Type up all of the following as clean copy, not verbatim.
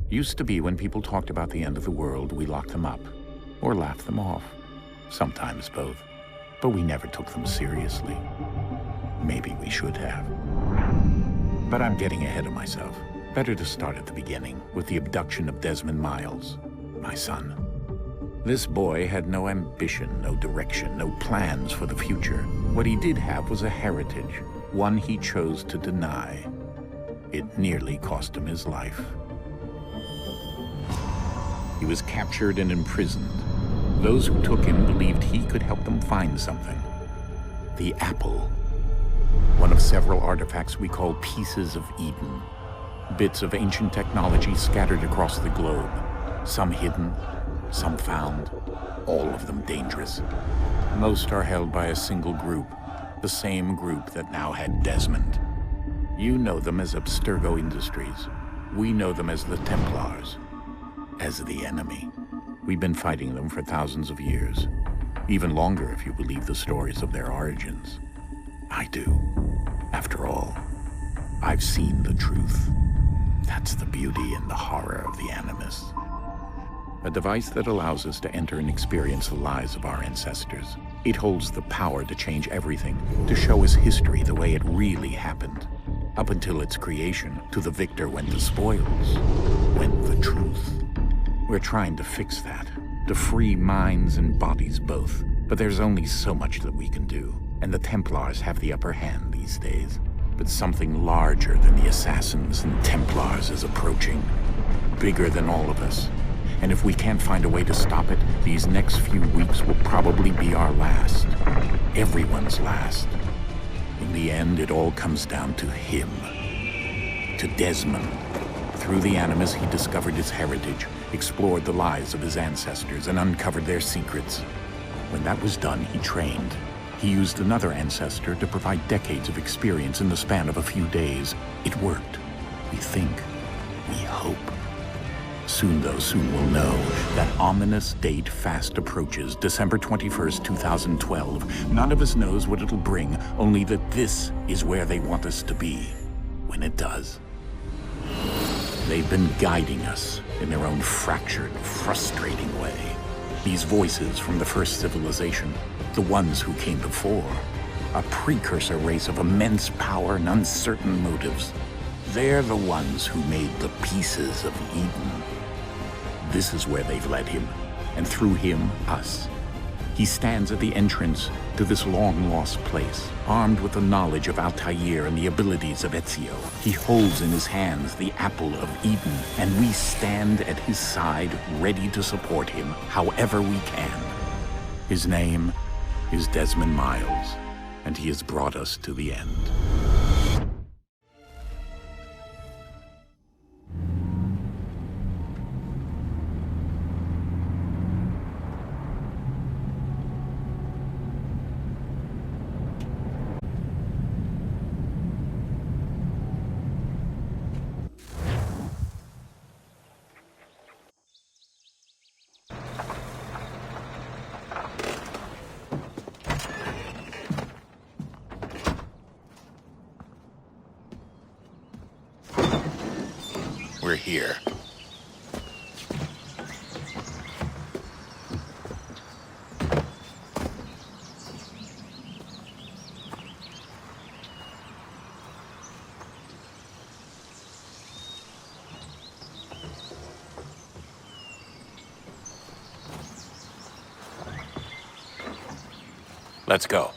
Used to be when people talked about the end of the world, we locked them up, or laughed them off. Sometimes both. But we never took them seriously. Maybe we should have. But I'm getting ahead of myself. Better to start at the beginning, with the abduction of Desmond Miles, my son. This boy had no ambition, no direction, no plans for the future. What he did have was a heritage, one he chose to deny. It nearly cost him his life. He was captured and imprisoned. Those who took him believed he could help them find something. The apple. One of several artifacts we call pieces of Eden. Bits of ancient technology scattered across the globe. Some hidden, some found, all of them dangerous. Most are held by a single group, the same group that now had Desmond. You know them as Abstergo Industries. We know them as the Templars, as the enemy. We've been fighting them for thousands of years, even longer if you believe the stories of their origins. I do. After all, I've seen the truth. That's the beauty and the horror of the Animus. A device that allows us to enter and experience the lives of our ancestors. It holds the power to change everything, to show us history the way it really happened. Up until its creation, to the victor went the spoils, went the truth. We're trying to fix that, to free minds and bodies both. But there's only so much that we can do, and the Templars have the upper hand these days. But something larger than the Assassins and Templars is approaching, bigger than all of us. And if we can't find a way to stop it, these next few weeks will probably be our last. Everyone's last. In the end, it all comes down to him. To Desmond. Through the Animus, he discovered his heritage, explored the lives of his ancestors, and uncovered their secrets. When that was done, he trained. He used another ancestor to provide decades of experience in the span of a few days. It worked. We think. We hope. Soon, though, soon we'll know. That ominous date fast approaches, December 21st, 2012. None of us knows what it'll bring, only that this is where they want us to be, when it does. They've been guiding us in their own fractured, frustrating way. These voices from the first civilization, the ones who came before, a precursor race of immense power and uncertain motives. They're the ones who made the pieces of Eden. This is where they've led him, and through him, us. He stands at the entrance to this long-lost place, armed with the knowledge of Altair and the abilities of Ezio. He holds in his hands the apple of Eden, and we stand at his side, ready to support him however we can. His name is Desmond Miles, and he has brought us to the end. We're here. Let's go.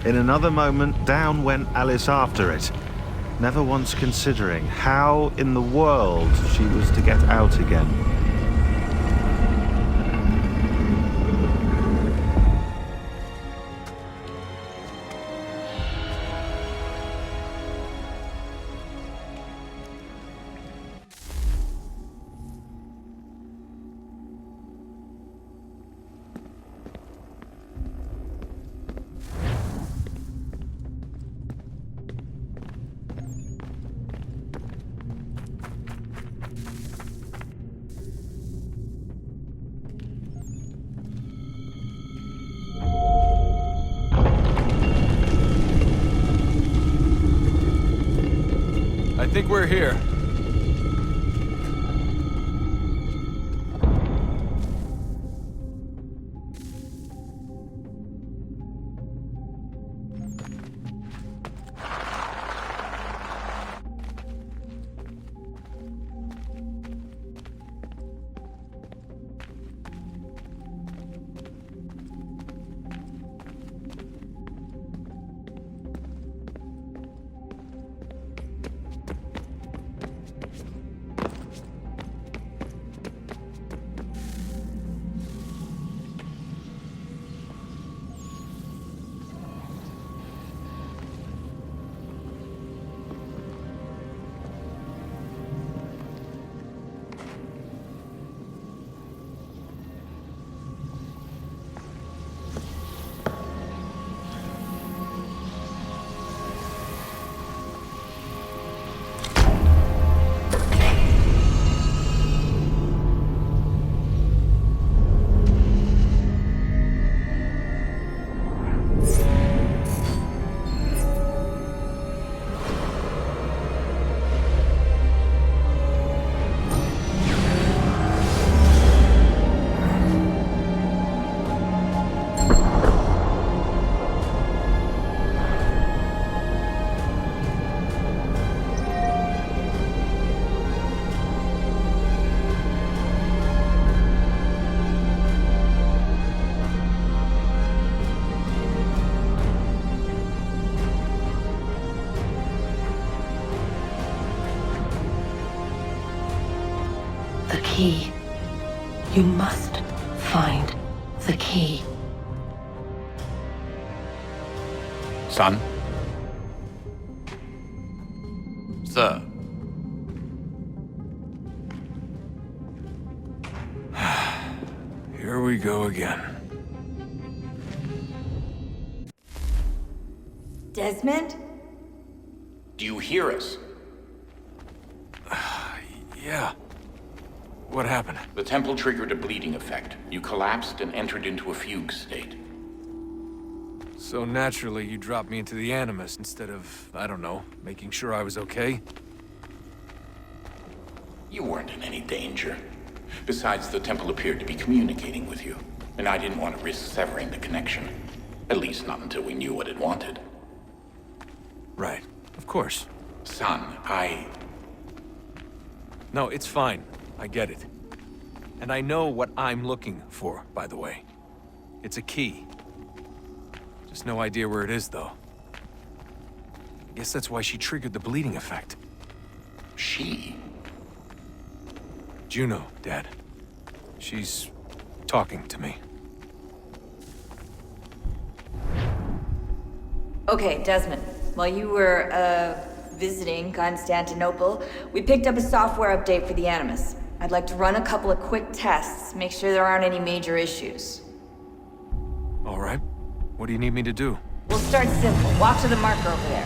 In another moment, down went Alice after it, never once considering how in the world she was to get out again. I think we're here. The key. You must find the key. Son? Sir. Here we go again. Desmond? Do you hear us? Yeah. What happened? The temple triggered a bleeding effect. You collapsed and entered into a fugue state. So naturally, you dropped me into the Animus instead of, I don't know, making sure I was okay? You weren't in any danger. Besides, the temple appeared to be communicating with you, and I didn't want to risk severing the connection. At least not until we knew what it wanted. Right. Of course. Son, No, it's fine. I get it. And I know what I'm looking for, by the way. It's a key. Just no idea where it is, though. I guess that's why she triggered the bleeding effect. She? Juno, Dad. She's talking to me. Okay, Desmond. While you were, visiting Constantinople, we picked up a software update for the Animus. I'd like to run a couple of quick tests, make sure there aren't any major issues. All right. What do you need me to do? We'll start simple. Walk to the marker over there.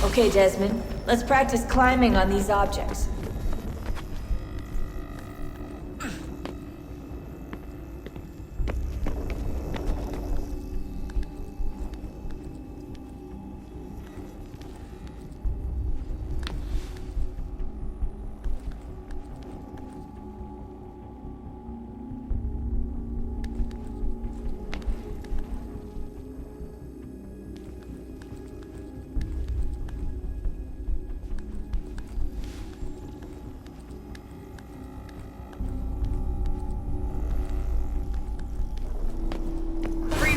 Okay, Desmond. Let's practice climbing on these objects.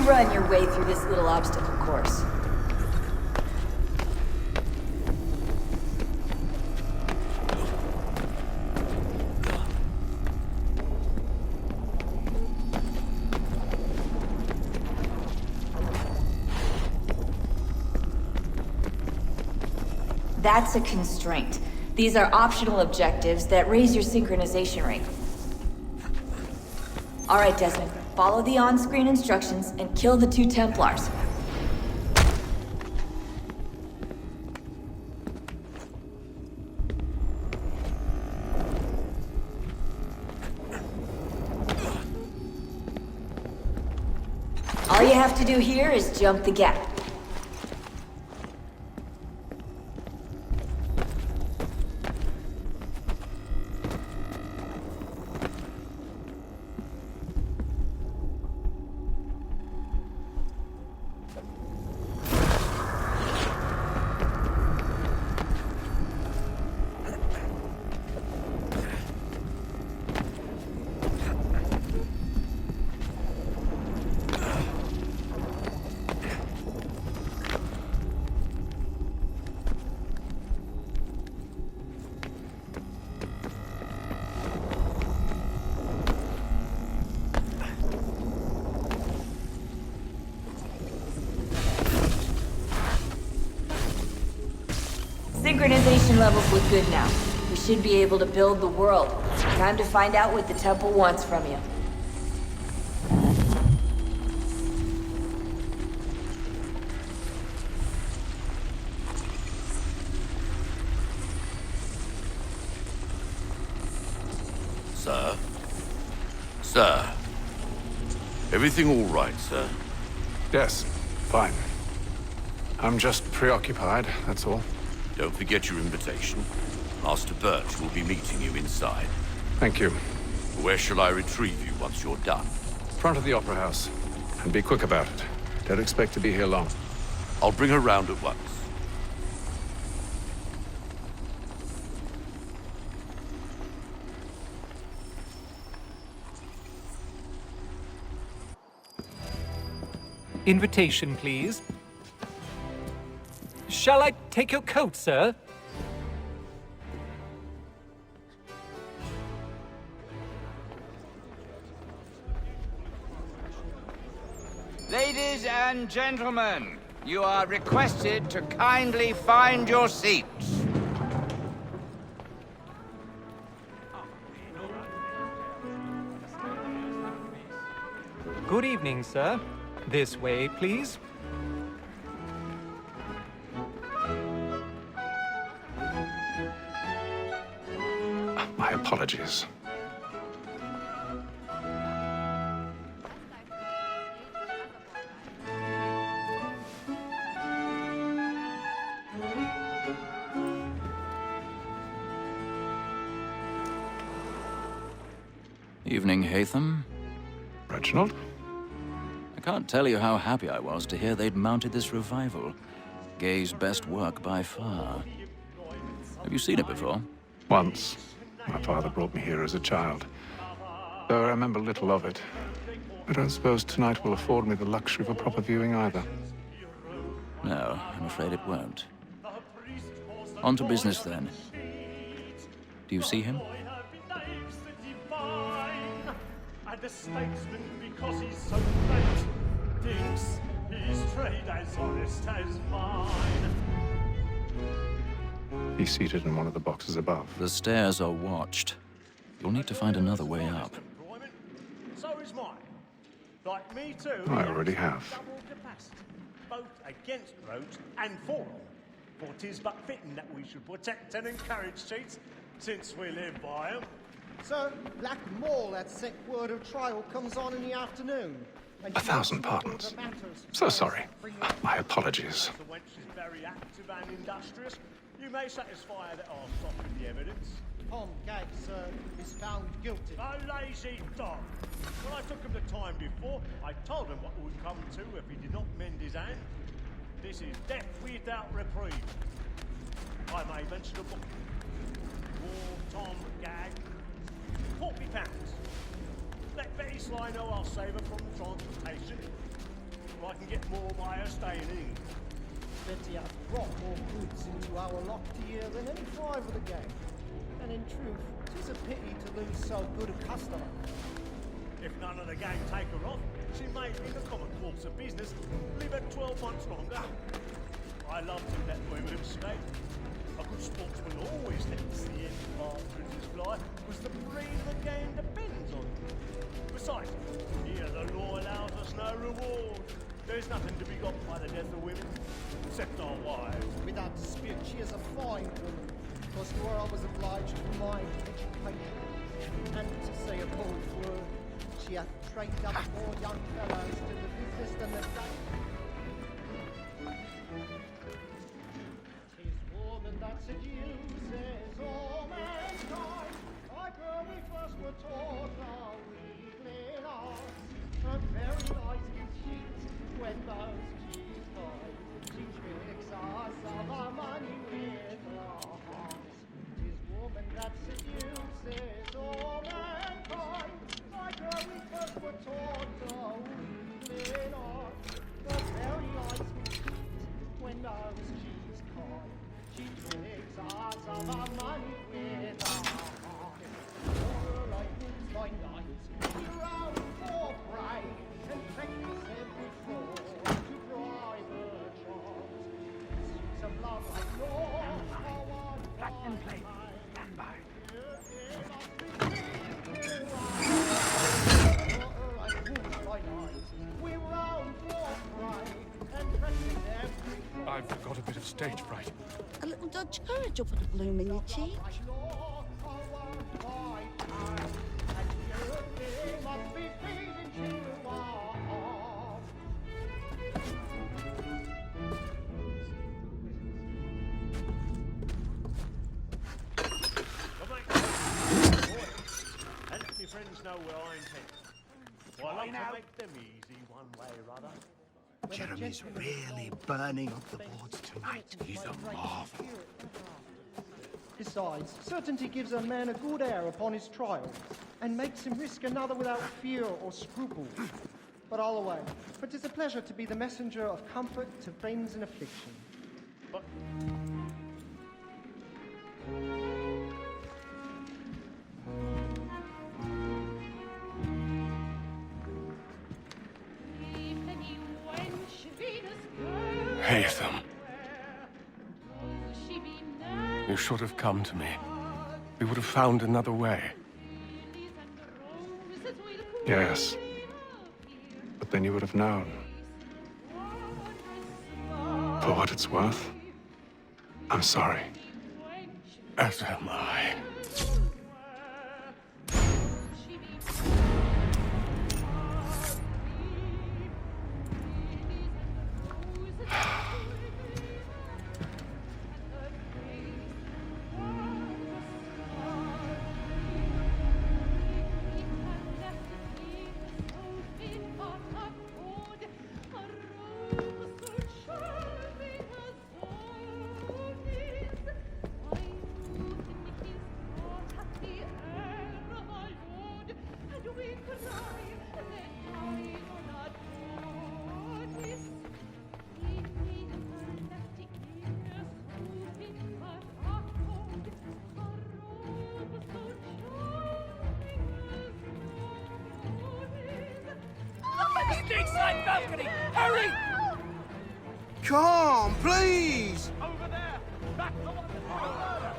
run your way through this little obstacle course. That's a constraint. These are optional objectives that raise your synchronization rate. Alright, Desmond. Follow the on-screen instructions and kill the 2 Templars. All you have to do here is jump the gap. Synchronization levels look good now. We should be able to build the world. Time to find out what the temple wants from you. Sir? Sir? Everything all right, sir? Yes, fine. I'm just preoccupied, that's all. Don't forget your invitation. Master Birch will be meeting you inside. Thank you. Where shall I retrieve you once you're done? Front of the Opera House. And be quick about it. Don't expect to be here long. I'll bring her round at once. Invitation, please. Shall I take your coat, sir? Ladies and gentlemen, you are requested to kindly find your seats. Good evening, sir. This way, please. My apologies. Evening, Hatham. Reginald? I can't tell you how happy I was to hear they'd mounted this revival. Gay's best work by far. Have you seen it before? Once. My father brought me here as a child. Though I remember little of it. I don't suppose tonight will afford me the luxury of a proper viewing either. No, I'm afraid it won't. On to business, then. Do you see him? And the statesman, because he's so great, thinks his trade as honest as mine. He's seated in one of the boxes above. The stairs are watched. You'll need to find another way up. So is mine. Like me too. I already have. Double capacity, both against roads and for them. For 'tis but fitting that we should protect and encourage cheats, since we live by 'em. Sir, Black Mall, that sick word of trial comes on in the afternoon. 1,000 pardons. So sorry. My apologies. The wench is very active and industrious. You may satisfy that I'll soften the evidence. Tom Gag, sir, is found guilty. A lazy dog. When I took him the time before, I told him what would come to if he did not mend his hand. This is death without reprieve. I may mention a book. War Tom Gag. £40. Let Betty Sly know I'll save her from transportation. I can get more by her staying in. Betty has brought more goods into our lock tier than any five of the gang. And in truth, 'tis a pity to lose so good a customer. If none of the gang take her off, she may, in the common course of business, live at 12 months longer. I loved him that women state. A good sportsman always lets the end partridges fly, because the breed of the game depends on it. Besides, here the law allows us no reward. There's nothing to be got by the death of women, except our wives. Without dispute, she is a fine woman. Because to her I was obliged for my education. And to say a bold word, she hath trained up more young fellows to the business than the day. 'Tis woman that seduces all mankind, like her we first were taught our weakling arts. Her very eyes can cheat when those cheats find. She tricks us of our money with her hearts. 'Tis woman that seduces all mankind, like her we first were taught our weakling arts. Her very eyes can cheat when those cheats find. She tricks us of our money with her hearts. Her like moves by night, we round for prey, and practice every fraud to bribe her charms. Suits of love like yours are one Back and play. Stand by. I've got a bit of stage fright. A little Dutch courage will put a bloom in your cheek. And let me friends know where I intend. Well, I like to make them easy one way or other. Jeremy's really burning up the boards tonight. He's a marvel. Besides, certainty gives a man a good air upon his trial, and makes him risk another without fear or scruple. But all away, for 'tis a pleasure to be the messenger of comfort to friends in affliction. But Haytham. You should have come to me. We would have found another way. Yes. But then you would have known. For what it's worth, I'm sorry. As am I. Side balcony! Hurry! Come, please! Over there!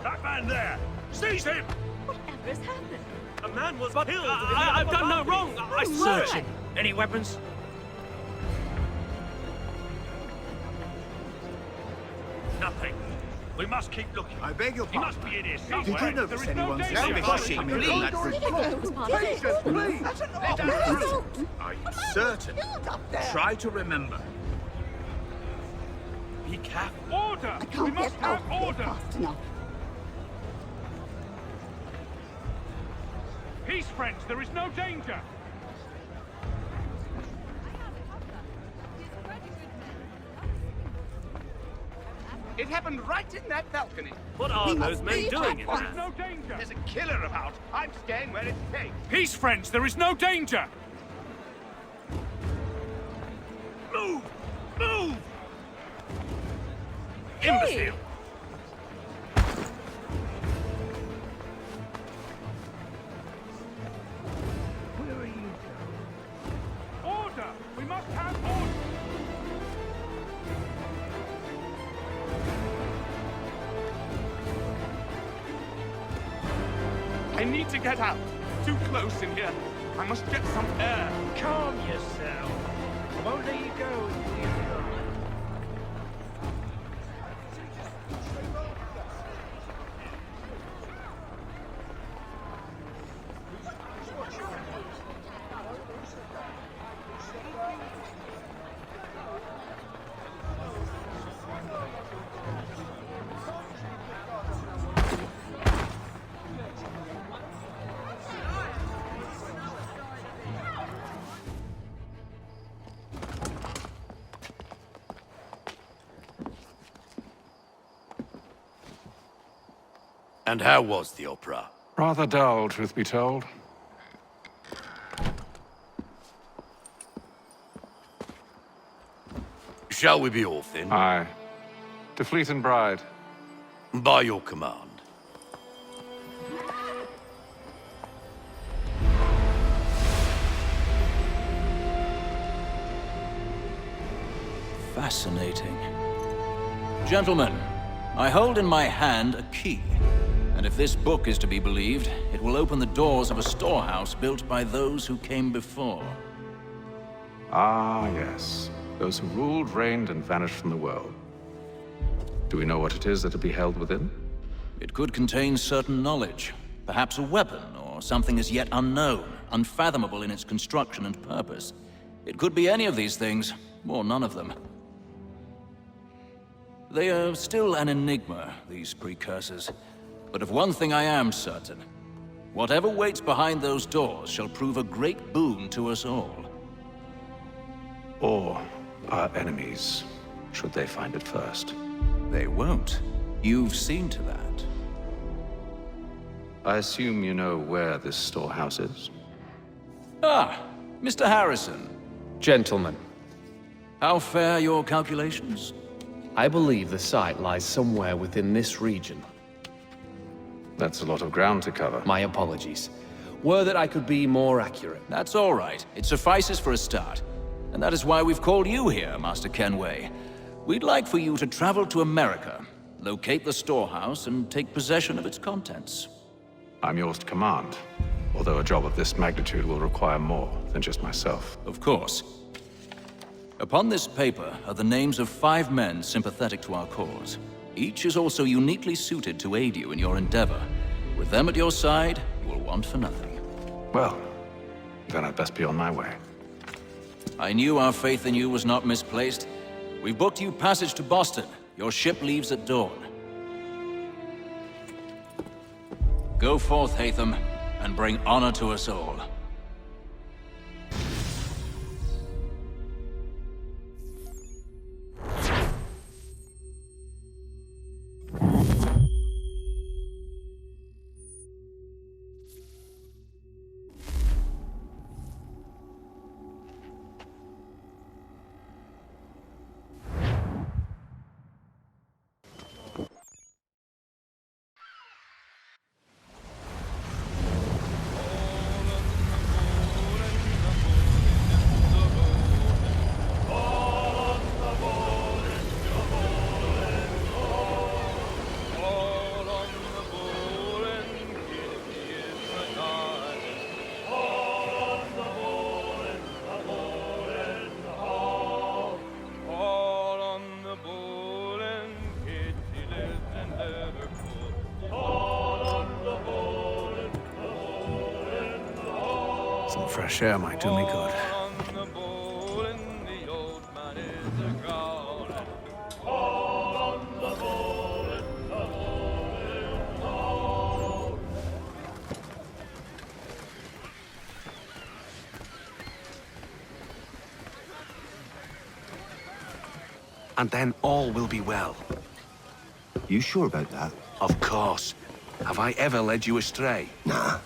that man there, seize him! Whatever has happened? A man was killed. I've done no wrong. I searched him. Any weapons? Nothing. We must keep looking. I beg your He must pardon. be in here Did somewhere. you notice There is no anyone's danger. ambusting me in that room? Patience, please! Let us through. Are you certain? Try to remember. Be careful. Order! I can't get out there fast enough. Peace, friends. There is no danger. It happened right in that balcony. What are those men doing in there? No danger. There's a killer about. I'm staying where it's safe. Peace, friends. There is no danger. Move! Move! Hey! Imbecile! Where are you going? Order! We must have order! I need to get out. Too close in here. I must get some air. Calm yourself. I won't let you go until you're done. And how was the opera? Rather dull, truth be told. Shall we be off then? Aye. To Fleet and Bride. By your command. Fascinating. Gentlemen, I hold in my hand a key. And if this book is to be believed, it will open the doors of a storehouse built by those who came before. Ah, yes. Those who ruled, reigned, and vanished from the world. Do we know what it is that will be held within? It could contain certain knowledge. Perhaps a weapon, or something as yet unknown, unfathomable in its construction and purpose. It could be any of these things, or none of them. They are still an enigma, these precursors. But of one thing I am certain. Whatever waits behind those doors shall prove a great boon to us all. Or our enemies, should they find it first. They won't. You've seen to that. I assume you know where this storehouse is? Ah, Mr. Harrison. Gentlemen, How fare your calculations? I believe the site lies somewhere within this region. That's a lot of ground to cover. My apologies. Were that I could be more accurate. That's all right. It suffices for a start. And that is why we've called you here, Master Kenway. We'd like for you to travel to America, locate the storehouse, and take possession of its contents. I'm yours to command, although a job of this magnitude will require more than just myself. Of course. Upon this paper are the names of 5 men sympathetic to our cause. Each is also uniquely suited to aid you in your endeavor. With them at your side, you will want for nothing. Well, then I'd best be on my way. I knew our faith in you was not misplaced. We've booked you passage to Boston. Your ship leaves at dawn. Go forth, Hatham, and bring honor to us all. Some fresh air might do me good. And then all will be well. You sure about that? Of course. Have I ever led you astray? Nah.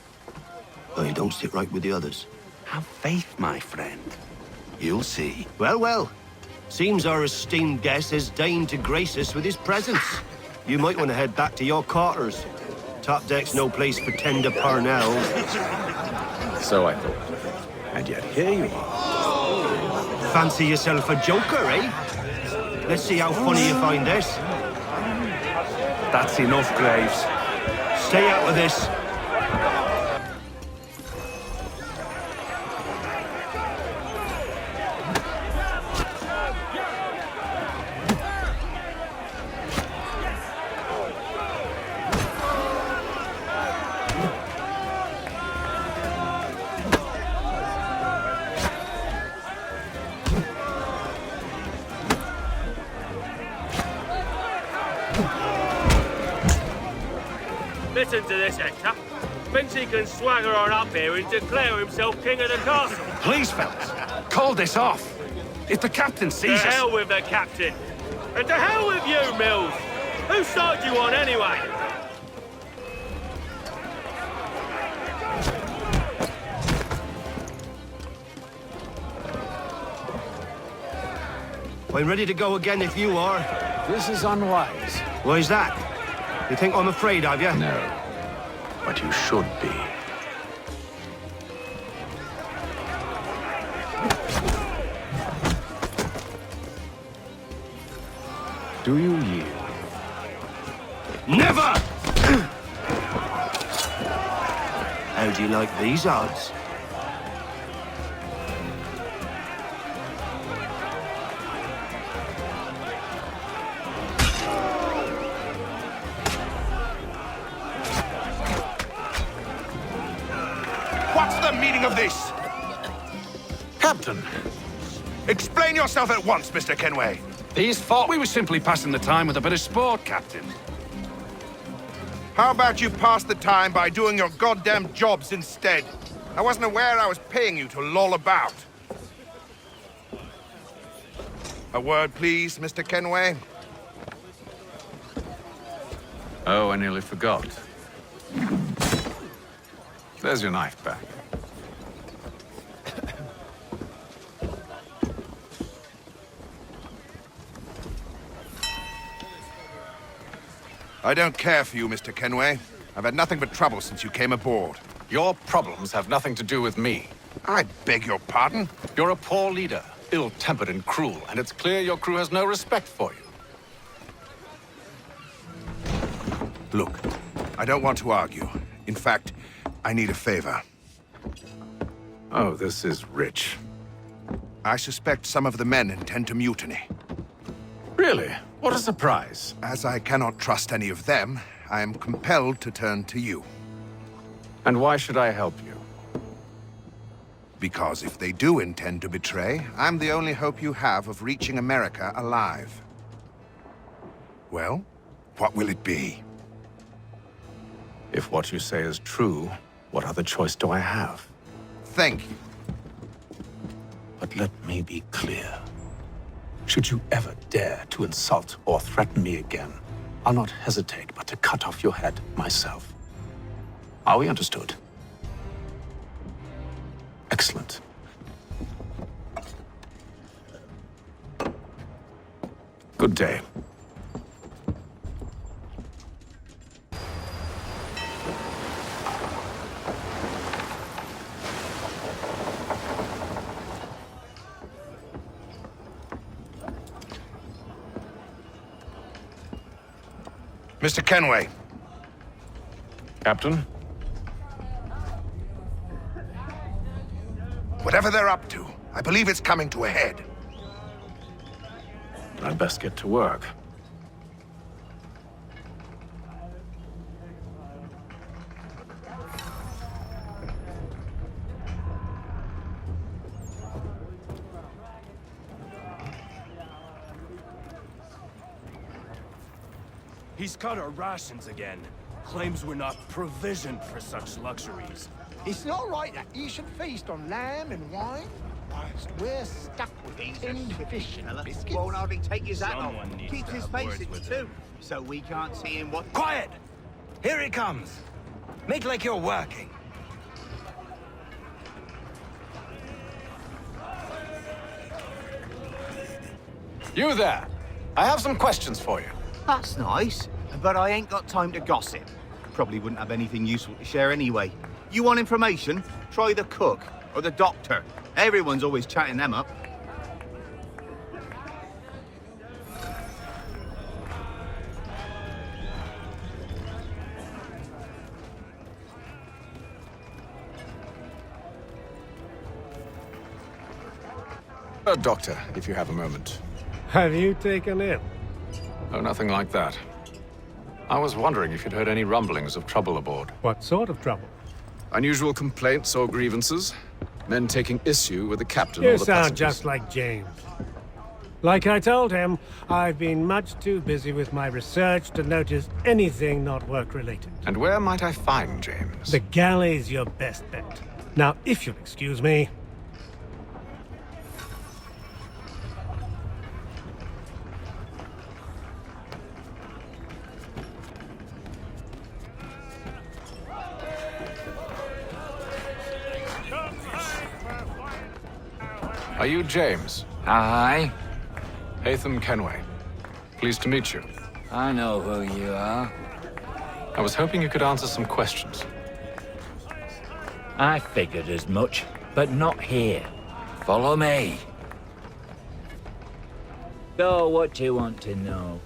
Well, you don't sit right with the others. Have faith, my friend. You'll see. Well, well. Seems our esteemed guest has deigned to grace us with his presence. You might want to head back to your quarters. Top deck's no place for tender parnells. So I thought. And yet here you are. Fancy yourself a joker, eh? Let's see how funny you find this. That's enough, Graves. Stay out of this. Listen to this, Hector. Thinks he can swagger on up here and declare himself king of the castle. Please, fellas, call this off. If the captain sees us... To hell with the captain. And to hell with you, Mills. Whose side you on, anyway? I'm ready to go again if you are. This is unwise. Why's that? You think I'm afraid of you? No. But you should be. Do you yield? Never! How do you like these odds? What's the meaning of this? Captain! Explain yourself at once, Mr. Kenway. These thought we were simply passing the time with a bit of sport, Captain. How about you pass the time by doing your goddamn jobs instead? I wasn't aware I was paying you to loll about. A word, please, Mr. Kenway. Oh, I nearly forgot. There's your knife back. I don't care for you, Mr. Kenway. I've had nothing but trouble since you came aboard. Your problems have nothing to do with me. I beg your pardon? You're a poor leader, ill-tempered and cruel, and it's clear your crew has no respect for you. Look, I don't want to argue. In fact, I need a favor. Oh, this is rich. I suspect some of the men intend to mutiny. Really? What a surprise. As I cannot trust any of them, I am compelled to turn to you. And why should I help you? Because if they do intend to betray, I'm the only hope you have of reaching America alive. Well, what will it be? If what you say is true, what other choice do I have? Thank you. But let me be clear. Should you ever dare to insult or threaten me again, I'll not hesitate but to cut off your head myself. Are we understood? Excellent. Good day. Mr. Kenway. Captain? Whatever they're up to, I believe it's coming to a head. I'd best get to work. He's cut our rations again. Claims we're not provisioned for such luxuries. It's not right that you should feast on lamb and wine. We're stuck with tinned fish and biscuits. Won't hardly take his hat off. Someone needs Keeps to his have face words in with too, him. so we can't see him what... Quiet! Here he comes. Make like you're working. You there. I have some questions for you. That's nice, but I ain't got time to gossip. Probably wouldn't have anything useful to share anyway. You want information? Try the cook or the doctor. Everyone's always chatting them up. A doctor, if you have a moment. Have you taken ill? Oh, nothing like that. I was wondering if you'd heard any rumblings of trouble aboard. What sort of trouble? Unusual complaints or grievances? Men taking issue with the captain You or the sound passengers? just like James. Like I told him, I've been much too busy with my research to notice anything not work-related. And where might I find James? The galley's your best bet. Now, if you'll excuse me... Are you James? Aye. Hatham Kenway. Pleased to meet you. I know who you are. I was hoping you could answer some questions. I figured as much, but not here. Follow me. So, what do you want to know?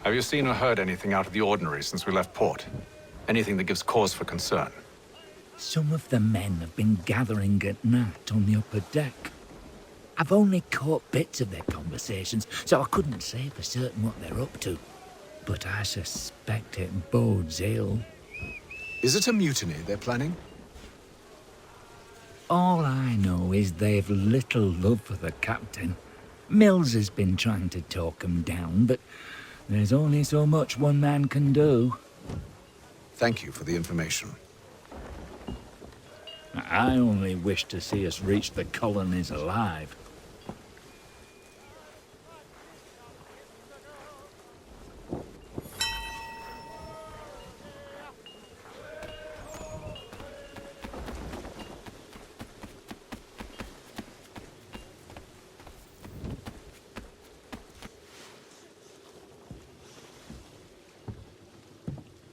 Have you seen or heard anything out of the ordinary since we left port? Anything that gives cause for concern? Some of the men have been gathering at night on the upper deck. I've only caught bits of their conversations, so I couldn't say for certain what they're up to. But I suspect it bodes ill. Is it a mutiny they're planning? All I know is they've little love for the captain. Mills has been trying to talk 'em down, but there's only so much one man can do. Thank you for the information. I only wish to see us reach the colonies alive.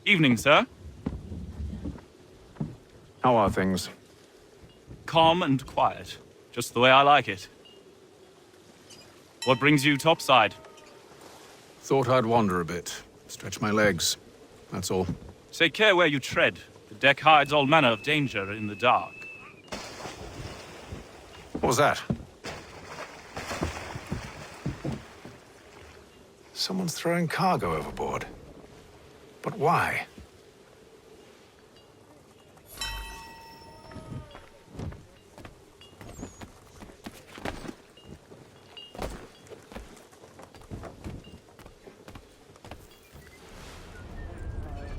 Evening, sir. How are things? Calm and quiet. Just the way I like it. What brings you topside? Thought I'd wander a bit. Stretch my legs. That's all. Take care where you tread. The deck hides all manner of danger in the dark. What was that? Someone's throwing cargo overboard. But why?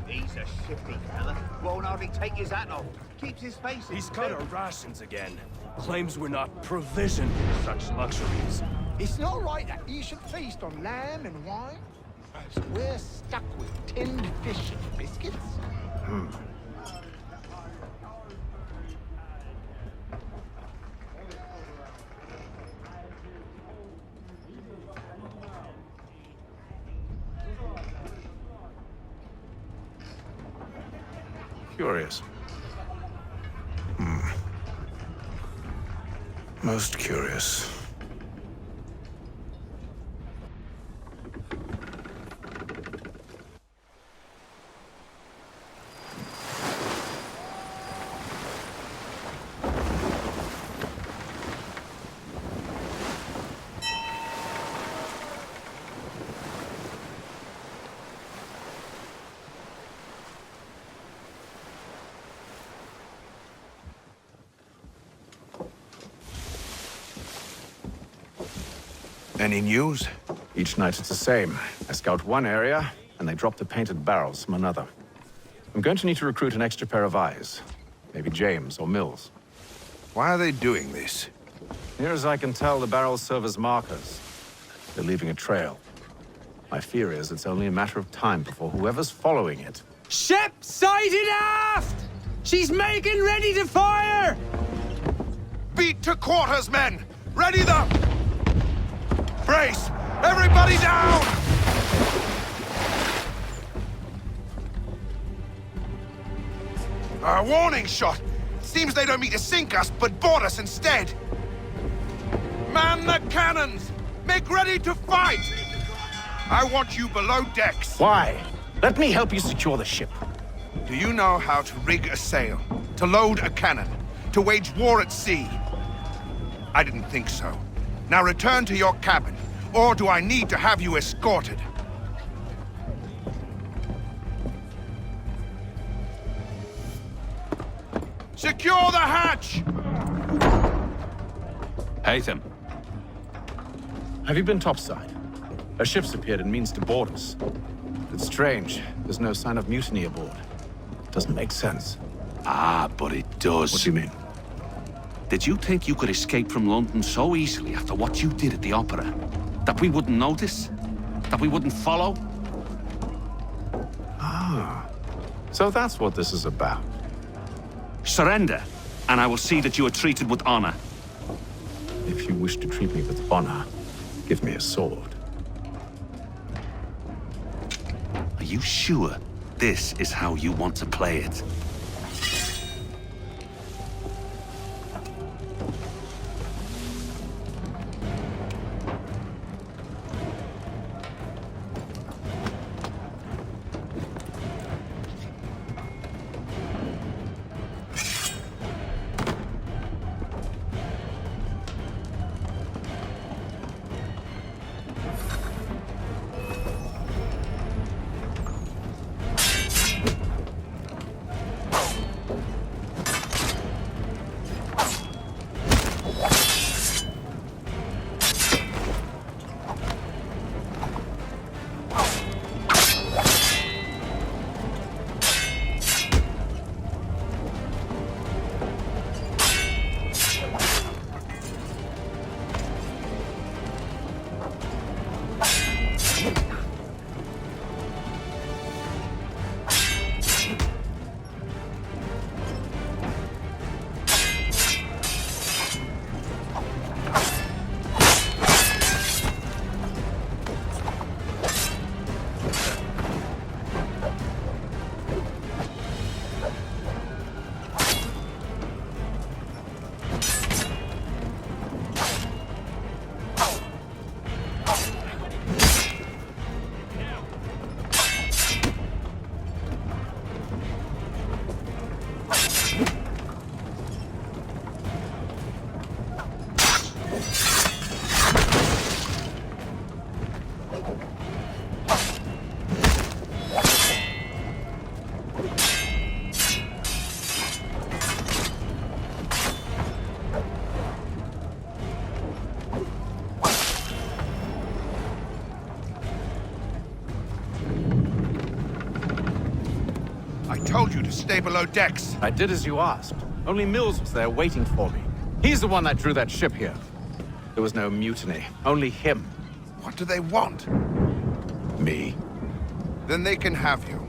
He's a shifty fella. Won't hardly take his hat off. Keeps his face in He's cut our rations again. Claims we're not provisioned for such luxuries. It's not right that you should feast on lamb and wine. As we're stuck with tinned fish and biscuits. Curious. Most curious. Any news? Each night it's the same. I scout one area, and they drop the painted barrels from another. I'm going to need to recruit an extra pair of eyes. Maybe James or Mills. Why are they doing this? Near as I can tell, the barrels serve as markers. They're leaving a trail. My fear is it's only a matter of time before whoever's following it... Ship sighted aft! She's making ready to fire! Beat to quarters, men! Ready the... Brace! Everybody down! A warning shot! Seems they don't mean to sink us, but board us instead! Man the cannons! Make ready to fight! I want you below decks. Why? Let me help you secure the ship. Do you know how to rig a sail? To load a cannon? To wage war at sea? I didn't think so. Now return to your cabin, or do I need to have you escorted? Secure the hatch! Haytham. Have you been topside? A ship's appeared and means to board us. It's strange. There's no sign of mutiny aboard. Doesn't make sense. Ah, but it does. What do you mean? Did you think you could escape from London so easily after what you did at the opera? That we wouldn't notice? That we wouldn't follow? Ah. So that's what this is about. Surrender, and I will see that you are treated with honor. If you wish to treat me with honor, give me a sword. Are you sure this is how you want to play it? I told you to stay below decks. I did as you asked. Only Mills was there waiting for me. He's the one that drew that ship here. There was no mutiny, only him. What do they want? Me. Then they can have you.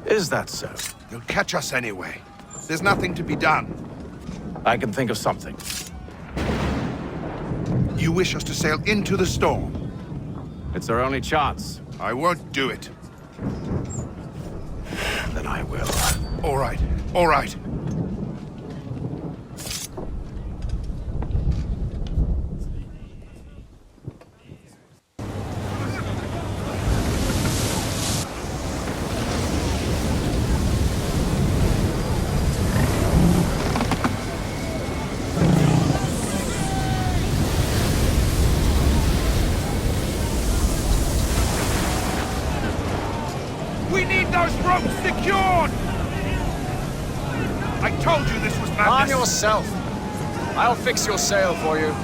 Is that so? You'll catch us anyway. There's nothing to be done. I can think of something. You wish us to sail into the storm? It's our only chance. I won't do it. Then I will. All right, all right. We need those ropes secured! I told you this was madness. Arm yourself. I'll fix your sail for you.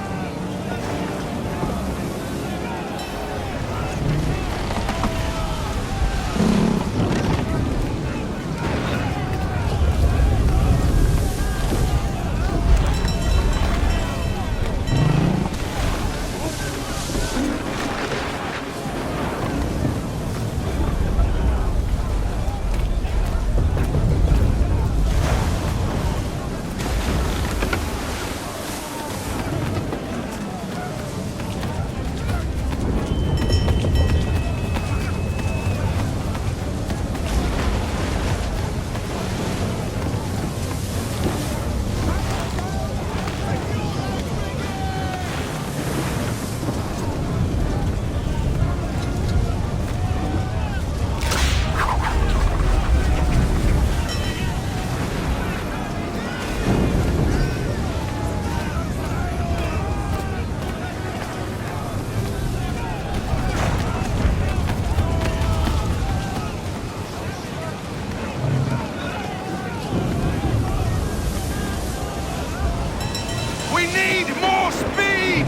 We need more speed!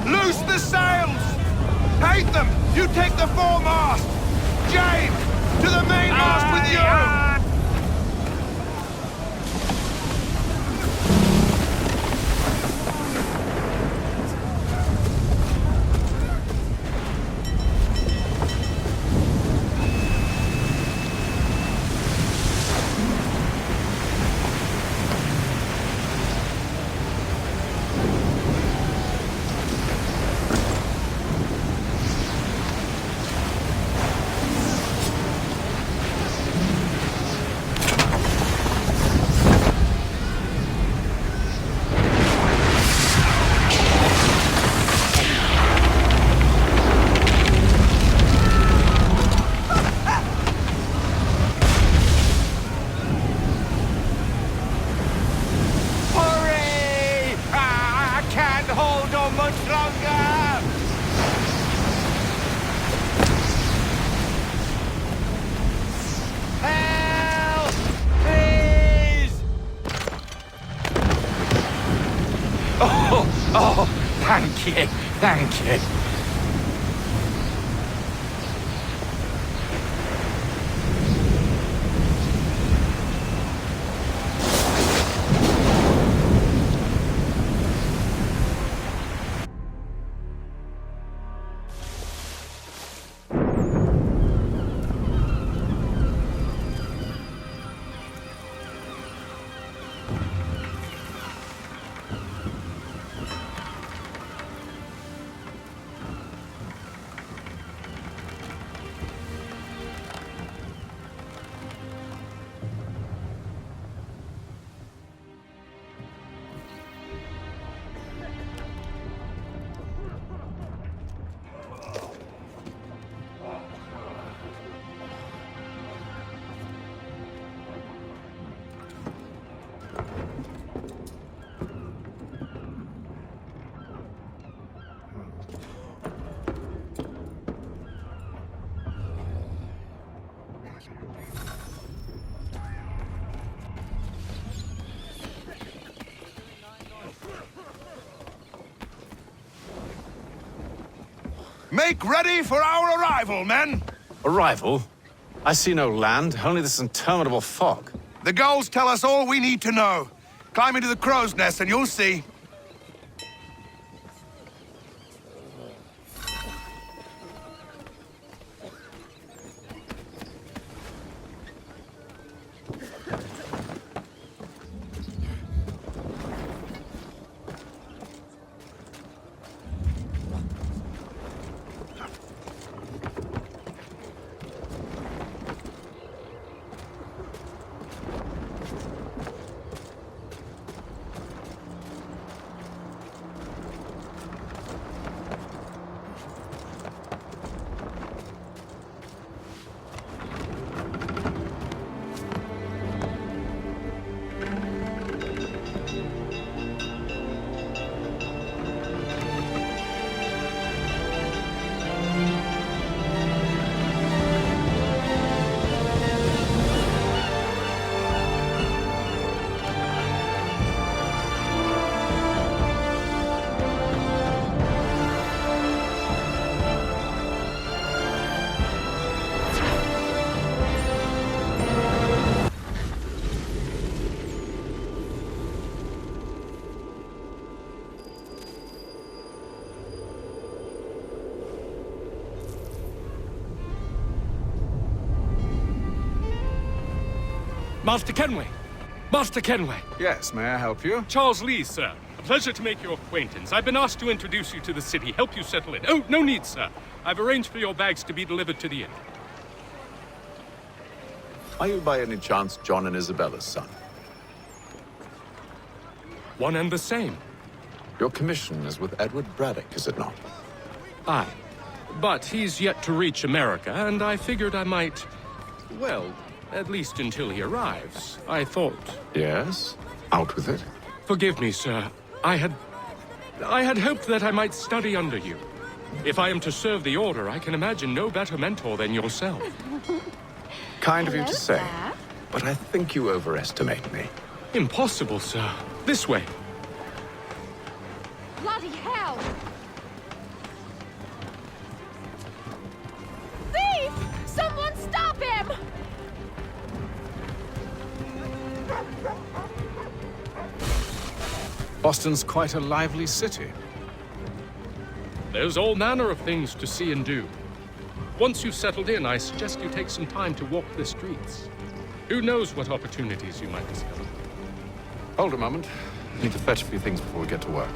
Loose the sails! Hate them! You take the foremast! James! To the mainmast with you! Oh, thank you, thank you. Make ready for our arrival, men! Arrival? I see no land, only this interminable fog. The gulls tell us all we need to know. Climb into the crow's nest and you'll see. Master Kenway! Master Kenway! Yes, may I help you? Charles Lee, sir. A pleasure to make your acquaintance. I've been asked to introduce you to the city, help you settle in. Oh, no need, sir. I've arranged for your bags to be delivered to the inn. Are you by any chance John and Isabella's son? One and the same. Your commission is with Edward Braddock, is it not? Aye. But he's yet to reach America, and I figured I might... well, at least until he arrives. I thought... Yes? Out with it. Forgive me, sir. I had hoped that I might study under you. If I am to serve the Order, I can imagine no better mentor than yourself. Kind of you to say, but I think you overestimate me. Impossible, sir. This way. Bloody hell! Thief! Someone stop him! Boston's quite a lively city. There's all manner of things to see and do. Once you've settled in, I suggest you take some time to walk the streets. Who knows what opportunities you might discover. Hold a moment. I need to fetch a few things before we get to work.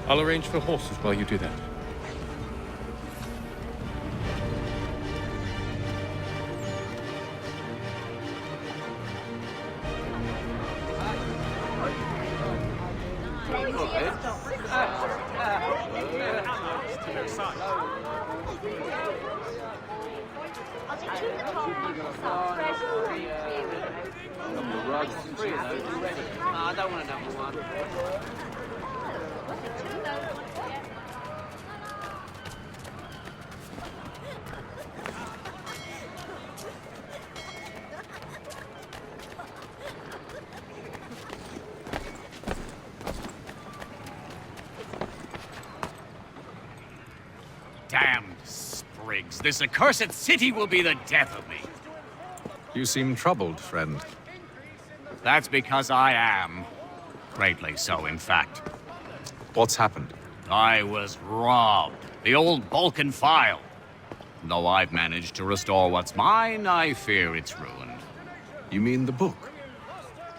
I'll arrange for horses while you do that. I don't want another one. Damned sprigs. This accursed city will be the death of me. You seem troubled, friend. That's because I am. Greatly so, in fact. What's happened? I was robbed. The old Balkan file. Though I've managed to restore what's mine, I fear it's ruined. You mean the book?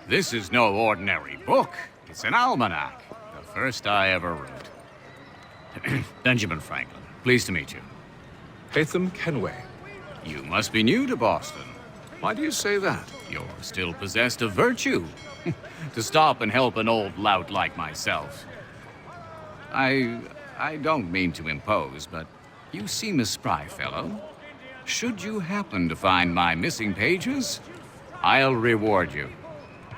This is no ordinary book. It's an almanac. The first I ever wrote. Benjamin Franklin, pleased to meet you. Hatham Kenway. You must be new to Boston. Why do you say that? You're still possessed of virtue. To stop and help an old lout like myself. I don't mean to impose, but you seem a spry fellow. Should you happen to find my missing pages, I'll reward you.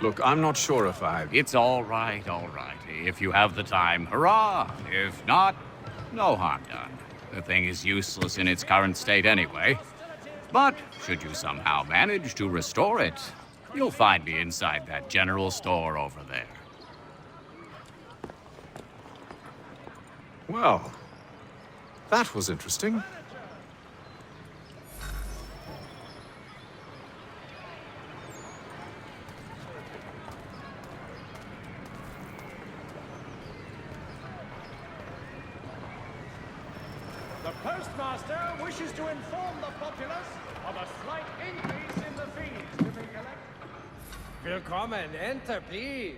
Look, I'm not sure if I... It's all right, all right. If you have the time, hurrah! If not, no harm done. The thing is useless in its current state anyway. But should you somehow manage to restore it, you'll find me inside that general store over there. Well, that was interesting. The postmaster wishes to inform the populace of a slight increase in the fees to be collected. Willkommen, enter, please.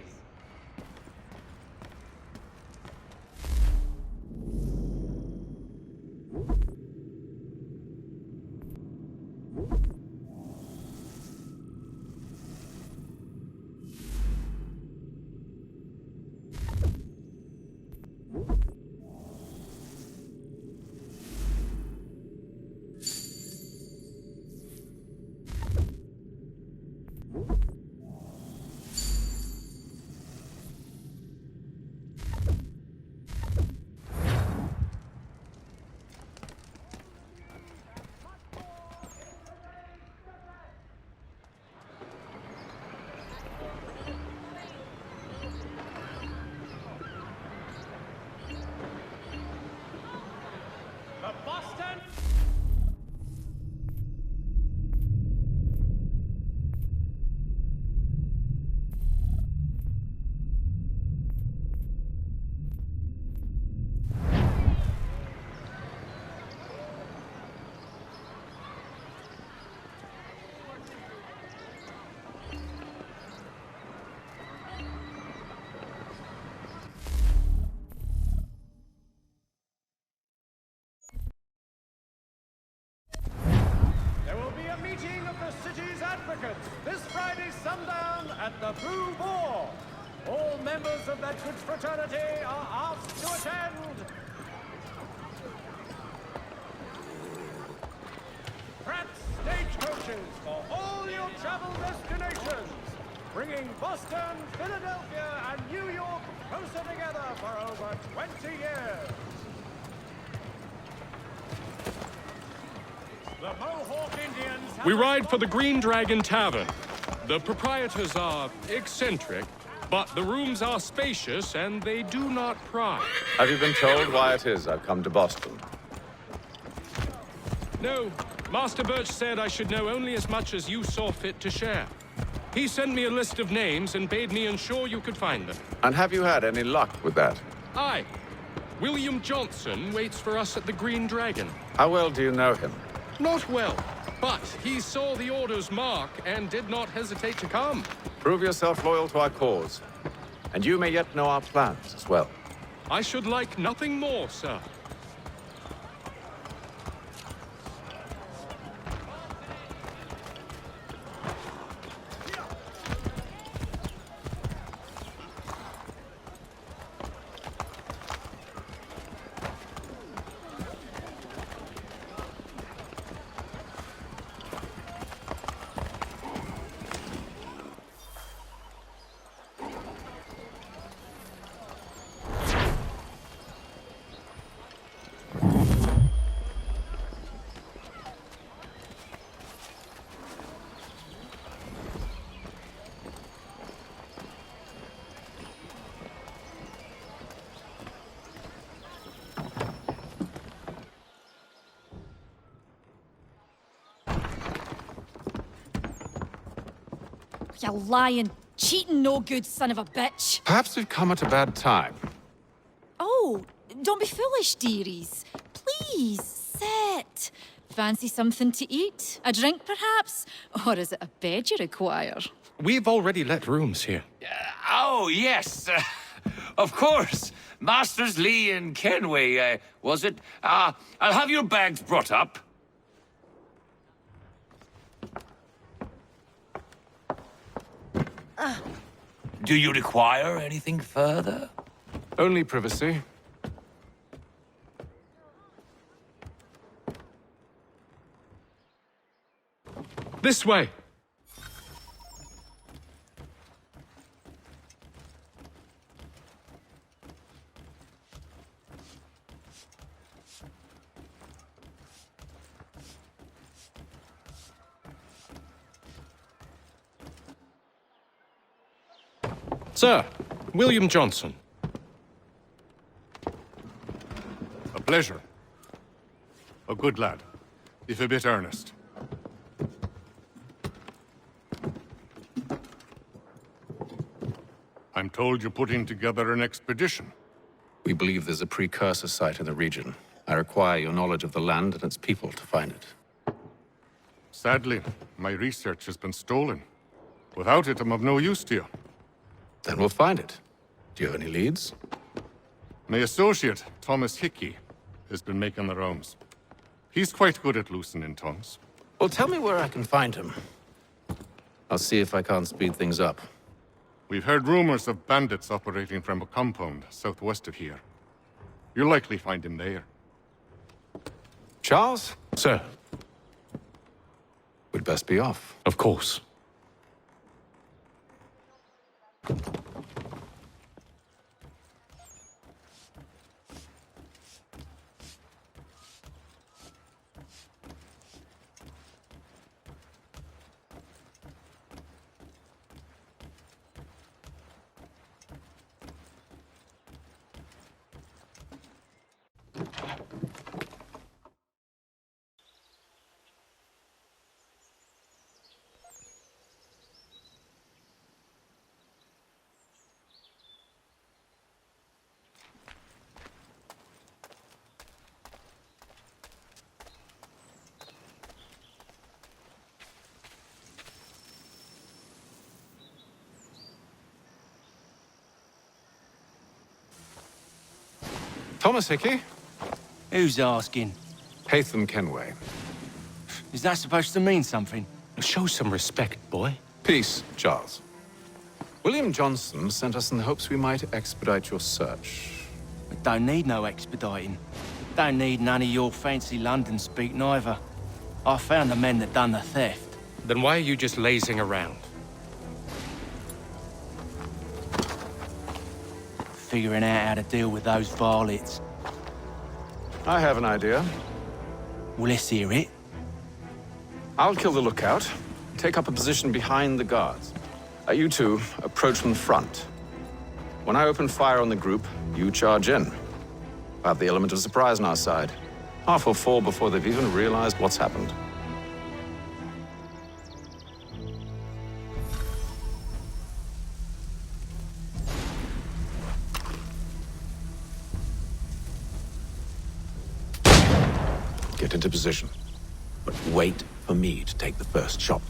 This Friday sundown at the Blue Boar. All members of that good fraternity are asked to attend. Pratt's stagecoaches for all your travel destinations, bringing Boston, Philadelphia, and New York closer together for over 20 years. The Mohawk Indians We ride for the Green Dragon Tavern. The proprietors are eccentric, But the rooms are spacious and they do not pry. Have you been told why it is I've come to Boston? No, Master Birch said I should know only as much as you saw fit to share. He sent me a list of names and bade me ensure you could find them. And have you had any luck with that? Aye. William Johnson waits for us at the Green Dragon. How well do you know him? Not well, but he saw the Order's mark and did not hesitate to come. Prove yourself loyal to our cause, and you may yet know our plans as well. I should like nothing more, sir. You lying, cheating, no good son of a bitch. Perhaps we've come at a bad time. Oh, don't be foolish, dearies. Please, sit. Fancy something to eat? A drink, perhaps? Or is it a bed you require? We've already let rooms here. Oh, yes. Of course. Masters Lee and Kenway, was it? I'll have your bags brought up. Do you require anything further? Only privacy. This way. Sir, William Johnson. A pleasure. A good lad, if a bit earnest. I'm told you're putting together an expedition. We believe there's a precursor site in the region. I require your knowledge of the land and its people to find it. Sadly, my research has been stolen. Without it, I'm of no use to you. Then we'll find it. Do you have any leads? My associate, Thomas Hickey, has been making the rounds. He's quite good at loosening tongues. Well, tell me where I can find him. I'll see if I can't speed things up. We've heard rumors of bandits operating from a compound southwest of here. You'll likely find him there. Charles? Sir. We'd best be off. Of course. Thomas Hickey? Who's asking? Haytham Kenway. Is that supposed to mean something? Show some respect, boy. Peace, Charles. William Johnson sent us in the hopes we might expedite your search. We don't need no expediting. Don't need none of your fancy London speak neither. I found the men that done the theft. Then why are you just lazing around? Figuring out how to deal with those varlets. I have an idea. Well, let's hear it. I'll kill the lookout, take up a position behind the guards. You two approach from the front. When I open fire on the group, you charge in. I have the element of surprise on our side. Half will fall before they've even realized what's happened. Get into position. But wait for me to take the first shot.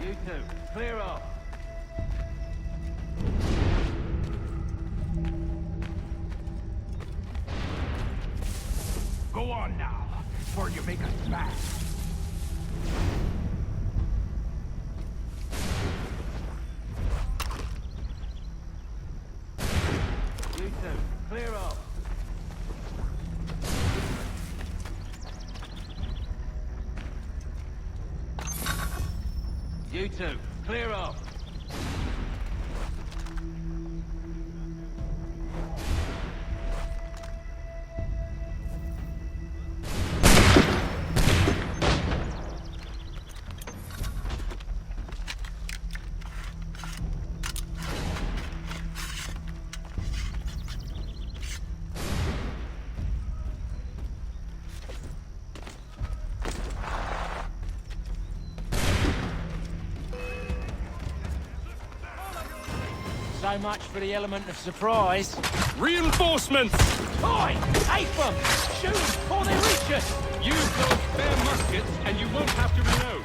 You two, clear off. Go on now, before you make us mad. You two, clear off. You two, clear off. So much for the element of surprise. Reinforcements! Oi! Ape them! Shoot before they reach us! Use those spare muskets and you won't have to reload.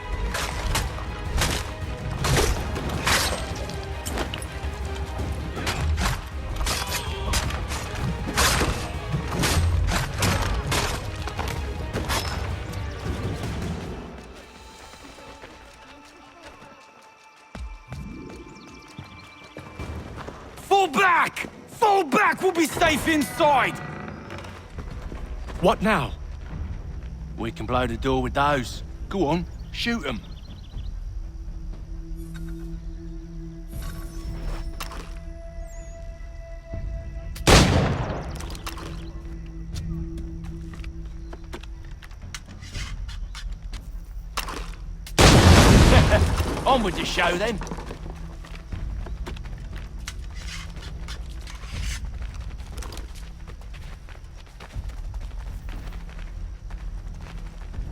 Fall back! Fall back! We'll be safe inside! What now? We can blow the door with those. Go on, shoot them. On with the show then.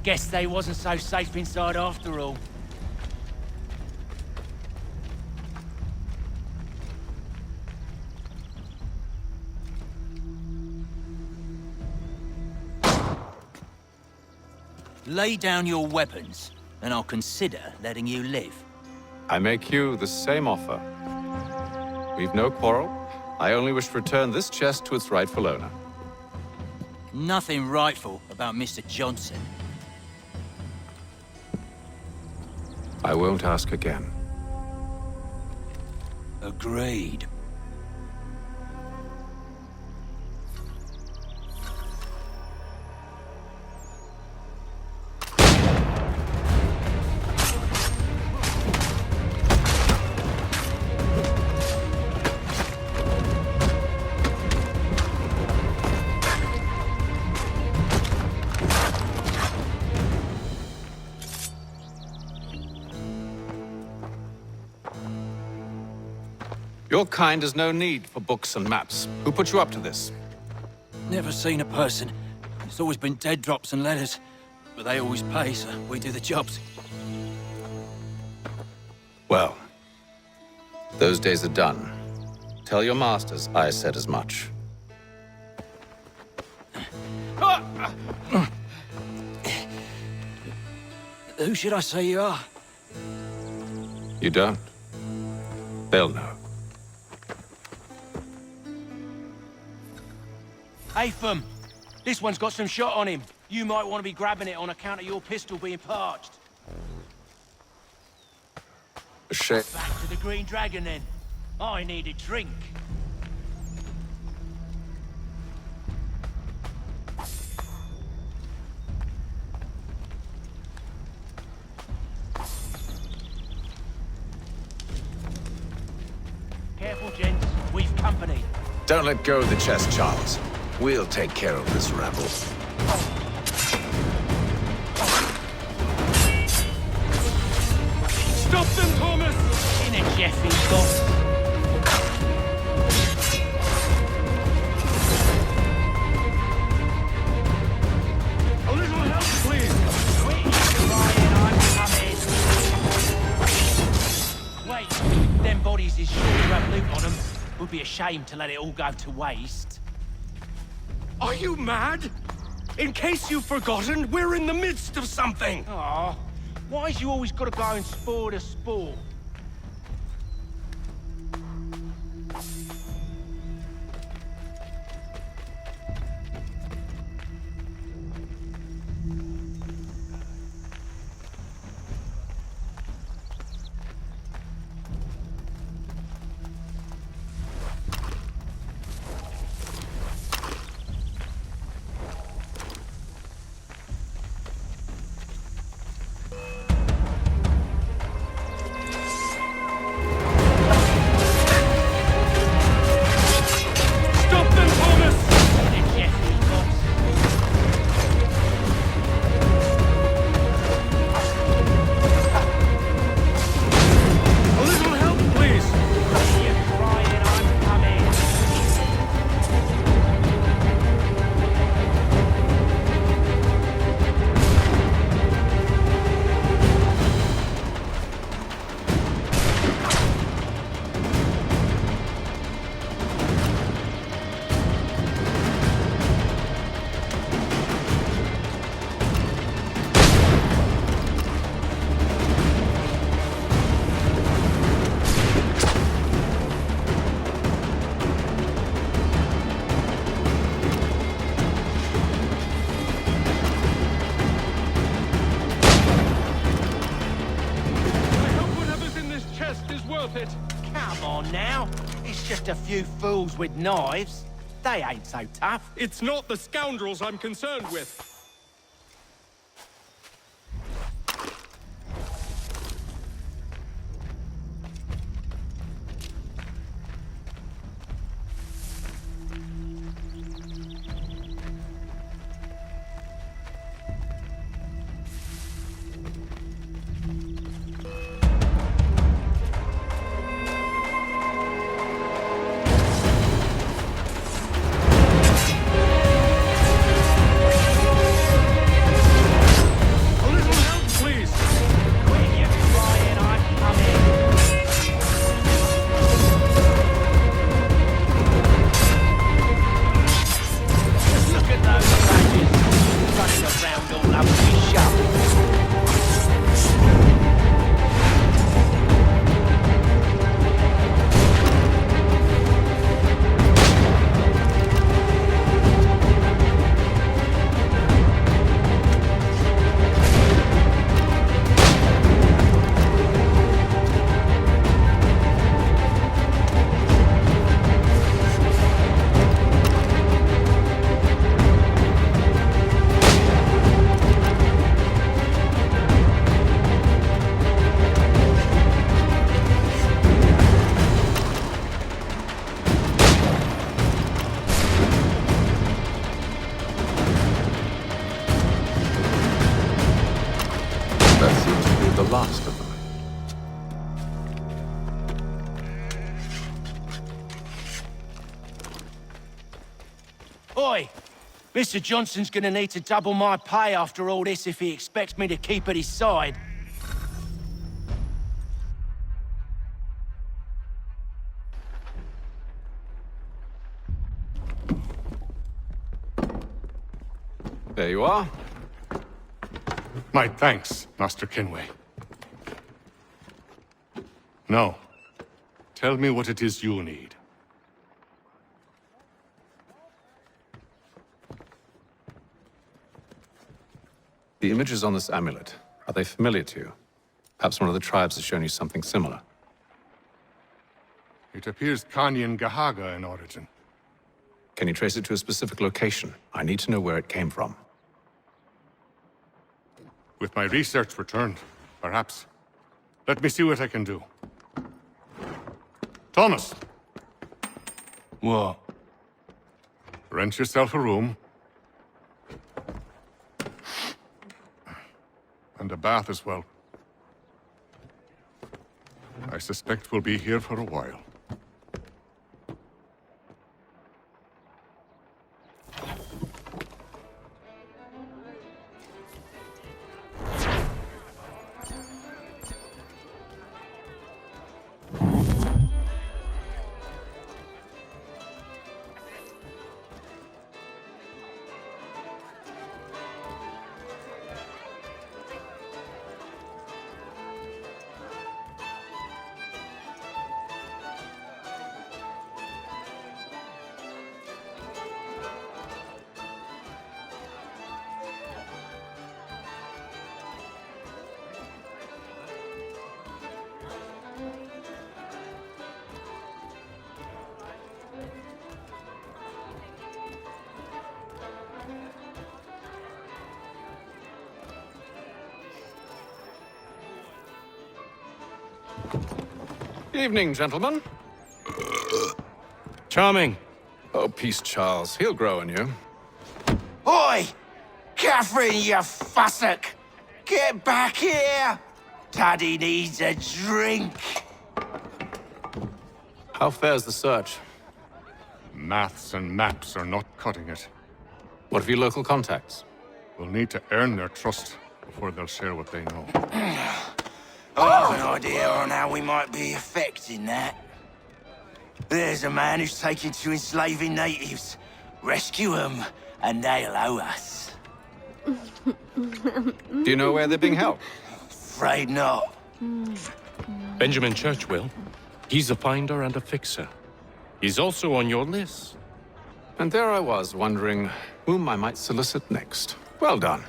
Guess they wasn't so safe inside after all. Lay down your weapons, and I'll consider letting you live. I make you the same offer. We've no quarrel. I only wish to return this chest to its rightful owner. Nothing rightful about Mr. Johnson. I won't ask again. Agreed. Your kind has no need for books and maps. Who put you up to this? Never seen a person. It's always been dead drops and letters. But they always pay, so we do the jobs. Well, those days are done. Tell your masters I said as much. Who should I say you are? You don't? They'll know. Apham, this one's got some shot on him. You might want to be grabbing it on account of your pistol being parched. A shame. Back to the Green Dragon then. I need a drink. Careful, gents. We've company. Don't let go of the chest, Charles. We'll take care of this rabble. Stop them, Thomas! In a Jeffy box. A little help, please! Quit crying, I'm coming! Wait, them bodies is sure to have loot on them. Would be a shame to let it all go to waste. Are you mad? In case you've forgotten, we're in the midst of something! Aw, why's you always gotta go and spoil the sport? Come on now. It's just a few fools with knives. They ain't so tough. It's not the scoundrels I'm concerned with. Last of them. Oi! Mr. Johnson's gonna need to double my pay after all this if he expects me to keep at his side. There you are. My thanks, Master Kenway. Now, tell me what it is you need. The images on this amulet, are they familiar to you? Perhaps one of the tribes has shown you something similar. It appears Kanyan Gahaga in origin. Can you trace it to a specific location? I need to know where it came from. With my research returned, perhaps. Let me see what I can do. Thomas! What? Rent yourself a room. And a bath as well. I suspect we'll be here for a while. Evening, gentlemen. Charming. Oh, peace, Charles. He'll grow on you. Oi! Catherine, you fussock! Get back here! Daddy needs a drink. How fares the search? Maths and maps are not cutting it. What of your local contacts? We'll need to earn their trust before they'll share what they know. I have an idea on how we might be affecting that. There's a man who's taken to enslaving natives. Rescue them, and they'll owe us. Do you know where they're being held? Afraid not. Benjamin Church will. He's a finder and a fixer. He's also on your list. And there I was, wondering whom I might solicit next. Well done.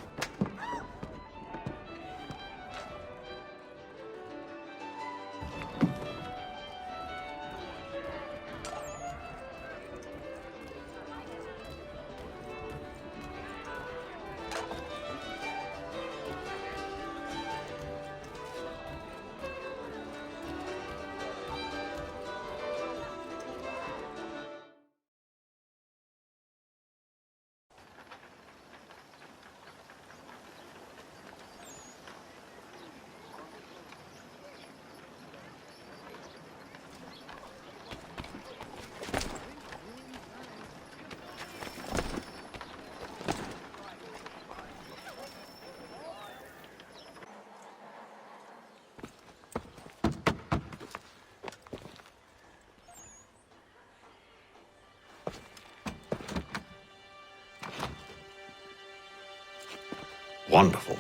Wonderful.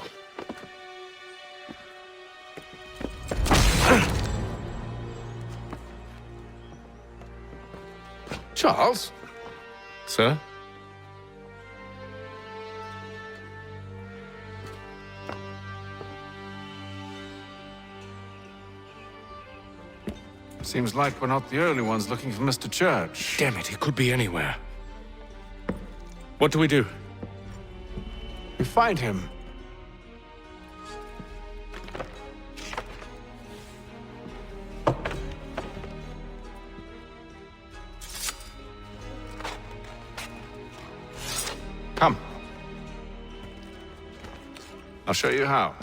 Charles? Sir? Seems like we're not the only ones looking for Mr. Church. Damn it, he could be anywhere. What do we do? We find him. Come. I'll show you how.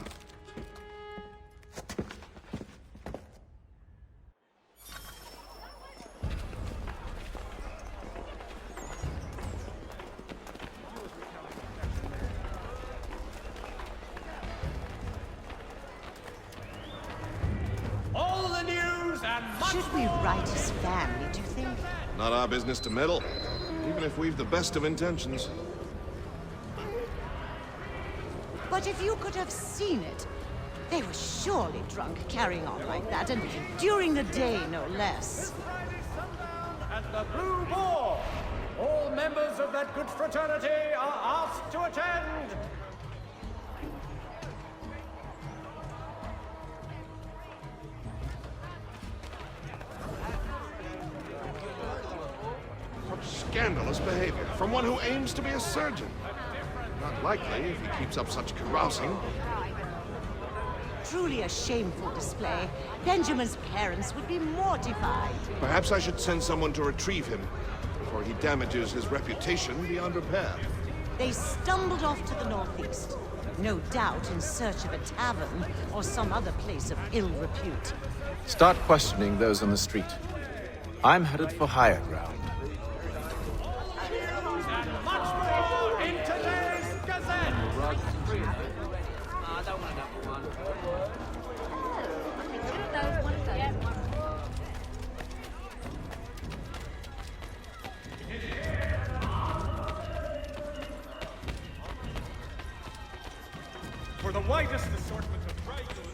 All the news and much Should we write his family, do you think? Not our business to meddle, even if we've the best of intentions. But if you could have seen it, they were surely drunk carrying on like that, and during the day, no less. at the Blue Boar. All members of that good fraternity are asked to attend. Such scandalous behavior from one who aims to be a surgeon. Not likely if he keeps up such carousing. Truly a shameful display. Benjamin's parents would be mortified. Perhaps I should send someone to retrieve him before he damages his reputation beyond repair. They stumbled off to the northeast, no doubt in search of a tavern or some other place of ill repute. Start questioning those on the street. I'm headed for higher ground. In today's Gazette! I don't want another one. For the widest assortment of regular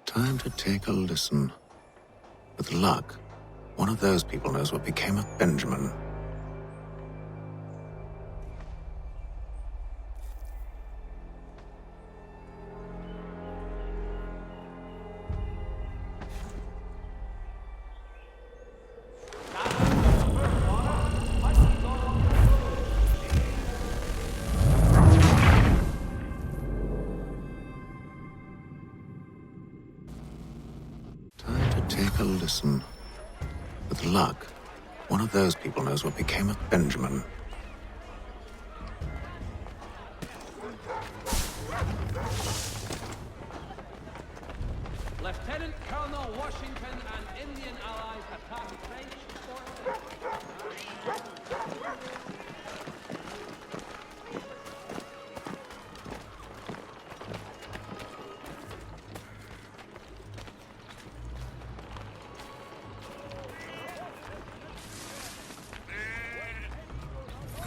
Time to take a listen. With luck, one of those people knows what became of Benjamin. Take a listen. With luck, one of those people knows what became of Benjamin. Lieutenant Colonel Washington and Indian allies attack French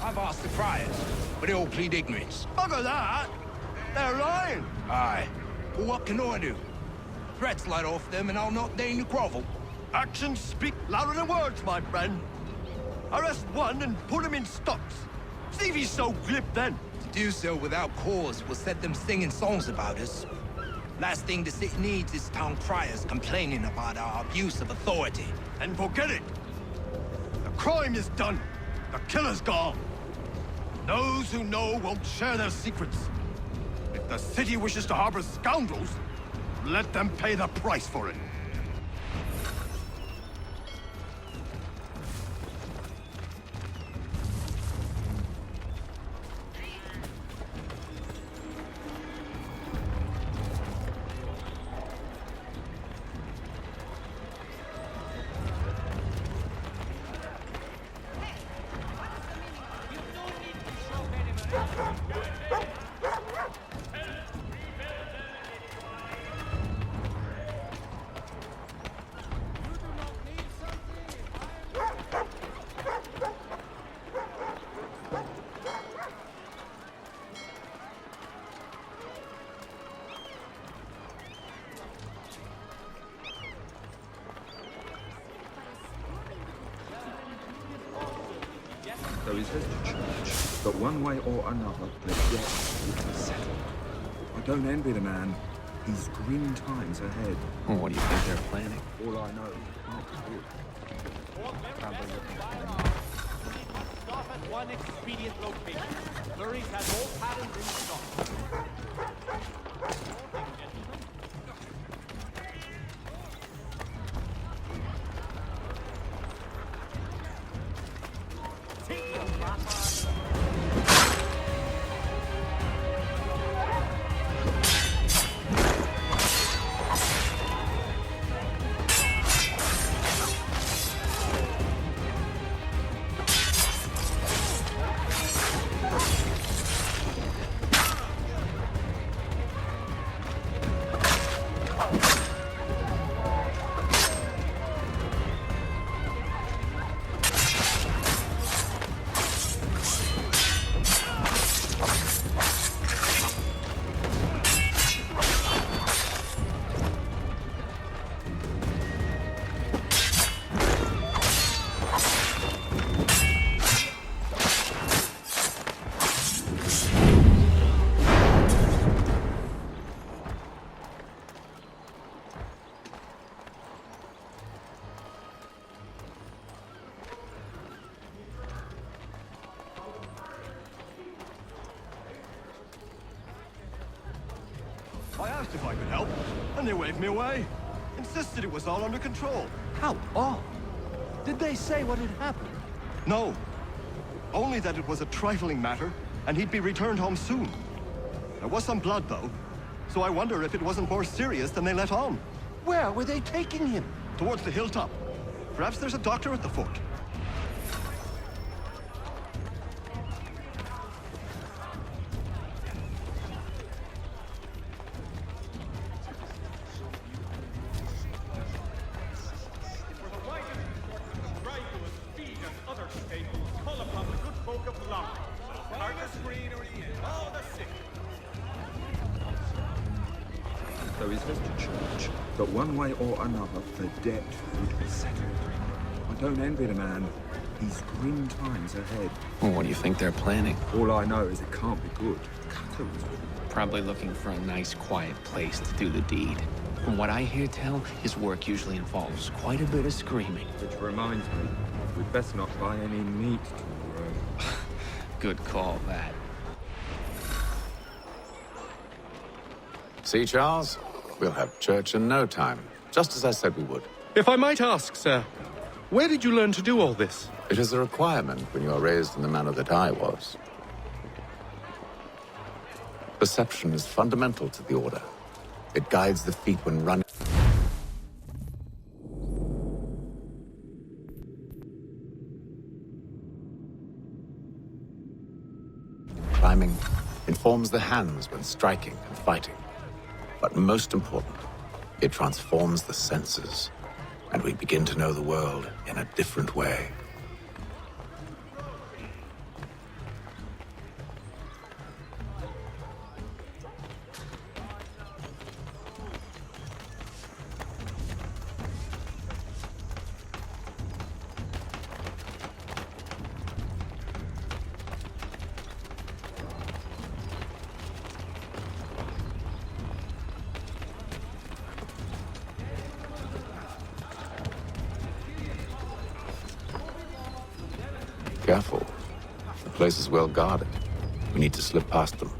I've asked the friars, but they all plead ignorance. Bugger that! They're lying! Aye. Well, what can I do? Threats light off them and I'll not deign to grovel. Actions speak louder than words, my friend. Arrest one and put him in stocks. See if he's so glib then. To do so without cause will set them singing songs about us. Last thing the city needs is town criers complaining about our abuse of authority. And forget it. The crime is done. The killer's gone. Those who know won't share their secrets. If the city wishes to harbor scoundrels, let them pay the price for it. There is headed to church, but one way or another, the debt will be settled. I don't envy the man. He's grim times ahead. Well, what do you think they're planning? All I know, not good. Stop at one expedient location. Flurries has all patterns in stock. I asked if I could help, and they waved me away. Insisted it was all under control. How odd. Did they say what had happened? No. Only that it was a trifling matter, and he'd be returned home soon. There was some blood, though, so I wonder if it wasn't more serious than they let on. Where were they taking him? Towards the hilltop. Perhaps there's a doctor at the fort. So he's just a church, but one way or another, the debt would be settled. I don't envy the man. He's grim times ahead. Well, what do you think they're planning? All I know is it can't be good. Probably looking for a nice, quiet place to do the deed. From what I hear tell, his work usually involves quite a bit of screaming. Which reminds me, we'd best not buy any meat tomorrow. Good call, that. See, Charles? We'll have church in no time, just as I said we would. If I might ask, sir, where did you learn to do all this? It is a requirement when you are raised in the manner that I was. Perception is fundamental to the Order. It guides the feet when running. Climbing informs the hands when striking and fighting. But most important, it transforms the senses, and we begin to know the world in a different way. Careful. The place is well guarded. We need to slip past them.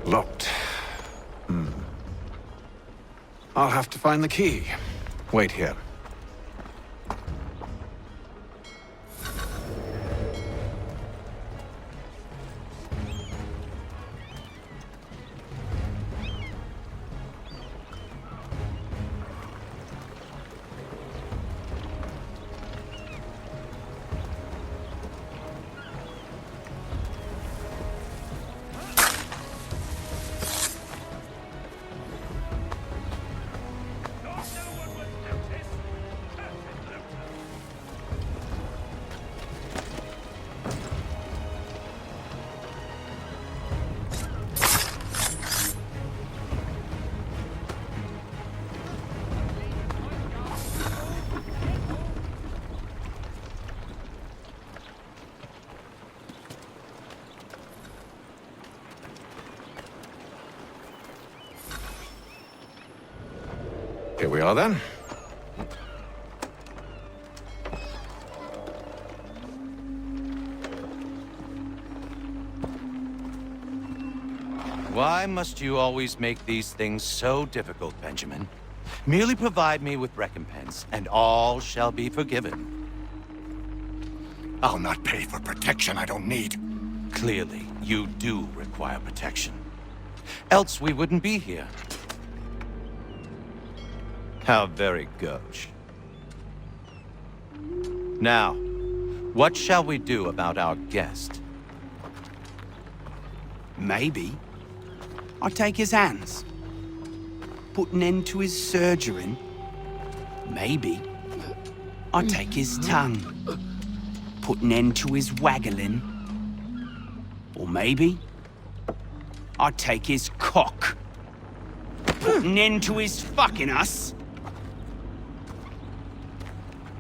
Locked. I'll have to find the key. Wait here. we are then. Why must you always make these things so difficult, Benjamin? Merely provide me with recompense, and all shall be forgiven. I'll not pay for protection I don't need. Clearly, you do require protection. Else we wouldn't be here. How very gauche. Now, what shall we do about our guest? Maybe I take his hands. Put an end to his surgering. Maybe I take his tongue. Put an end to his waggling. Or maybe I take his cock. Put an end to his fucking us.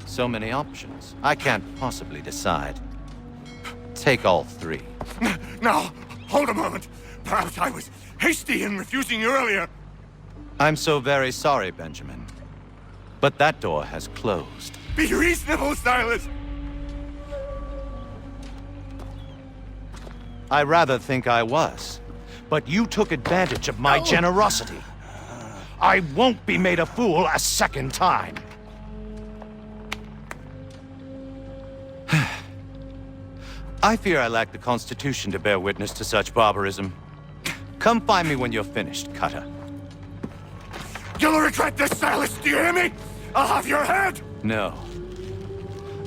So many options. I can't possibly decide. Take all three. Now, hold a moment. Perhaps I was hasty in refusing you earlier. I'm so very sorry, Benjamin. But that door has closed. Be reasonable, Silas! I rather think I was. But you took advantage of my generosity. I won't be made a fool a second time. I fear I lack the constitution to bear witness to such barbarism. Come find me when you're finished, Cutter. You'll regret this, Silas, do you hear me? I'll have your head! No.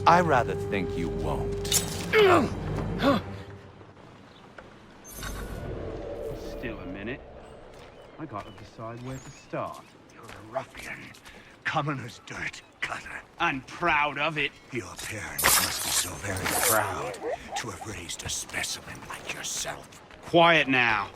I rather think you won't. Still a minute. I gotta decide where to start. You're a ruffian. Common as dirt, Cutter. And proud of it. Your parents must be so very proud to have raised a specimen like yourself. Quiet now.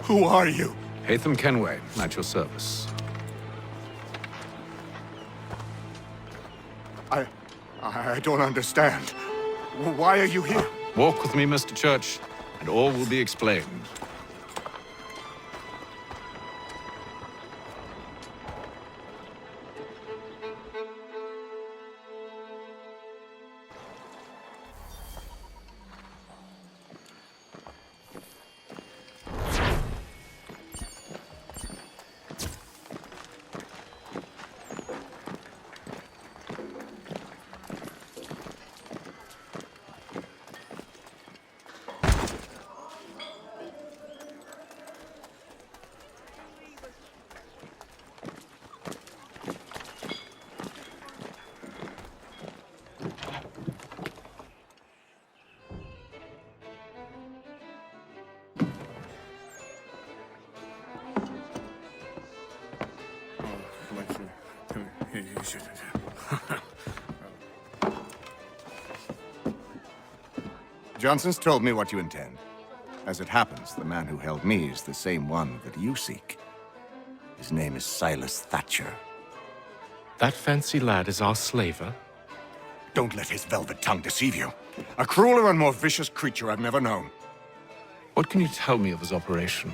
Who are you? Hatham Kenway, at your service. I don't understand. Why are you here? Walk with me, Mr. Church, and all will be explained. Johnson's told me what you intend. As it happens, the man who held me is the same one that you seek. His name is Silas Thatcher. That fancy lad is our slaver? Don't let his velvet tongue deceive you. A crueler and more vicious creature I've never known. What can you tell me of his operation?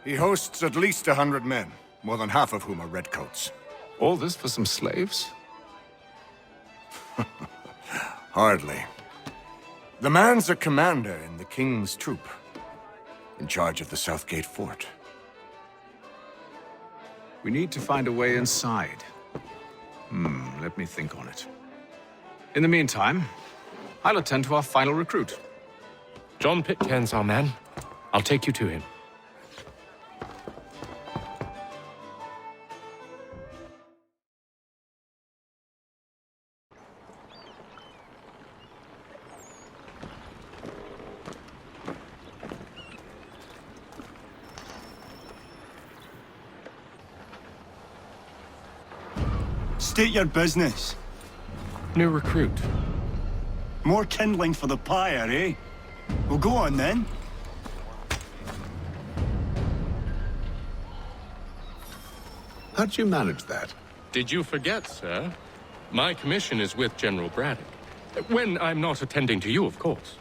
He hosts at least 100 men, more than half of whom are redcoats. All this for some slaves? Hardly. The man's a commander in the King's troop, in charge of the Southgate Fort. We need to find a way inside. Let me think on it. In the meantime, I'll attend to our final recruit. John Pitcairn's our man. I'll take you to him. State your business. New recruit. More kindling for the pyre, eh? Well, go on then. How'd you manage that? Did you forget, sir? My commission is with General Braddock. When I'm not attending to you, of course.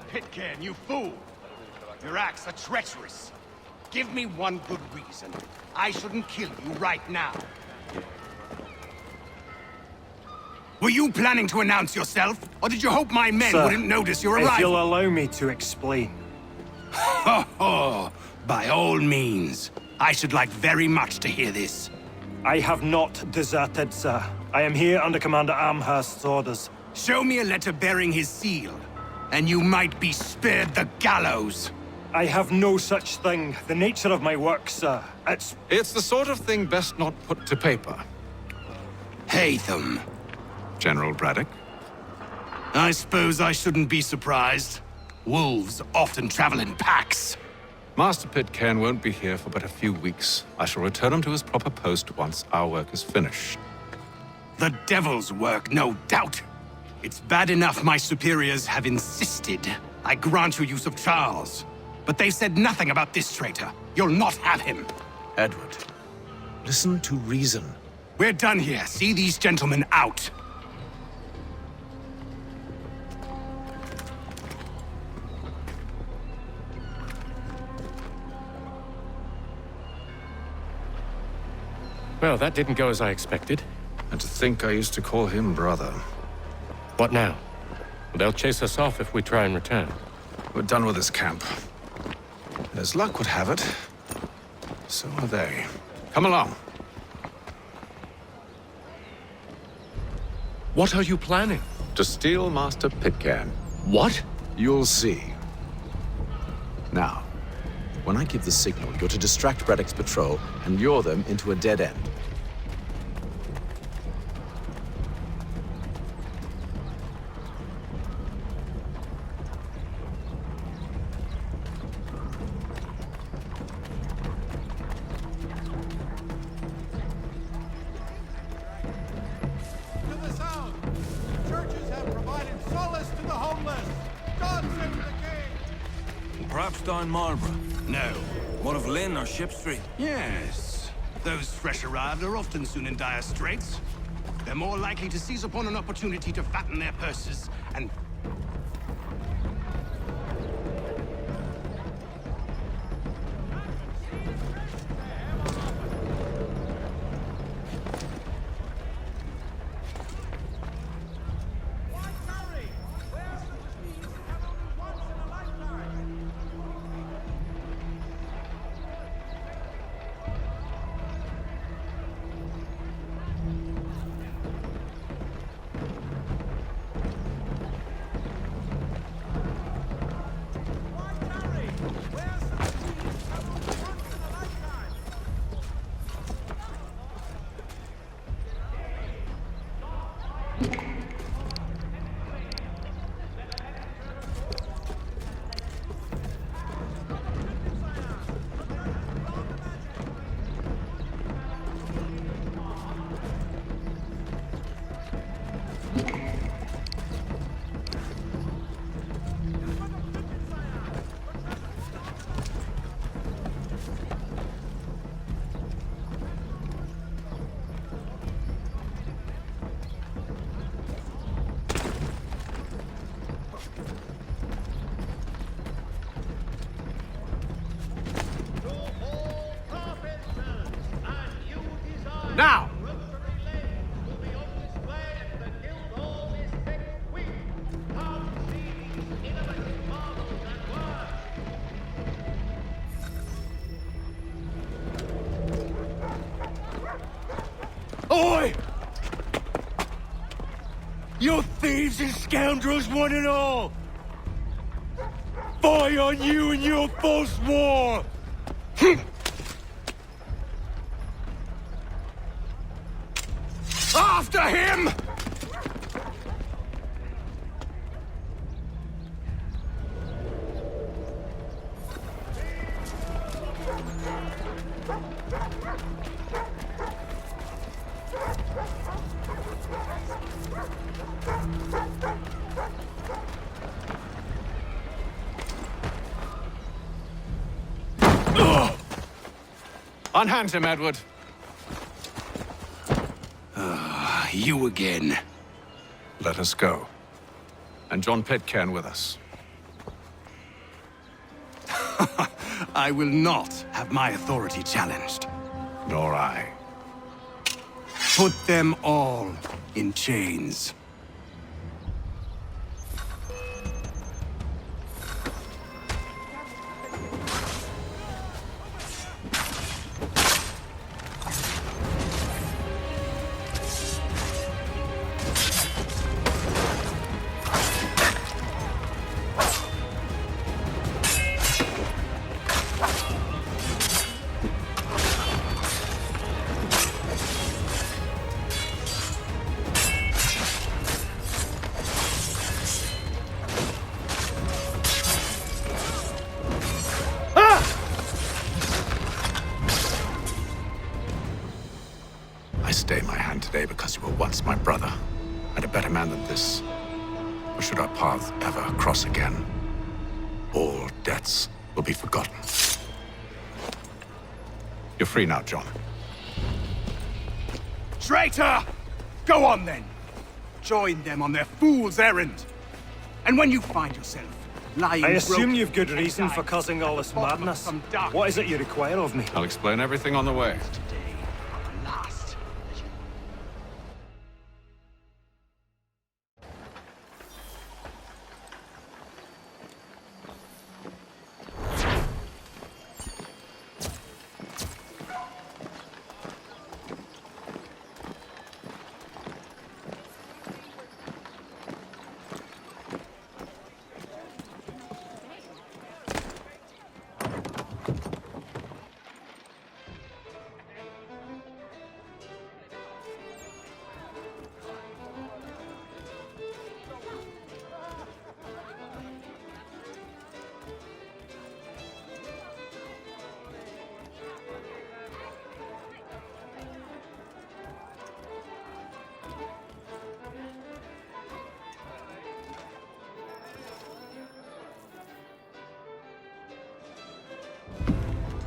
Pitcairn, you fool! Your acts are treacherous. Give me one good reason. I shouldn't kill you right now. Were you planning to announce yourself? Or did you hope my men Sir, wouldn't notice your arrival? if you'll allow me to explain. Ho ho! By all means. I should like very much to hear this. I have not deserted, sir. I am here under Commander Amherst's orders. Show me a letter bearing his seal, and you might be spared the gallows. I have no such thing. The nature of my work, sir. It's the sort of thing best not put to paper. Hatham. General Braddock? I suppose I shouldn't be surprised. Wolves often travel in packs. Master Pitcairn won't be here for but a few weeks. I shall return him to his proper post once our work is finished. The devil's work, no doubt. It's bad enough my superiors have insisted I grant you use of Charles. But they've said nothing about this traitor. You'll not have him. Edward, listen to reason. We're done here. See these gentlemen out. Well, that didn't go as I expected. And to think I used to call him brother. What now? They'll chase us off if we try and return. We're done with this camp. And as luck would have it, so are they. Come along. What are you planning? To steal Master Pitcairn. What? You'll see. Now, when I give the signal, you're to distract Braddock's patrol and lure them into a dead end. To the south, churches have provided solace to the homeless. God save the king! Perhaps down Marlborough? No. What of Lynn or Ship Street? Yes. Those fresh arrived are often soon in dire straits. They're more likely to seize upon an opportunity to fatten their purses and... Now! Oi! You thieves and scoundrels, one and all! Fie on you and your false war! After him! Unhand him, Edward. You again. Let us go. And John Pitcairn with us. I will not have my authority challenged. Nor I. Put them all in chains. I stay my hand today because you were once my brother, and a better man than this. Or should our paths ever cross again, all debts will be forgotten. You're free now, John. Traitor! Go on then! Join them on their fool's errand. And when you find yourself lying I assume broken you've good reason for causing all this madness. What is it you require of me? I'll explain everything on the way.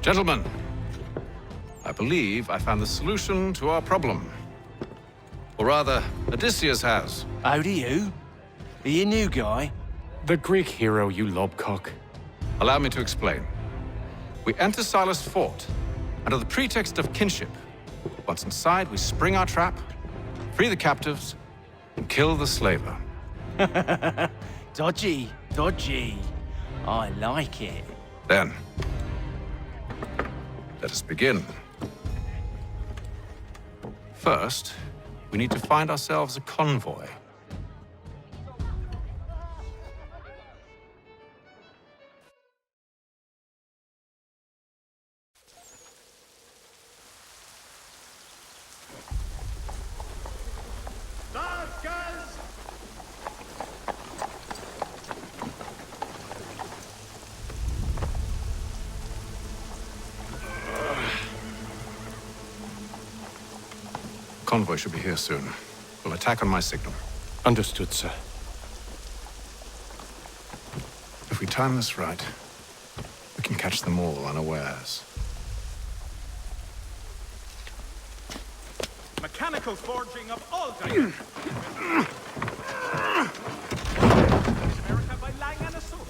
Gentlemen, I believe I found the solution to our problem. Or rather, Odysseus has. How do you? Are you a new guy? The Greek hero, you lobcock. Allow me to explain. We enter Silas' fort, under the pretext of kinship. Once inside, we spring our trap, free the captives, and kill the slaver. Dodgy, dodgy. I like it. Then, let us begin. First, we need to find ourselves a convoy. Convoy should be here soon. We'll attack on my signal. Understood, sir. If we time this right, we can catch them all unawares. Mechanical forging of all types. America by Lang and Associates.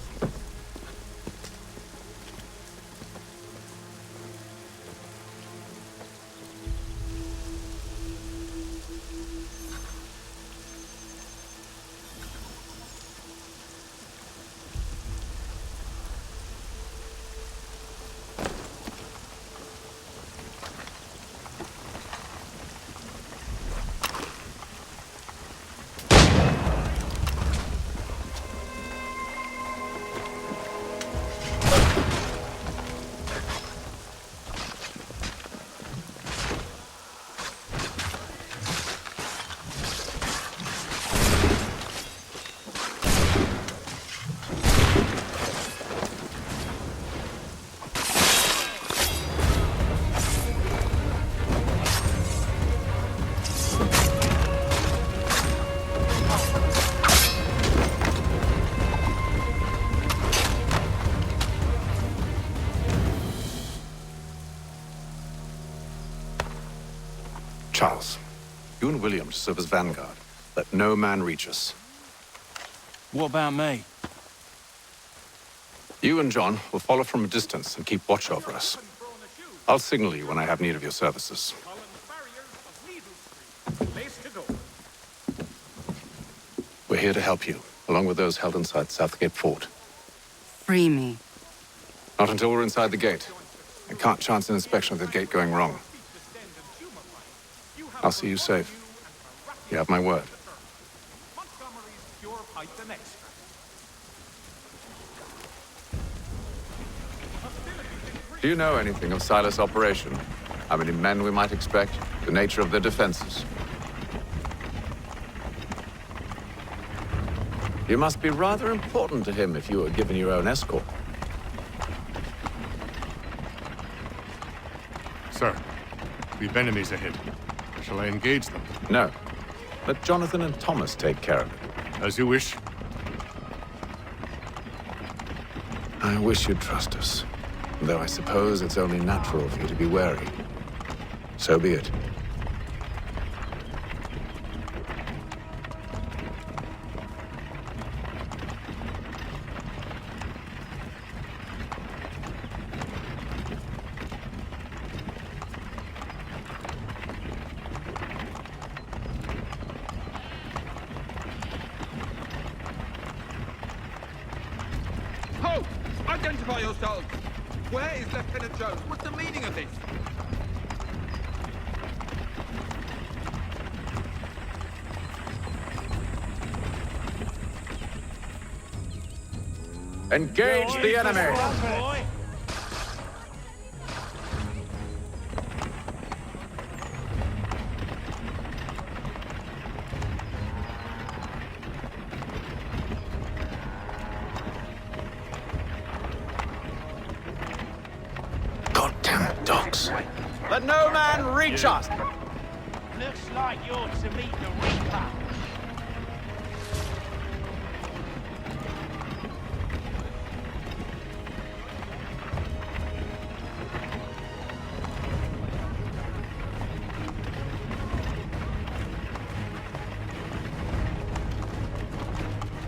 Charles, you and William serve as vanguard. Let no man reach us. What about me? You and John will follow from a distance and keep watch over us. I'll signal you when I have need of your services. We're here to help you, along with those held inside Southgate Fort. Free me. Not until we're inside the gate. I can't chance an inspection of the gate going wrong. I'll see you safe. You have my word. Do you know anything of Silas' operation? How many men we might expect? The nature of their defenses? You must be rather important to him if you were given your own escort. Sir, we've enemies ahead. Shall I engage them? No. Let Jonathan and Thomas take care of it. As you wish. I wish you'd trust us. Though I suppose it's only natural for you to be wary. So be it. Halt! Identify yourselves! Where is Lieutenant Jones? What's the meaning of this? Engage the enemy! Goddamn dogs. Let no man reach us! Looks like you're to meet the Reaper.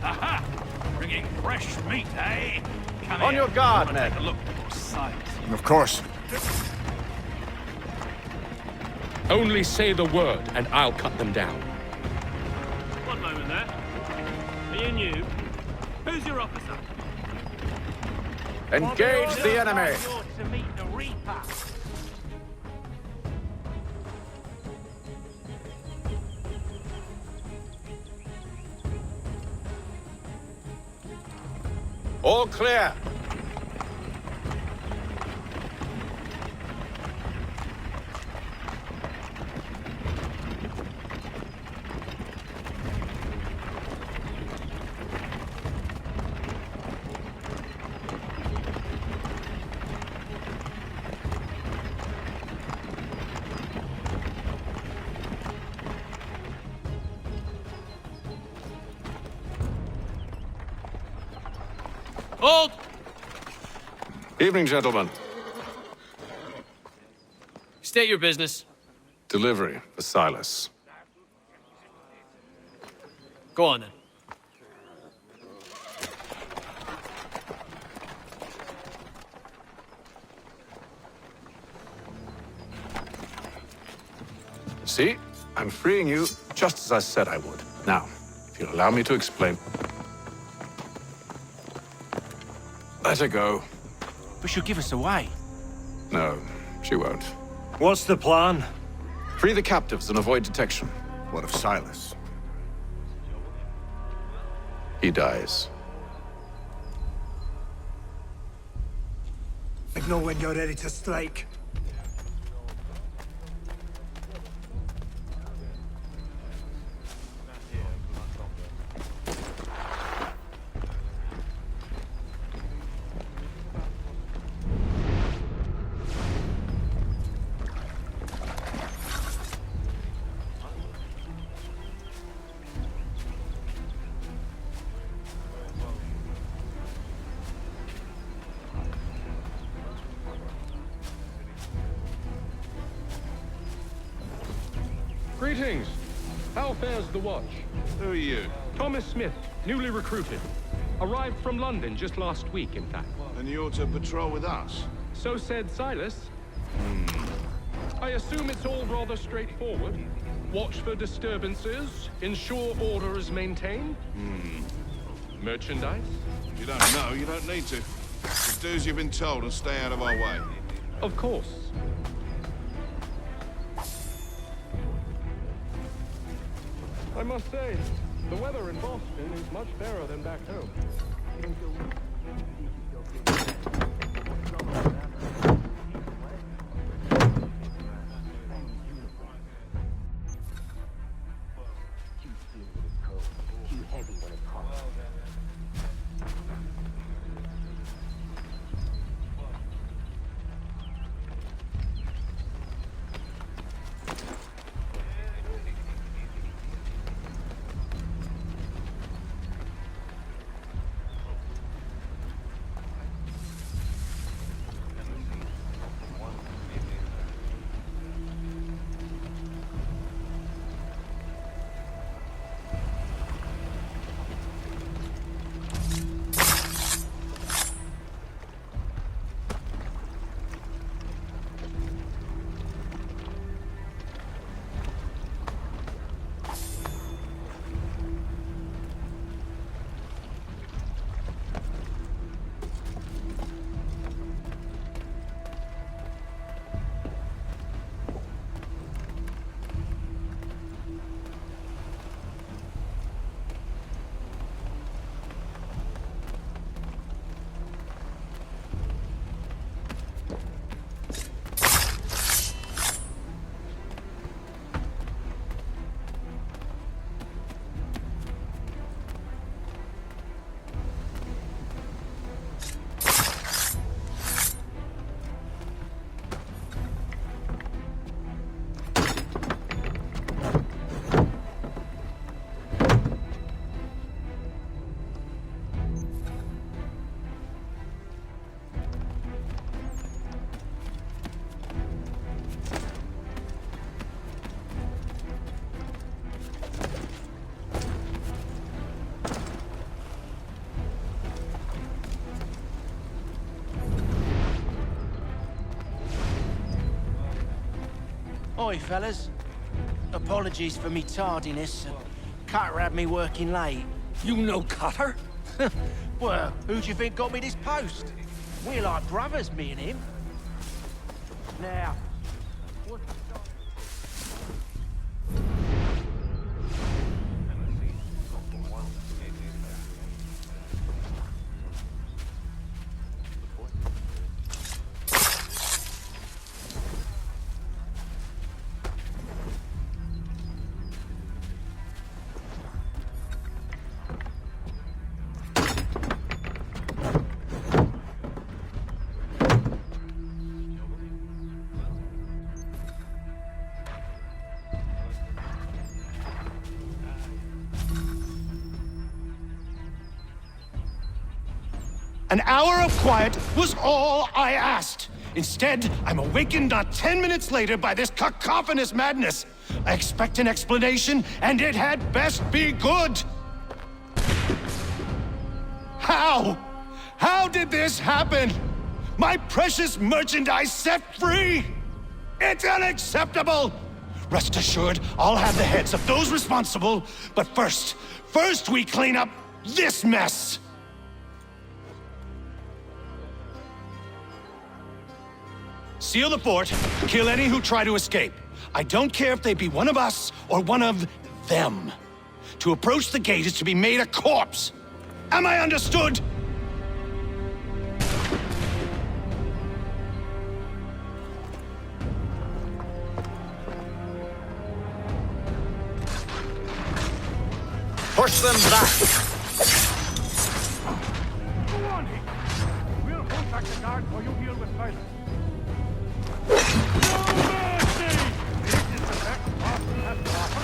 Aha! Bringing fresh meat, eh? Come On here. your guard, Wanna Ned. take a look at your sights. Of course. Only say the word, and I'll cut them down. One moment there. Are you new? Who's your officer? Engage the enemy! You're to meet the Reaper. All clear. Hold! Evening, gentlemen. State your business. Delivery for Silas. Go on, then. See? I'm freeing you just as I said I would. Now, if you'll allow me to explain. Let her go. But she'll give us away. No, she won't. What's the plan? Free the captives and avoid detection. What of Silas? He dies. Signal when you're ready to strike. Greetings. How fares the watch? Who are you? Thomas Smith, newly recruited. Arrived from London just last week, in fact. And you're to patrol with us? So said Silas. I assume it's all rather straightforward. Watch for disturbances, ensure order is maintained. Merchandise? You don't know, you don't need to. Just do as you've been told and stay out of our way. Of course. I must say, the weather in Boston is much fairer than back home. Oi, fellas. Apologies for me tardiness. Cutter had me working late. You know Cutter? Well, who do you think got me this post? We're like brothers, me and him. Now, An hour of quiet was all I asked. Instead, I'm awakened not 10 minutes later by this cacophonous madness. I expect an explanation, and it had best be good. How? How did this happen? My precious merchandise set free? It's unacceptable! Rest assured, I'll have the heads of those responsible, but first we clean up this mess! Seal the fort, kill any who try to escape. I don't care if they be one of us or one of them. To approach the gate is to be made a corpse. Am I understood? Push them back! Go on, Hick. We'll contact the guard while you deal with Silas. No mercy! This is the best Boston has to offer.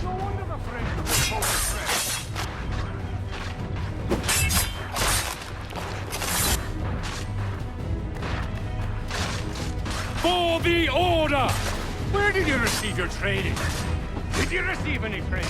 No wonder the French will both For the order! Where did you receive your training? Did you receive any training?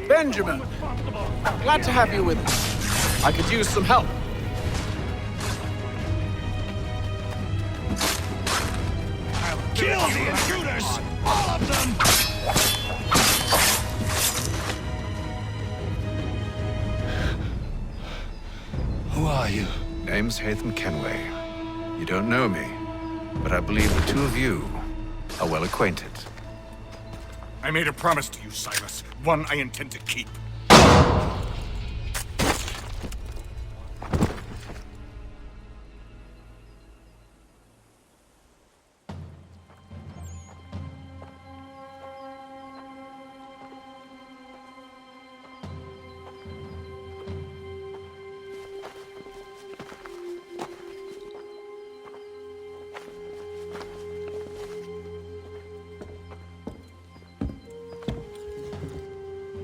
Benjamin! Glad to have you with us. I could use some help. Kill the intruders! All of them! Who are you? Name's Hatham Kenway. You don't know me, but I believe the two of you are well acquainted. I made a promise to you, Silas. One I intend to keep.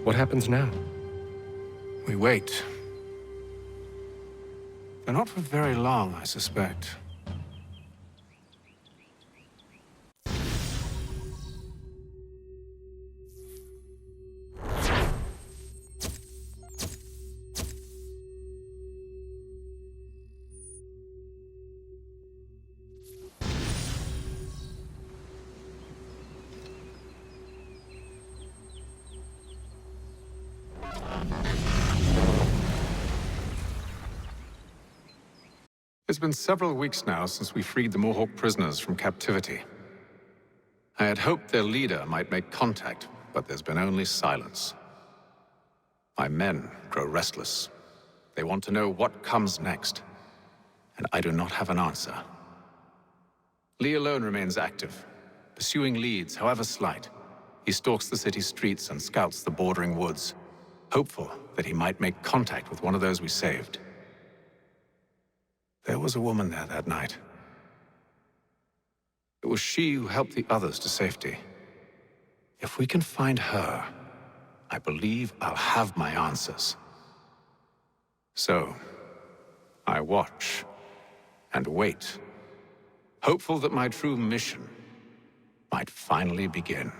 What happens now? We wait. But not for very long, I suspect. It's been several weeks now since we freed the Mohawk prisoners from captivity. I had hoped their leader might make contact, but there's been only silence. My men grow restless. They want to know what comes next, and I do not have an answer. Lee alone remains active, pursuing leads, however slight. He stalks the city streets and scouts the bordering woods, hopeful that he might make contact with one of those we saved. There was a woman there that night. It was she who helped the others to safety. If we can find her, I believe I'll have my answers. So, I watch and wait, hopeful that my true mission might finally begin.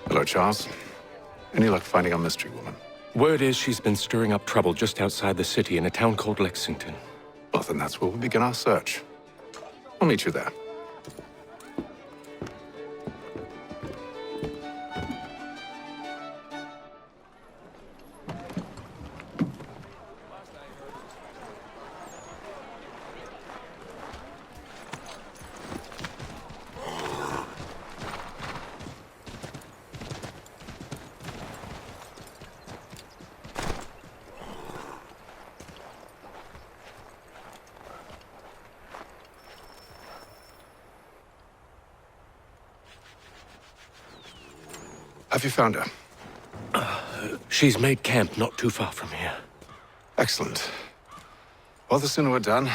Hello, Charles. Any luck finding our mystery woman? Word is she's been stirring up trouble just outside the city in a town called Lexington. Well, then that's where we'll begin our search. I'll meet you there. Have you found her? She's made camp not too far from here. Excellent. Well, the sooner we're done,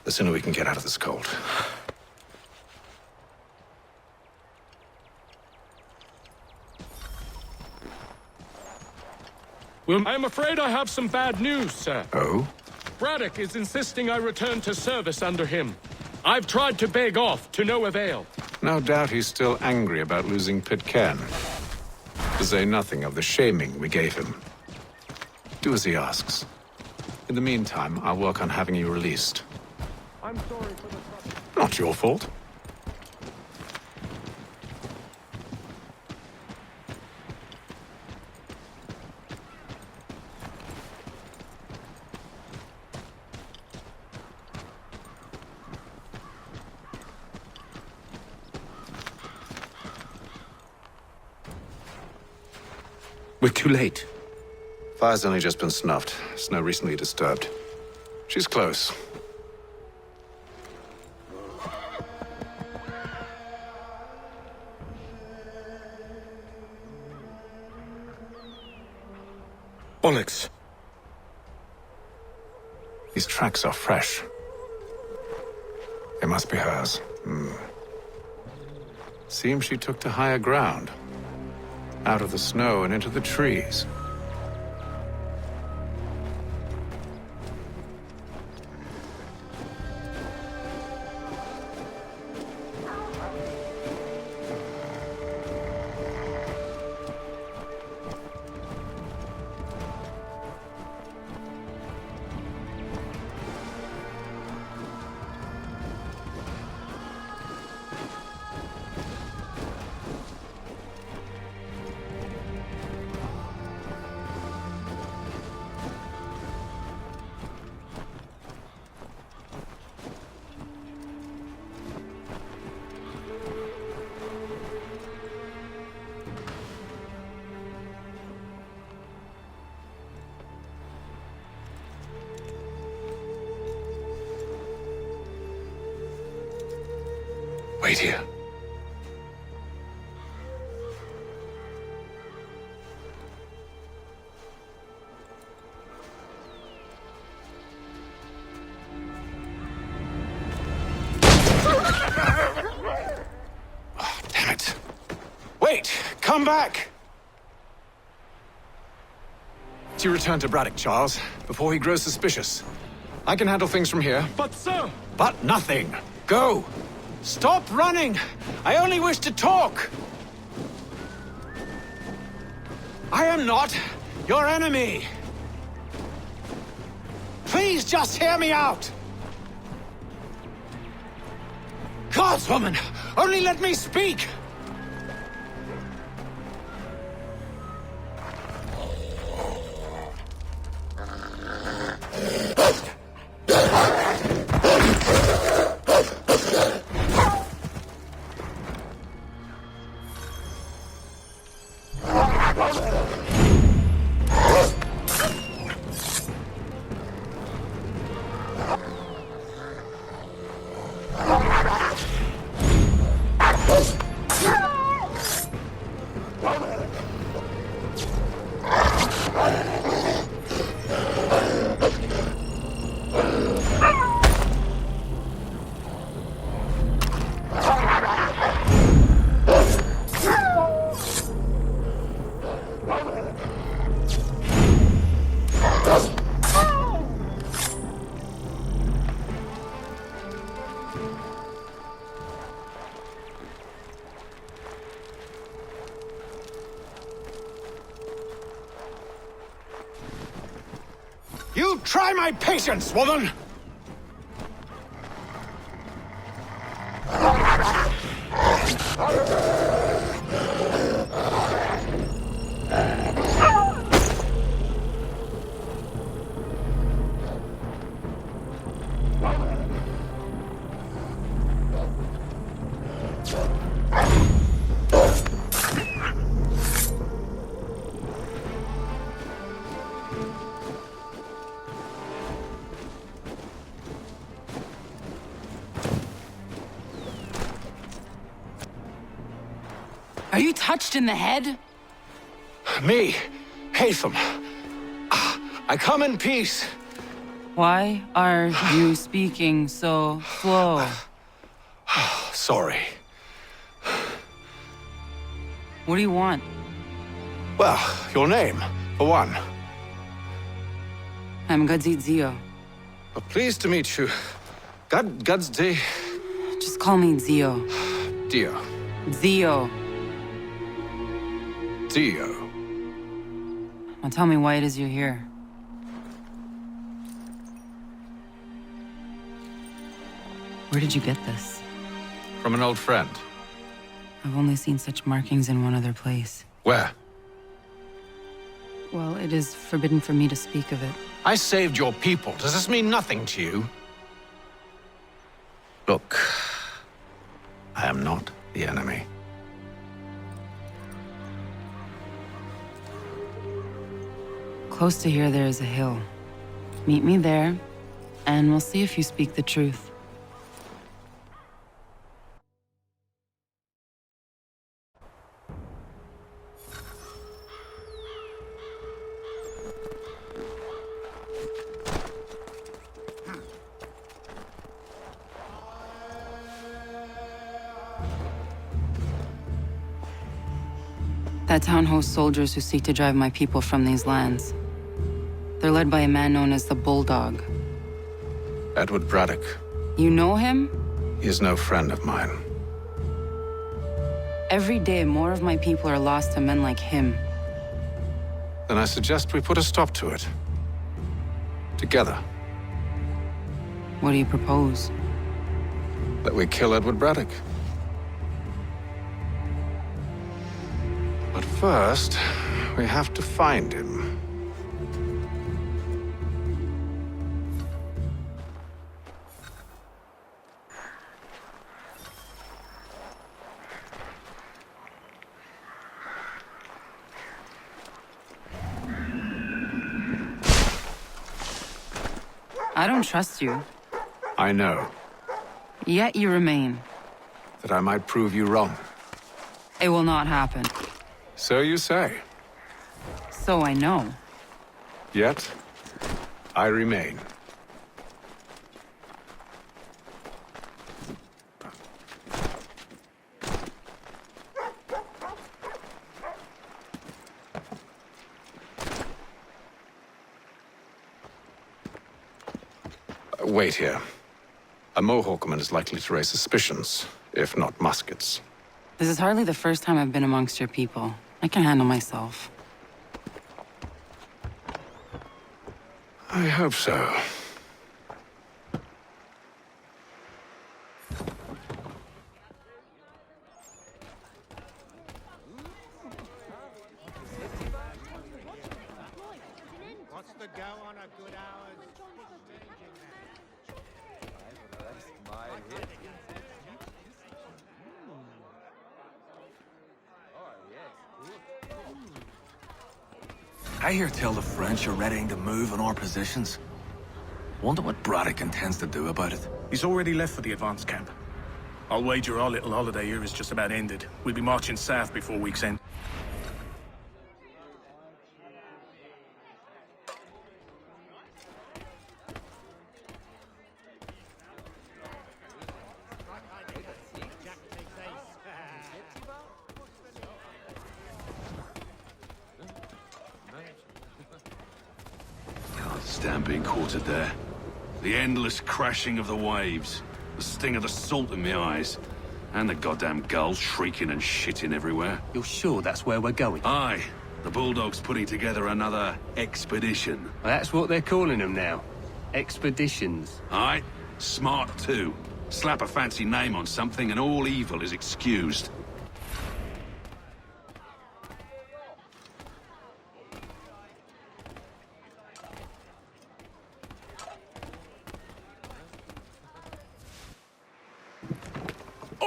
the sooner we can get out of this cold. Well, I'm afraid I have some bad news, sir. Oh? Braddock is insisting I return to service under him. I've tried to beg off, to no avail. No doubt he's still angry about losing Pitcairn. To say nothing of the shaming we gave him. Do as he asks. In the meantime, I'll work on having you released. I'm sorry for the trouble. Not your fault. We're too late. Fire's only just been snuffed. Snow recently disturbed. She's close. Bollocks. These tracks are fresh. They must be hers. Seems she took to higher ground. Out of the snow and into the trees. Wait here. Oh, damn it. Wait! Come back! You return to Braddock, Charles, before he grows suspicious. I can handle things from here. But, sir! But nothing! Go! Stop running! I only wish to talk! I am not your enemy! Please just hear me out! Gods, woman! Only let me speak! You try my patience, woman! Are you touched in the head? Me, Hatham. I come in peace. Why are you speaking so slow? Sorry. What do you want? Well, your name, for one. I'm Gadzit Zio. Pleased to meet you. God's day. Just call me Zio. Dio. Zio. Dio. Now tell me why it is you're here. Where did you get this? From an old friend. I've only seen such markings in one other place. Where? Well, it is forbidden for me to speak of it. I saved your people. Does this mean nothing to you? Look, I am not the enemy. Close to here, there is a hill. Meet me there, and we'll see if you speak the truth. That town hosts soldiers who seek to drive my people from these lands. They're led by a man known as the Bulldog. Edward Braddock. You know him? He is no friend of mine. Every day, more of my people are lost to men like him. Then I suggest we put a stop to it. Together. What do you propose? That we kill Edward Braddock. But first, we have to find him. I don't trust you. I know. Yet you remain. That I might prove you wrong. It will not happen. So you say. So I know. Yet, I remain. Wait here. A Mohawkman is likely to raise suspicions, if not muskets. This is hardly the first time I've been amongst your people. I can handle myself. I hope so. What's the go on a good hour's I hear tell the French are readying to move on our positions. Wonder what Braddock intends to do about it. He's already left for the advance camp. I'll wager our little holiday here is just about ended. We'll be marching south before week's end. Can't stand being quartered there. The endless crashing of the waves, the sting of the salt in my eyes, and the goddamn gulls shrieking and shitting everywhere. You're sure that's where we're going? Aye. The Bulldog's putting together another expedition. Well, that's what they're calling them now. Expeditions. Aye. Smart too. Slap a fancy name on something and all evil is excused.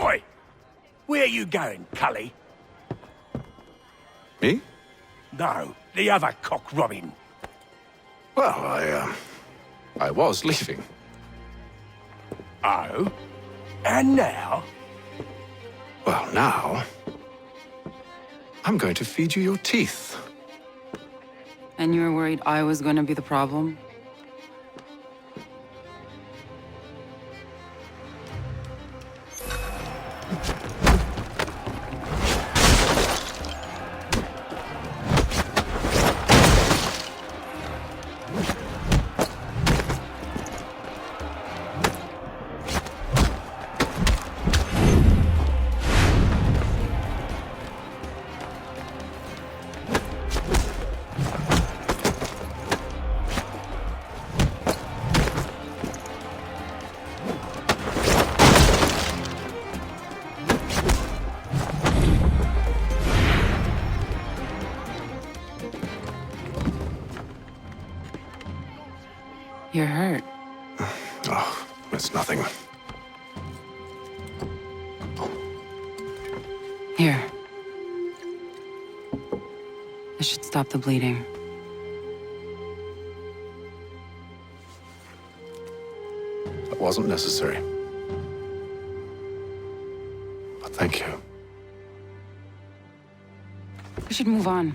Oi! Where you going, Cully? Me? No, the other cock Robin. Well, I was leaving. Oh? And now? Well, now... I'm going to feed you your teeth. And you were worried I was going to be the problem? You're hurt. Oh, it's nothing. Here. This should stop the bleeding. That wasn't necessary. But thank you. We should move on.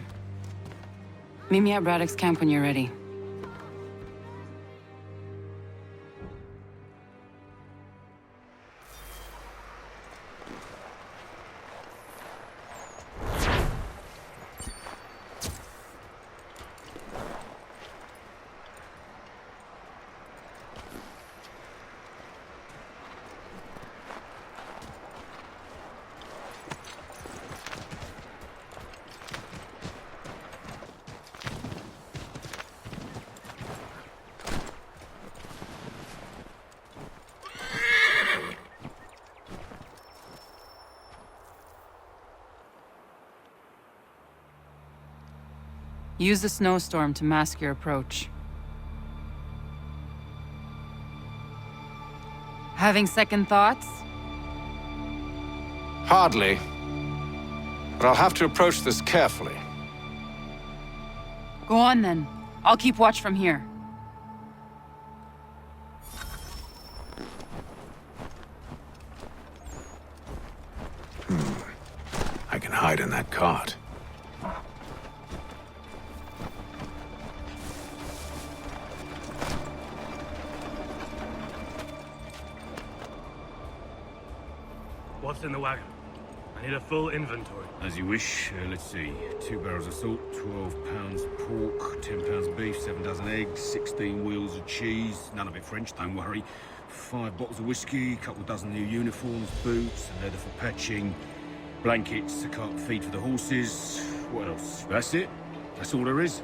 Meet me at Braddock's camp when you're ready. Use the snowstorm to mask your approach. Having second thoughts? Hardly. But I'll have to approach this carefully. Go on then. I'll keep watch from here. I can hide in that cart. What's in the wagon? I need a full inventory. As you wish. Let's see. 2 barrels of salt, 12 pounds pork, 10 pounds beef, 7 dozen eggs, 16 wheels of cheese. None of it French, don't worry. 5 bottles of whiskey, a couple dozen new uniforms, boots, leather for patching, blankets, a cart feed for the horses. What else? That's it. That's all there is.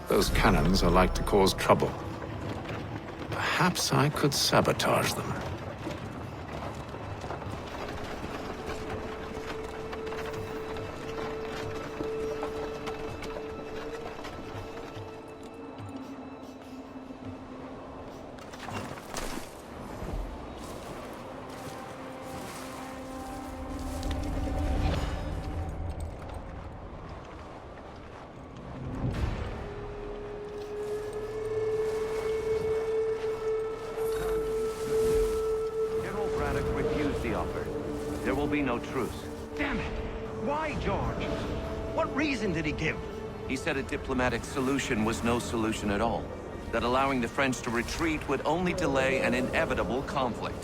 Those cannons are like to cause trouble. Perhaps I could sabotage them. There will be no truce. Damn it! Why, George? What reason did he give? He said a diplomatic solution was no solution at all. That allowing the French to retreat would only delay an inevitable conflict.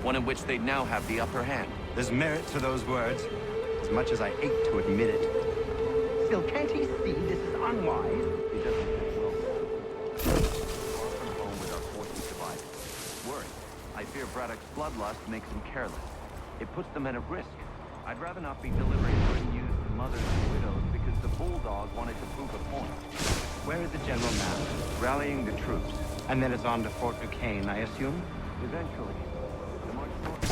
One in which they'd now have the upper hand. There's merit to those words, as much as I hate to admit it. Still, can't he see this is unwise? He doesn't think well. Far from home with our forces divided. Worse, I fear Braddock's bloodlust makes him careless. It puts the men at risk. I'd rather not be delivering good news to mothers and widows because the bulldog wanted to prove a point. Where is the general now? Rallying the troops. And then it's on to Fort Duquesne, I assume? Eventually. The march north.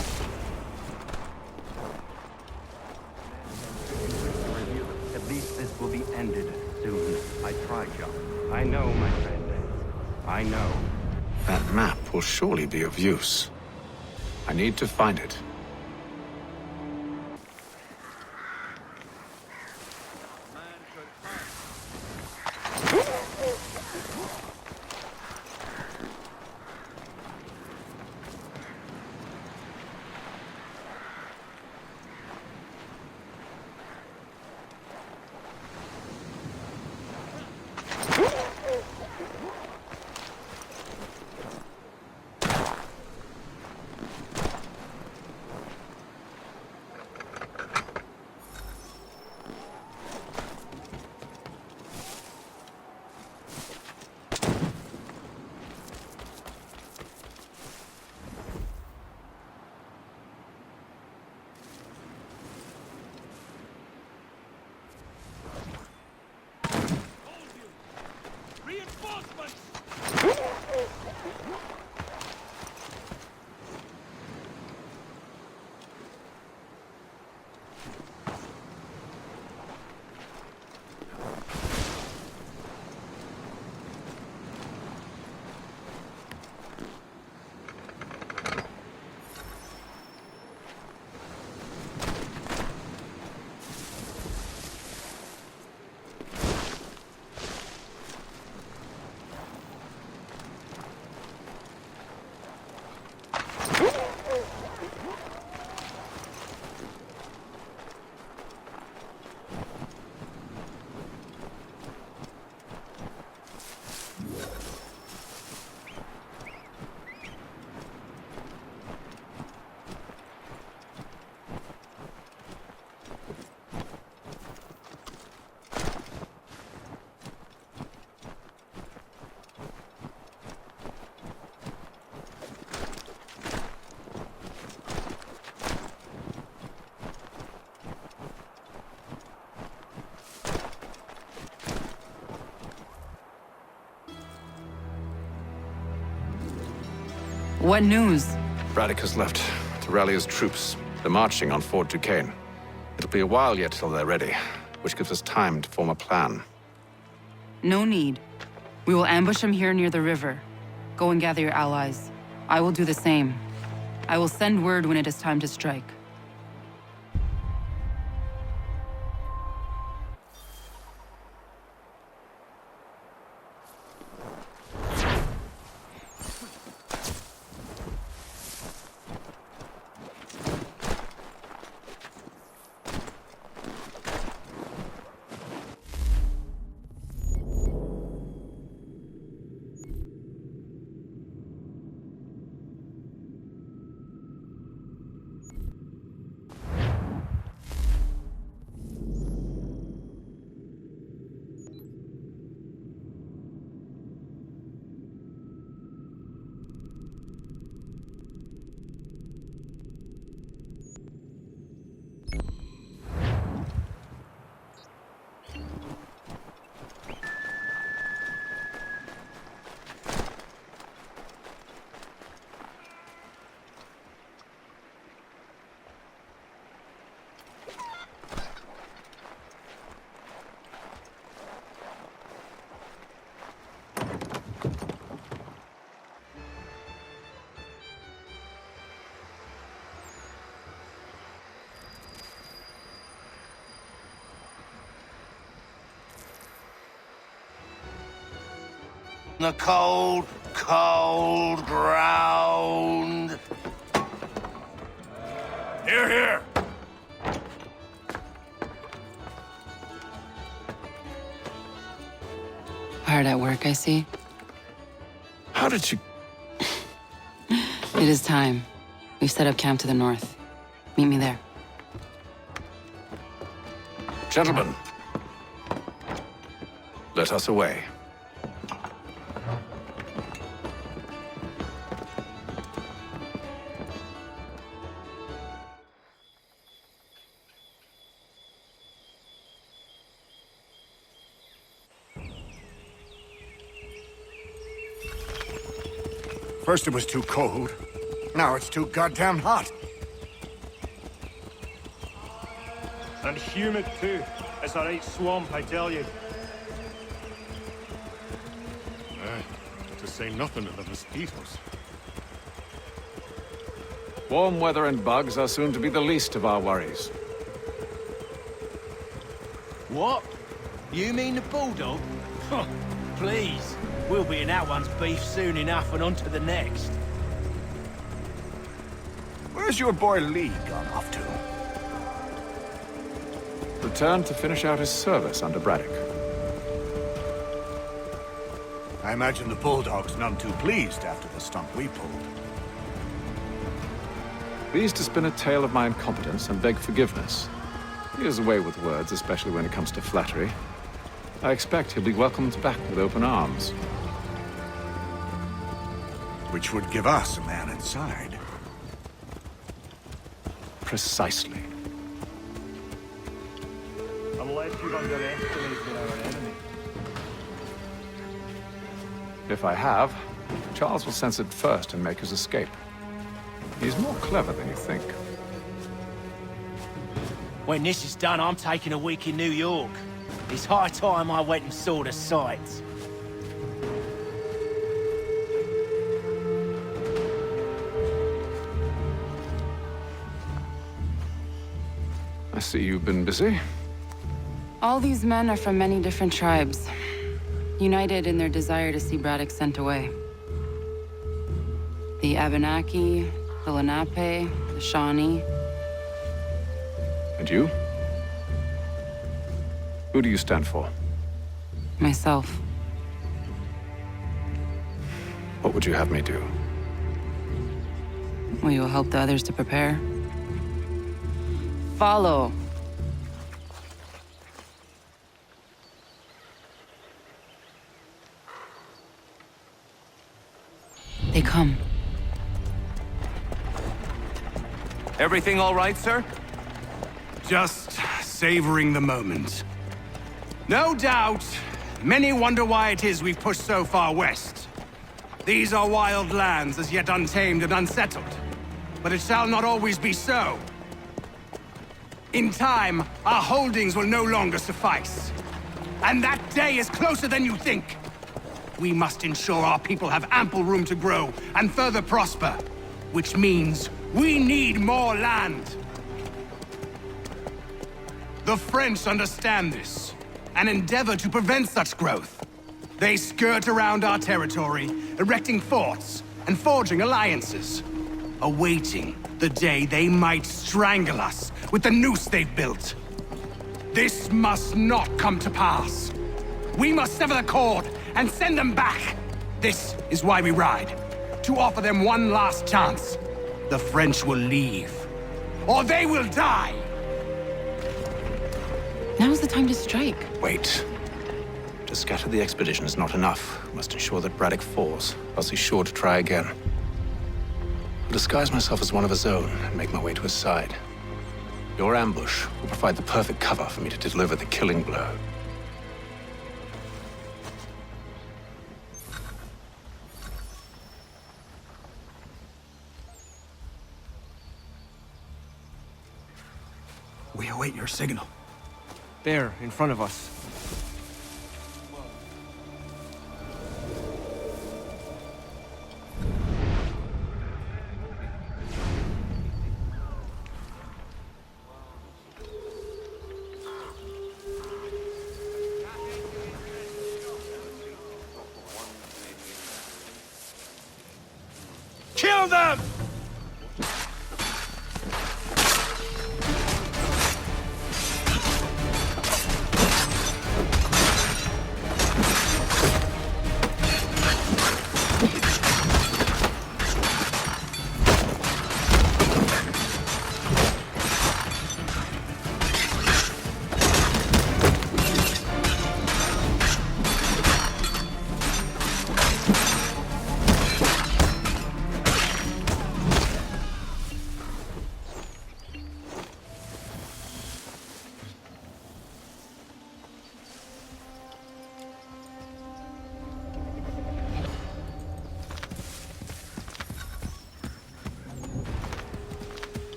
At least this will be ended soon. I tried, John. I know, my friend. I know. That map will surely be of use. I need to find it. What news? Braddock has left to rally his troops. They're marching on Fort Duquesne. It'll be a while yet till they're ready, which gives us time to form a plan. No need. We will ambush him here near the river. Go and gather your allies. I will do the same. I will send word when it is time to strike. The cold, cold ground. Here, here. Hard at work, I see. How did you... It is time. We've set up camp to the north. Meet me there. Gentlemen, let us away. First it was too cold. Now it's too goddamn hot. And humid too. It's a right swamp, I tell you. To say nothing of the mosquitoes. Warm weather and bugs are soon to be the least of our worries. What? You mean the bulldog? Huh, please. We'll be in that one's beef soon enough and on to the next. Where's your boy Lee gone off to? Returned to finish out his service under Braddock. I imagine the bulldog's none too pleased after the stunt we pulled. Pleased to spin a tale of my incompetence and beg forgiveness. He has a way with words, especially when it comes to flattery. I expect he'll be welcomed back with open arms. Which would give us a man inside. Precisely. Unless you've underestimated our enemy. If I have, Charles will sense it first and make his escape. He's more clever than you think. When this is done, I'm taking a week in New York. It's high time I went and saw the sights. I see you've been busy. All these men are from many different tribes, united in their desire to see Braddock sent away. The Abenaki, the Lenape, the Shawnee. And you? Who do you stand for? Myself. What would you have me do? Will you help the others to prepare? Follow. They come. Everything all right, sir? Just savoring the moment. No doubt, many wonder why it is we've pushed so far west. These are wild lands, as yet untamed and unsettled. But it shall not always be so. In time, our holdings will no longer suffice. And that day is closer than you think. We must ensure our people have ample room to grow and further prosper. Which means we need more land. The French understand this, and endeavor to prevent such growth. They skirt around our territory, erecting forts and forging alliances, awaiting the day they might strangle us with the noose they've built. This must not come to pass. We must sever the cord and send them back. This is why we ride, to offer them one last chance. The French will leave, or they will die. Now's the time to strike. Wait. To scatter the expedition is not enough. We must ensure that Braddock falls, else he's sure to try again. I'll disguise myself as one of his own and make my way to his side. Your ambush will provide the perfect cover for me to deliver the killing blow. We await your signal. There, in front of us. Kill them!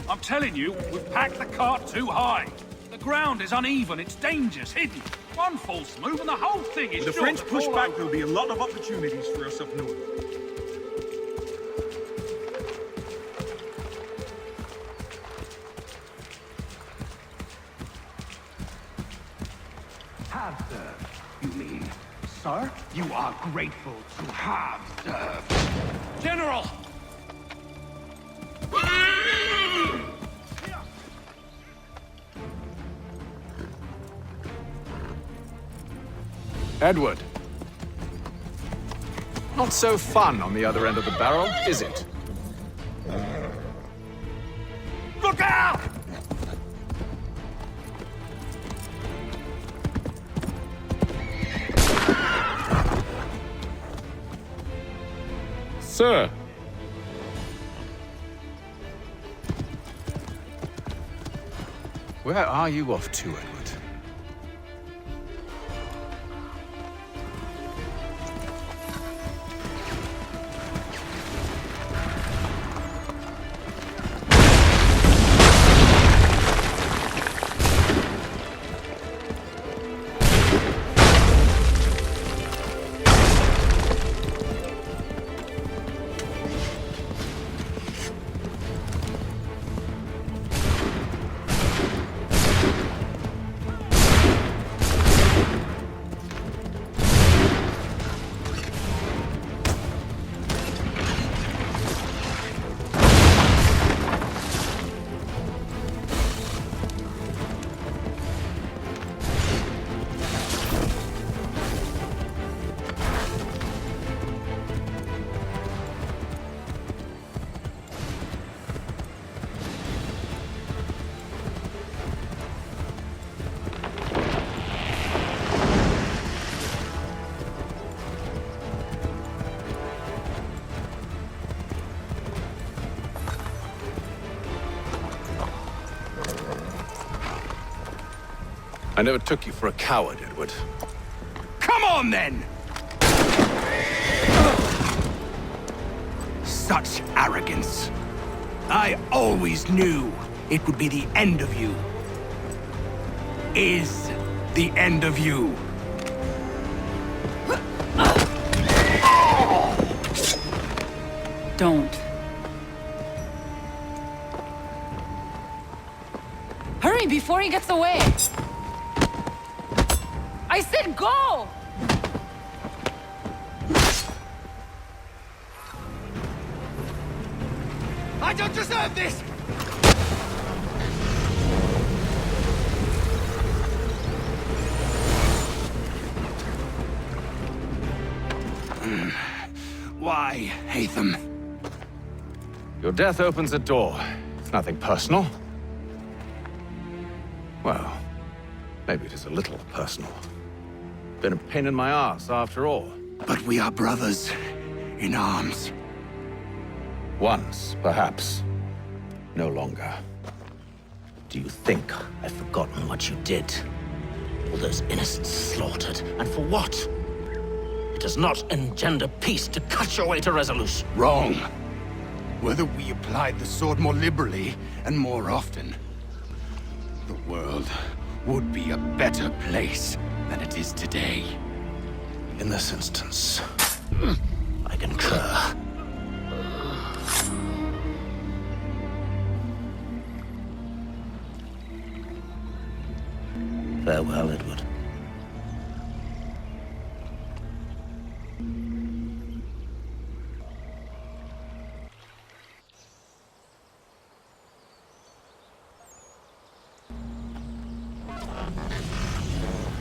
I'm telling you, we've packed the cart too high. The ground is uneven, it's dangerous, hidden. One false move and the whole thing is With the sure French to push fall back, over. there'll be a lot of opportunities for us up north. Have served, you mean? Sir, you are grateful to have served. General! Edward. Not so fun on the other end of the barrel, is it? Look out! Sir! Where are you off to, Edward? I never took you for a coward, Edward. Come on, then! Such arrogance. I always knew it would be the end of you. Is the end of you. Don't. Hurry before he gets away! I said go! I don't deserve this! Why, Hatham? Your death opens a door. It's nothing personal. Well, maybe it is a little personal. Been a pain in my ass, after all. But we are brothers in arms. Once, perhaps. No longer. Do you think I've forgotten what you did? All those innocents slaughtered, and for what? It does not engender peace to cut your way to resolution. Wrong. Whether we applied the sword more liberally and more often, the world would be a better place than it is today. In this instance, I concur. Farewell, Edward.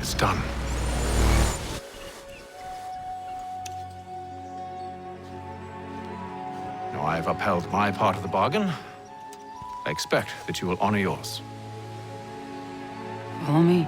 It's done. Now I have upheld my part of the bargain. I expect that you will honor yours. Follow me.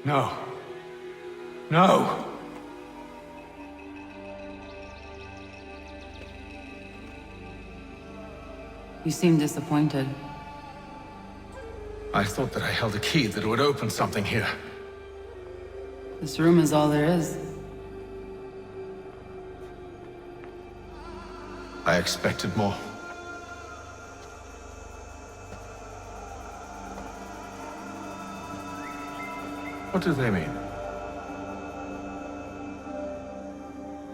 No. No! You seem disappointed. I thought that I held a key that would open something here. This room is all there is. I expected more. What do they mean?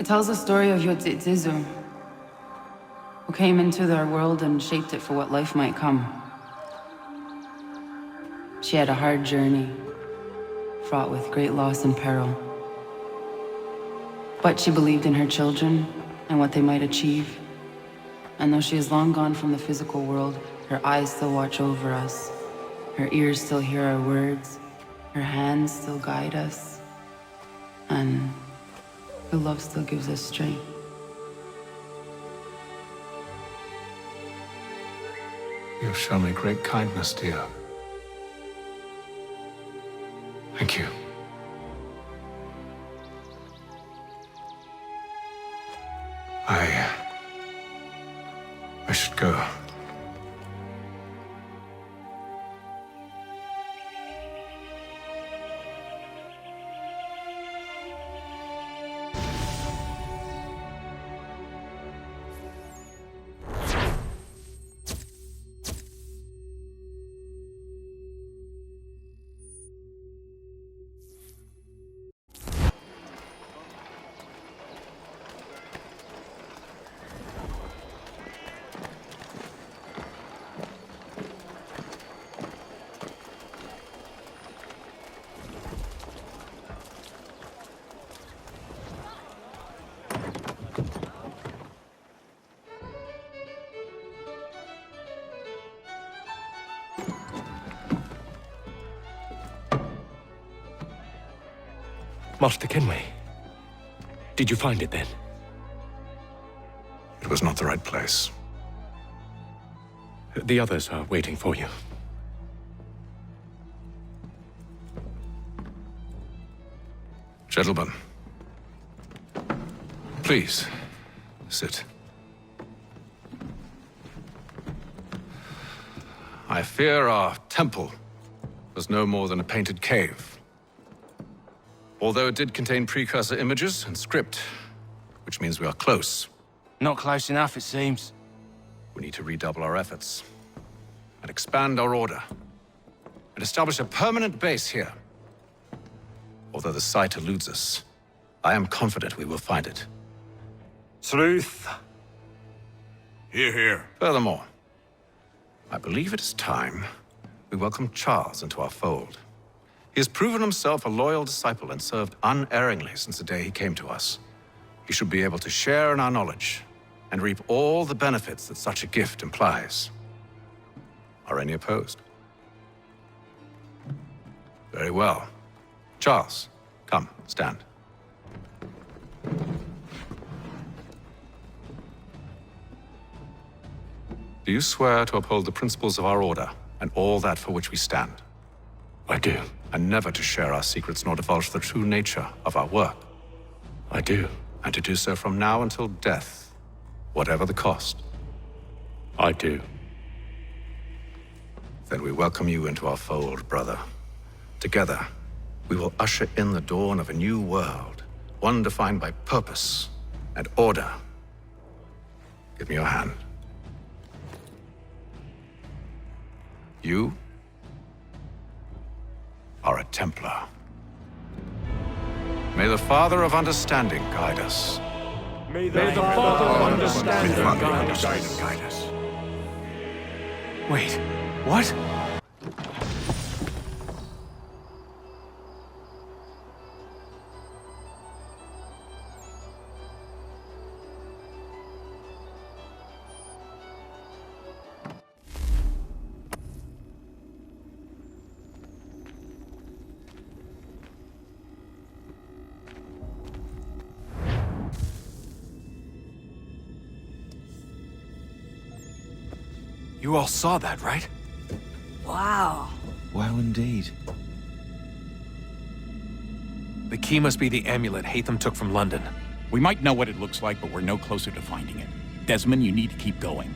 It tells the story of Yotzitzizu, who came into their world and shaped it for what life might come. She had a hard journey, fraught with great loss and peril. But she believed in her children and what they might achieve. And though she is long gone from the physical world, her eyes still watch over us. Her ears still hear our words. Her hands still guide us. And her love still gives us strength. You have shown me great kindness, dear. Thank you. I should go. Master Kenway. Did you find it then? It was not the right place. The others are waiting for you. Gentlemen, please, sit. I fear our temple was no more than a painted cave. Although it did contain precursor images and script, which means we are close. Not close enough, it seems. We need to redouble our efforts and expand our order and establish a permanent base here. Although the site eludes us, I am confident we will find it. Truth. Hear, hear. Furthermore, I believe it is time we welcome Charles into our fold. He has proven himself a loyal disciple and served unerringly since the day he came to us. He should be able to share in our knowledge and reap all the benefits that such a gift implies. Are any opposed? Very well. Charles, come, stand. Do you swear to uphold the principles of our order and all that for which we stand? I do. And never to share our secrets nor divulge the true nature of our work? I do. And to do so from now until death, whatever the cost? I do. Then we welcome you into our fold, brother. Together, we will usher in the dawn of a new world, one defined by purpose and order. Give me your hand. You are a Templar. May the Father of Understanding guide us. May the Father of Understanding guide us. Wait, what? You all saw that, right? Wow. Wow, indeed. The key must be the amulet Hatham took from London. We might know what it looks like, but we're no closer to finding it. Desmond, you need to keep going.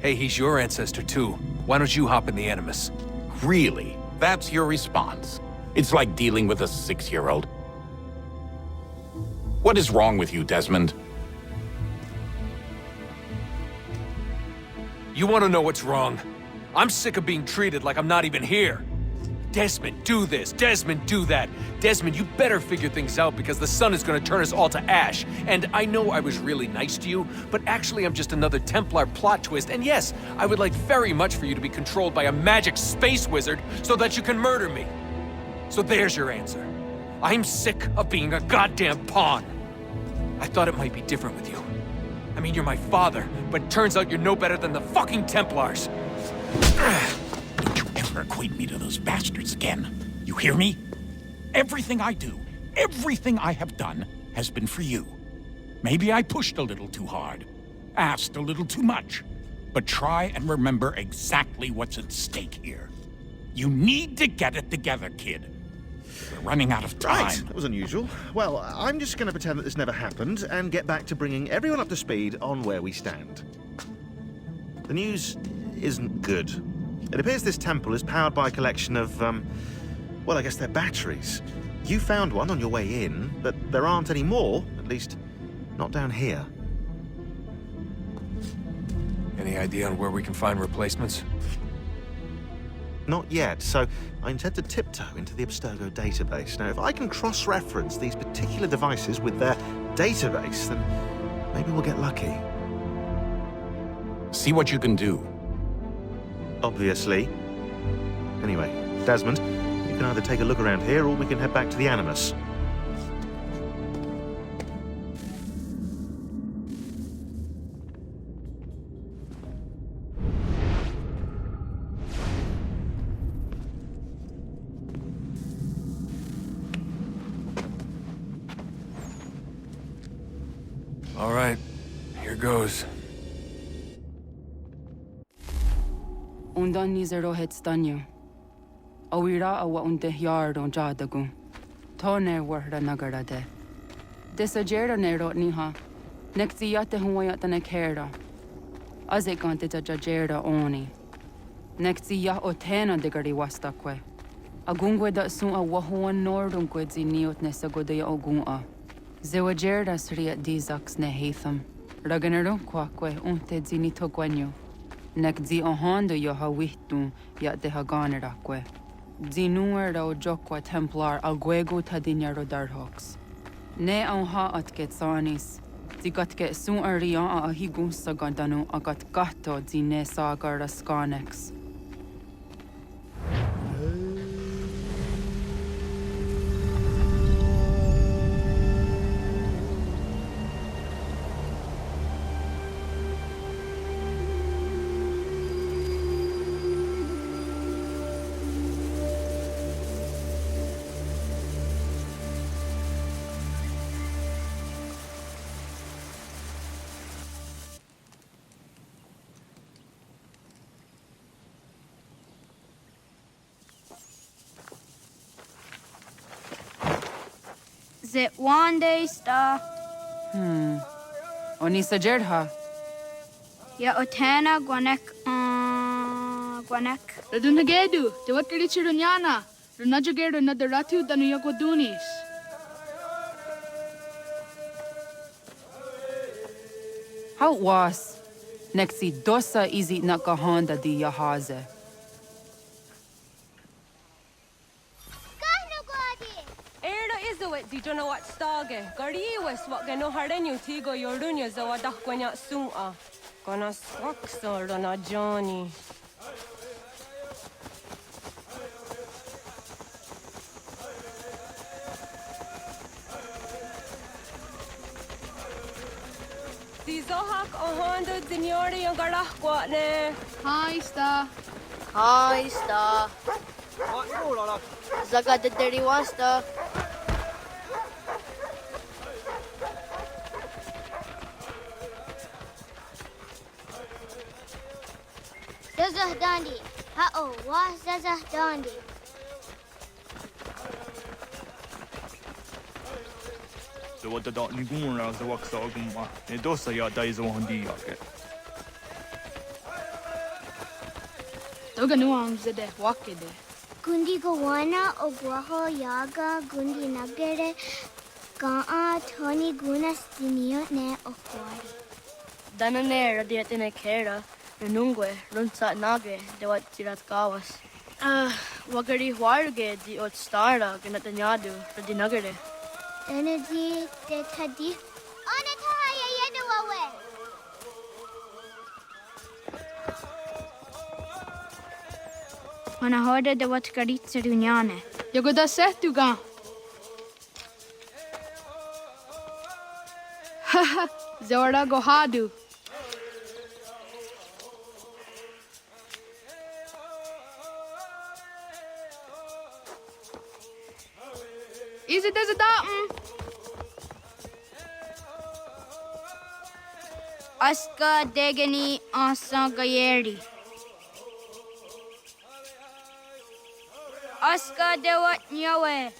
Hey, he's your ancestor too. Why don't you hop in the Animus? Really? That's your response? It's like dealing with a 6-year-old. What is wrong with you, Desmond? You want to know what's wrong? I'm sick of being treated like I'm not even here. Desmond, do this. Desmond, do that. Desmond, you better figure things out because the sun is going to turn us all to ash. And I know I was really nice to you, but actually I'm just another Templar plot twist. And yes, I would like very much for you to be controlled by a magic space wizard so that you can murder me. So there's your answer. I'm sick of being a goddamn pawn. I thought it might be different with you. I mean, you're my father, but turns out you're no better than the fucking Templars. Don't you ever equate me to those bastards again. You hear me? Everything I do, everything I have done, has been for you. Maybe I pushed a little too hard, asked a little too much, but try and remember exactly what's at stake here. You need to get it together, kid. We're running out of time. Right, that was unusual. Well, I'm just going to pretend that this never happened and get back to bringing everyone up to speed on where we stand. The news isn't good. It appears this temple is powered by a collection of, well, I guess they're batteries. You found one on your way in, but there aren't any more, at least not down here. Any idea on where we can find replacements? Not yet, so I intend to tiptoe into the Abstergo database. Now, if I can cross-reference these particular devices with their database, then maybe we'll get lucky. See what you can do. Obviously. Anyway, Desmond, you can either take a look around here or we can head back to the Animus. All right, here goes. Undan nizero het stanyo. Awira awa unde yard on jadagu. Tone warda nagara de. Desajera nero niha. Nekti yate huayata nekera. Azekante jajera oni. Nekti ya otena digari wastakwe. Agungwe da sun a wahuan nordun kwedzi niot nesagode ya ogun'a. Zewajerda sriat dizax ne hatham. Raganero kwakwe unte zini togwanyo. Nek zi ohando yo ha wihtun ya de haganerakwe. Zinuer o jokwa templar alguego tadinyaro darhox. Ne ha atket sanis. Zigatke sun arian a higun sagandanu agat gato zine sagar skanex. Zit one day sta. Oni sajerha. Ya otena gwanek gwanek. Radunagedu, te wakari chirunyana. Runajagedu na daratu danu yagodunis. How was? Nexi dosa izi nakahanda di yahaze. Di jono wat stage. Gariwes wat gano harenyu tigo yorunya zawa dakwanya sum'a. Gana swakso rana Johnny. Di zohak ohando dinyori yung garahkwa ne. Hi, Sta. Hi, Sta. Zaga de deriwasta. Zazah Dandi. Ha-oh, wah Zazah Dandi. Så vad det då ni går så också gumma. Det då så jag där så han dig. Toga nuam zede wakede. Gundi Gawana Ogwaho Yaga Gundi Nagere Ga'a Tony Gunas Dinio Ne Okwari. Danane radiatine kera. Renungwe, runsa nage, de wat tirat kawas. Wagari huarge di ot stara ganatanyadu, radinagare. Danadi de tadi. Onatahaya Yedawawe. Manahoda de wat karit serunyane. Yagoda setuga. Haha, Zora Gohadu. Is it as a datum? Aska Degani Asa Gayeri. Aska Dewat Nyawe.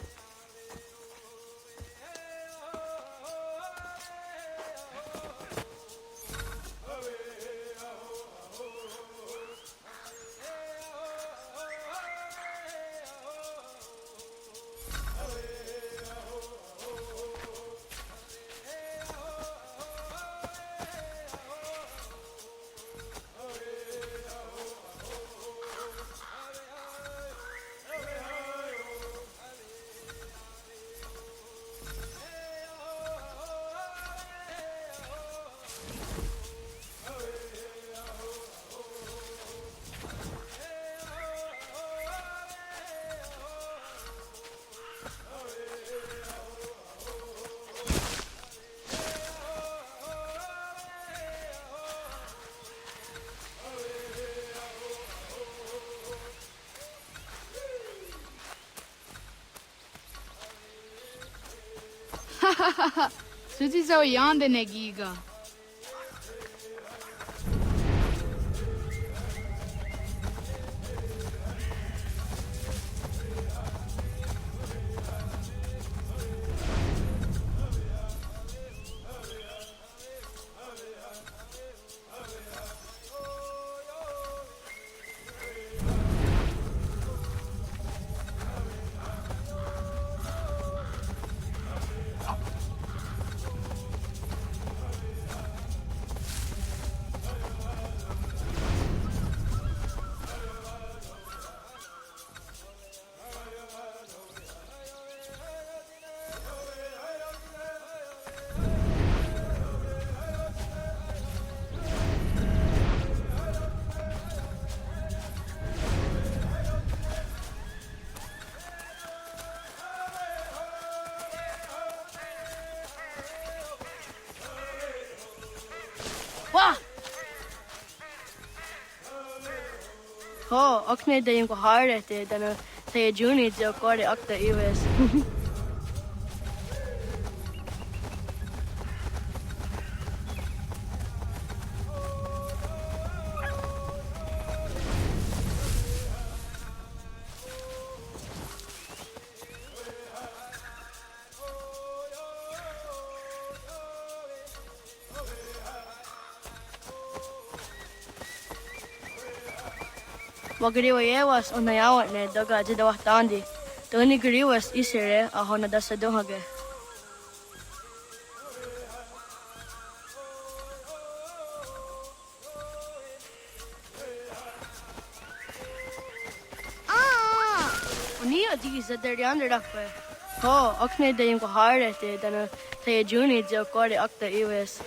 Suzi zo yande negiga. Wah! Oh, akne de yung kohare te dana te juni jo kore akta iwes. Wagriwa yewas onayawat ne daga jidawah tandi. Tuni griwas isere ahona dasa dohage. Oniya digi zadariander dakwe. Ho, akne de yung kohare te dana te juni jo kore akta iwes.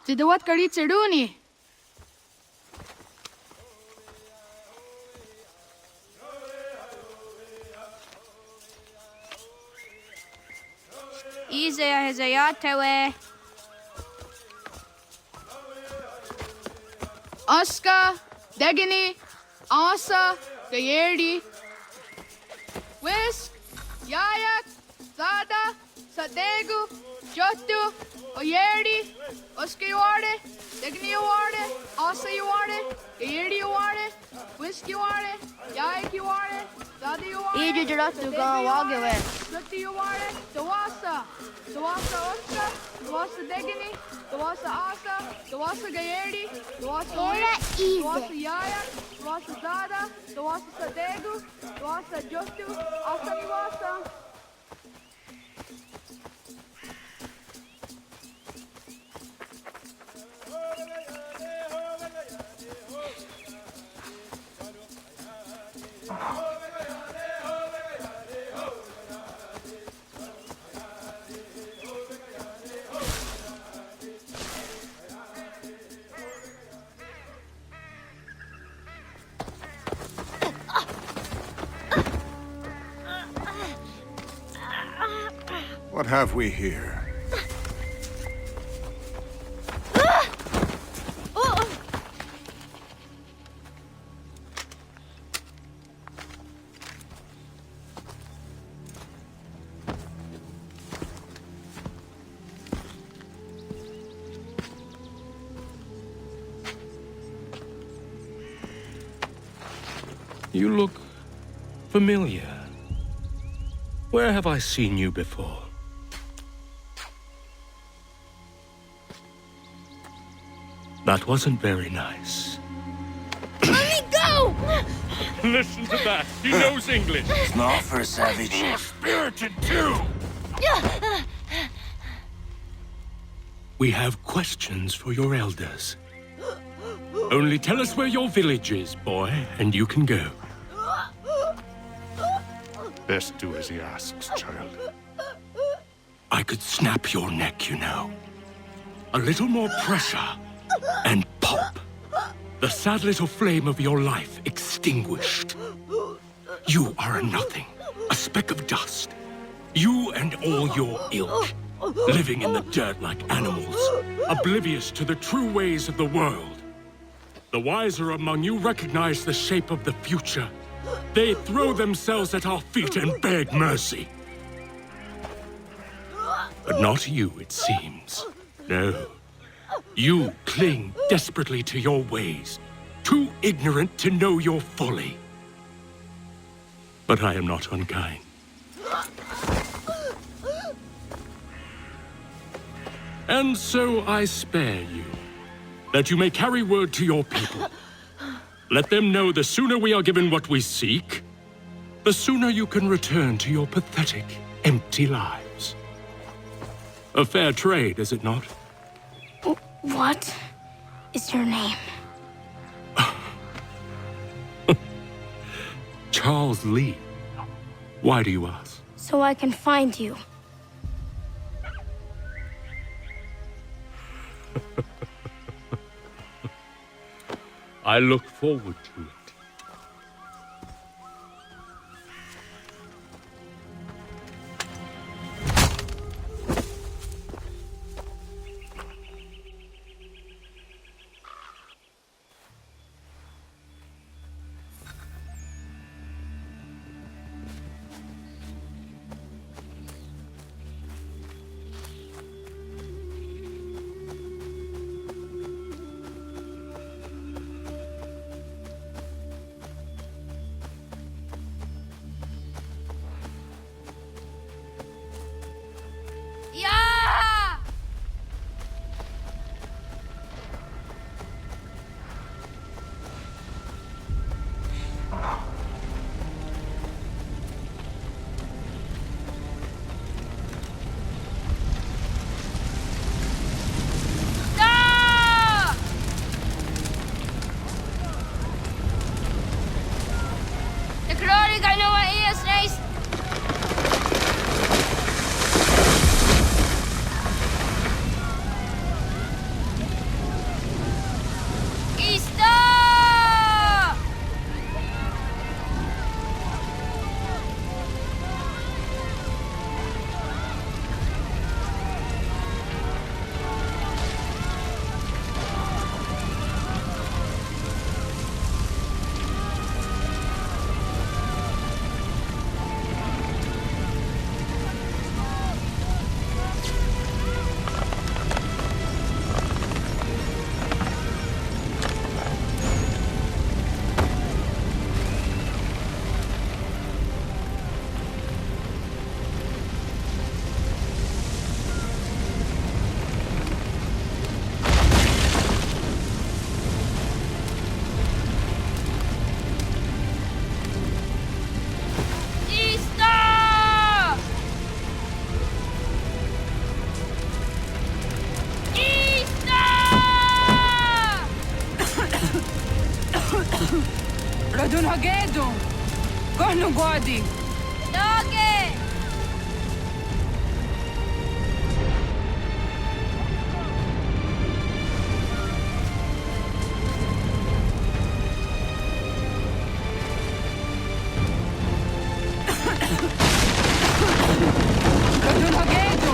Jidawat kari cheduni. Izaya Hezayatewe. Aska, Degini, Asa, Gayerdi, Whisk, Yayak, Zada, Sadegu, Jotu, Oyerdi, Oscar you are it, Degni you are it, Asa you are it, Gayerdi you are it, Whisk you are it, Yayak you are it, Zada you are it, Idratu ga wagawe. Jotu you are it, Tawasa, Tawasa Oscar, Tawasa Degini, Tawasa Asa, Tawasa Gayerdi, Tawasa Whisk, Tawasa Yayak, Tawasa Zada, Tawasa Sadegu, Tawasa Jotu, Asa Tawasa. What have we here? You look familiar. Where have I seen you before? That wasn't very nice. Let me go! Listen to that. He knows English. It's not for a savage. You're spirited too. We have questions for your elders. Only tell us where your village is, boy, and you can go. Best do as he asks, child. I could snap your neck, you know. A little more pressure, and pop. The sad little flame of your life extinguished. You are a nothing, a speck of dust. You and all your ilk, living in the dirt like animals, oblivious to the true ways of the world. The wiser among you recognize the shape of the future. They throw themselves at our feet and beg mercy. But not you, it seems. No. You cling desperately to your ways, too ignorant to know your folly. But I am not unkind. And so I spare you, that you may carry word to your people. Let them know the sooner we are given what we seek, the sooner you can return to your pathetic, empty lives. A fair trade, is it not? What is your name? Charles Lee. Why do you ask? So I can find you. I look forward to it. Yeah! Stop! The glory I know what is nice. Radun Hagedu! Kohnu Gwadi! Doge! Radun Hagedu!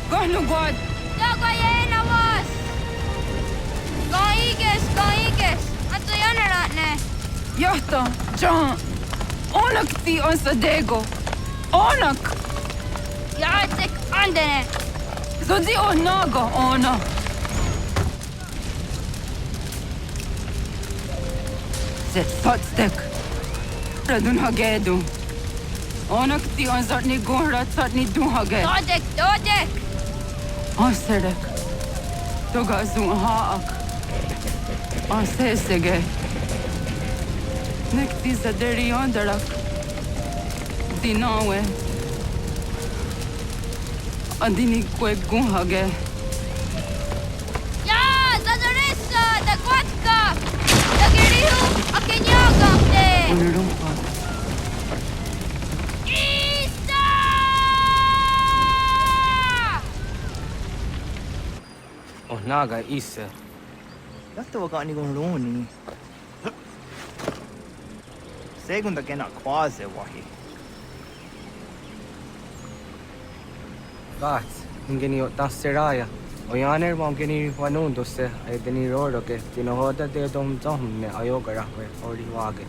Kohnu Gwad! Dogo yena was! Goiges! Atso yanaratne! Johto, John! Onak ti on Sadego! Onak! Jaatsik andene! Zodzi onago ona! Zet Sotstek! Radun Hagedu! Onak ti on Zotni Gunra Tsotni Dunhage! Dodek! Oserek! Toga Zun Haak! Osesege! Nek ti zaderi onderak! Dinawe! Adini kwe Gunhage! Ja, Zazarissa! Da Kwatka! Da Girihu! Akenyagam te! Unurumpa! Naga Isa. Detta var gani gon roni. Segunda gena quase wahi. Gats, ingeni o tasseraya. O yaner mongeni wanundo se ay deni roro ke tinohoda de dom zom ne ayogara we ori wage.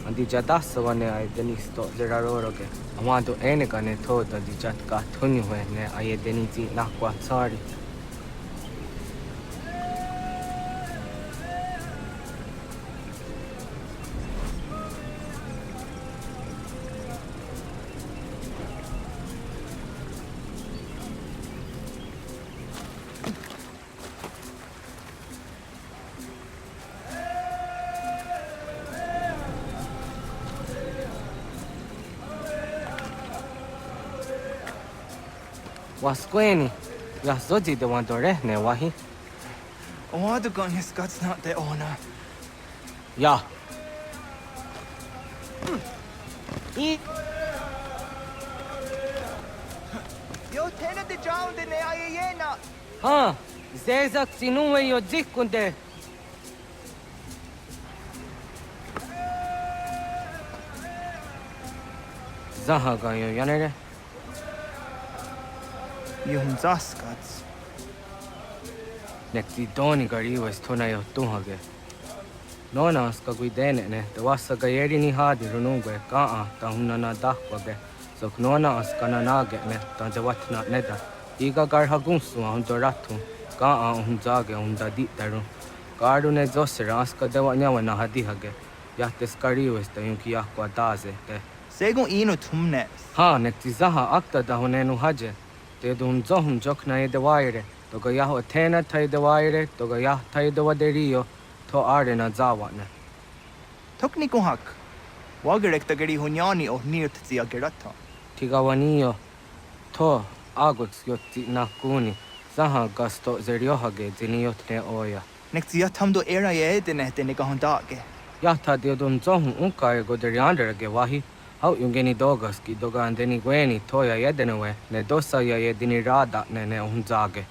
Andi jadassa wane ay deni sto zeraroro ke. Amado ene kane thoda di jatka thuni we ne ay deni ti nakwa sorry. Wasqueni, Yasodi de Wandore, ne wahi. Oh, the gun his guts not the owner. Ya. Yo, tena de drowned in the ayena. Ha, Zezak sinuwe yo zikunde. Zahaga yo yanere. Yung zaskats. Nekti doni gari was tona yo tuhage. Nona ska guidene ne, the wasa gayeri ni hadi runungwe kaa ta hunana dahwage. So nona askana nage ne, ta jawatna neda. Iga gar hagunsu hunto ratu, kaa hunzage hunda ditaru. Garu ne zosera aska dewa nyawa na hadihage. Yahtes kari was ta yunki yakwa daze te. Segun ino tumne. Ha, nekti zaha akta da hunenu haje. Te dun zohum jokna e de waire. Toga yaho tena tai de waire, toga yah tai de waderio, to are na zawane. Tokni ko hak. Wagerek tagari hunyani o nirt zi agerata. Tigawanio, to agweks yotti nakuni, zaha gasto zeriohage ziniotne oya. Nekti yatamdo era ye dene dene gahondage. Yahta de dun zohum unka e goderianderage wahi. Hau yungeni dogas ki doga andeni gweni toya yedenewe, ne dosa ya yedini rada ne unzage.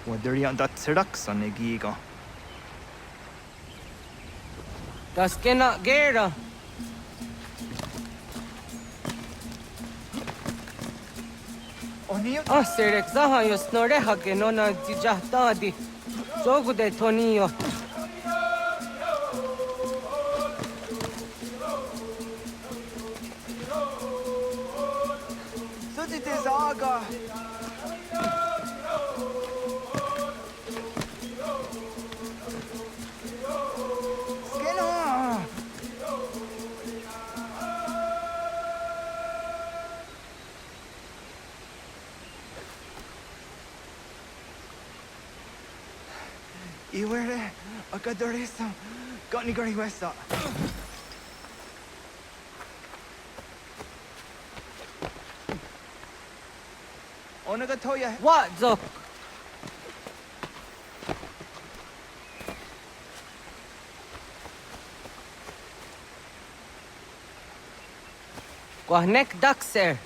Waderian dat seraksa ne giga. Das kena gera. Serek zaha yo snoreha ke nona dijahtadi. Sogude tonio. Suti te zaga. Iwere, akadoresa, got ni gari wesa. Onaga toya. What zok? Kwahnek dakser.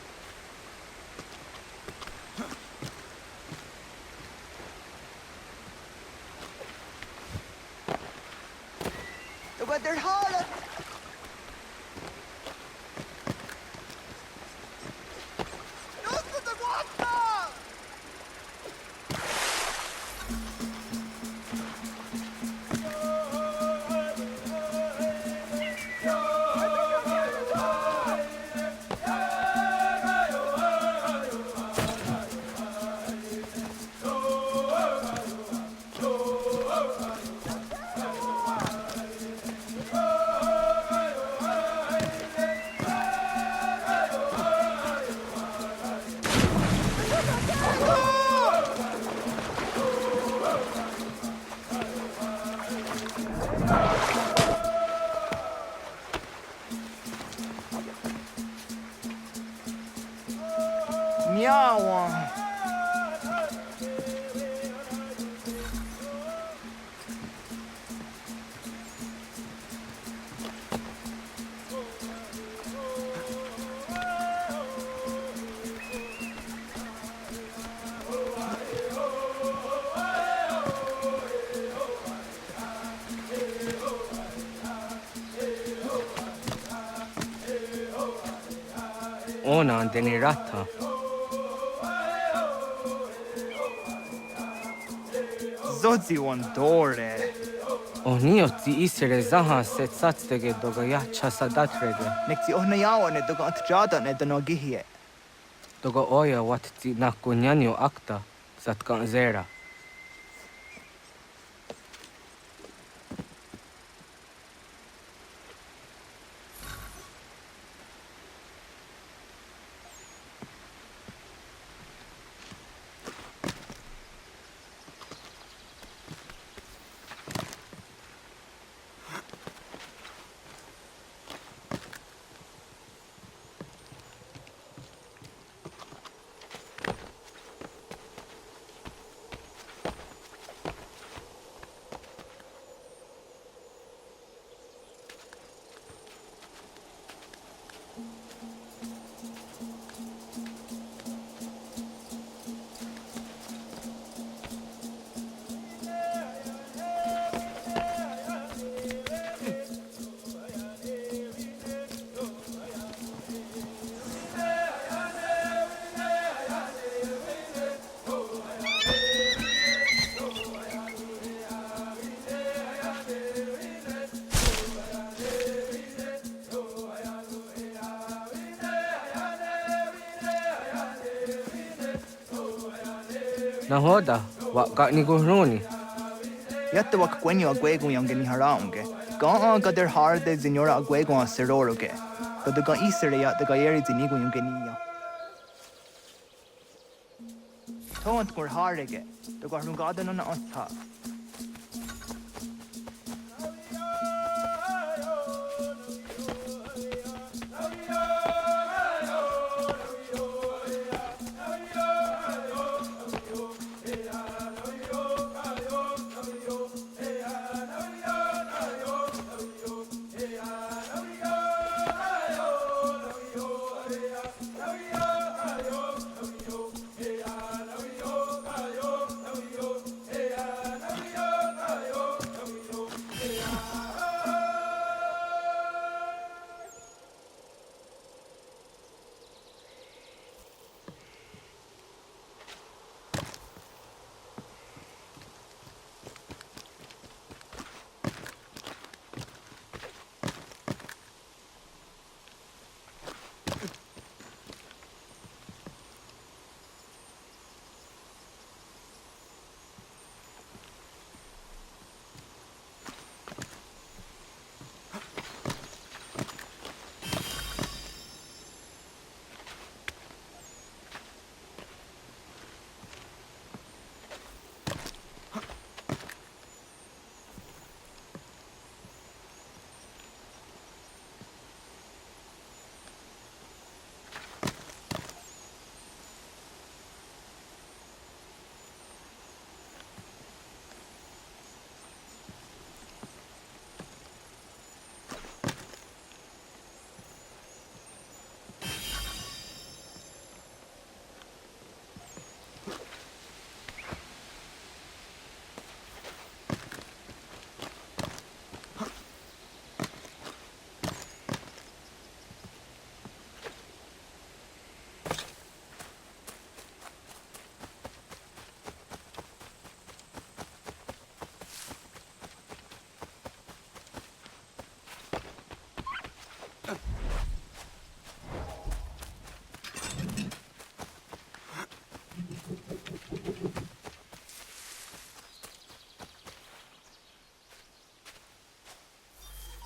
But they're hard. ona deni ratha. Zodzi one dore. Onio ti isere zaha set satstege doga yacha sadatrege. Nexi ohnayawa ne doga antjada ne danogihie. Doga oya wat ti nakunyanyo akta satkan zera. Nahoda, wa ka ni guhruni. Yatta wak kwenyo agwego yang geni haraunge. Ga gader harde zinora agwego a seroroge. Doga isere ya doga yeri zinigo yang geniya. Tont kur harege. Doga rungada nona antha.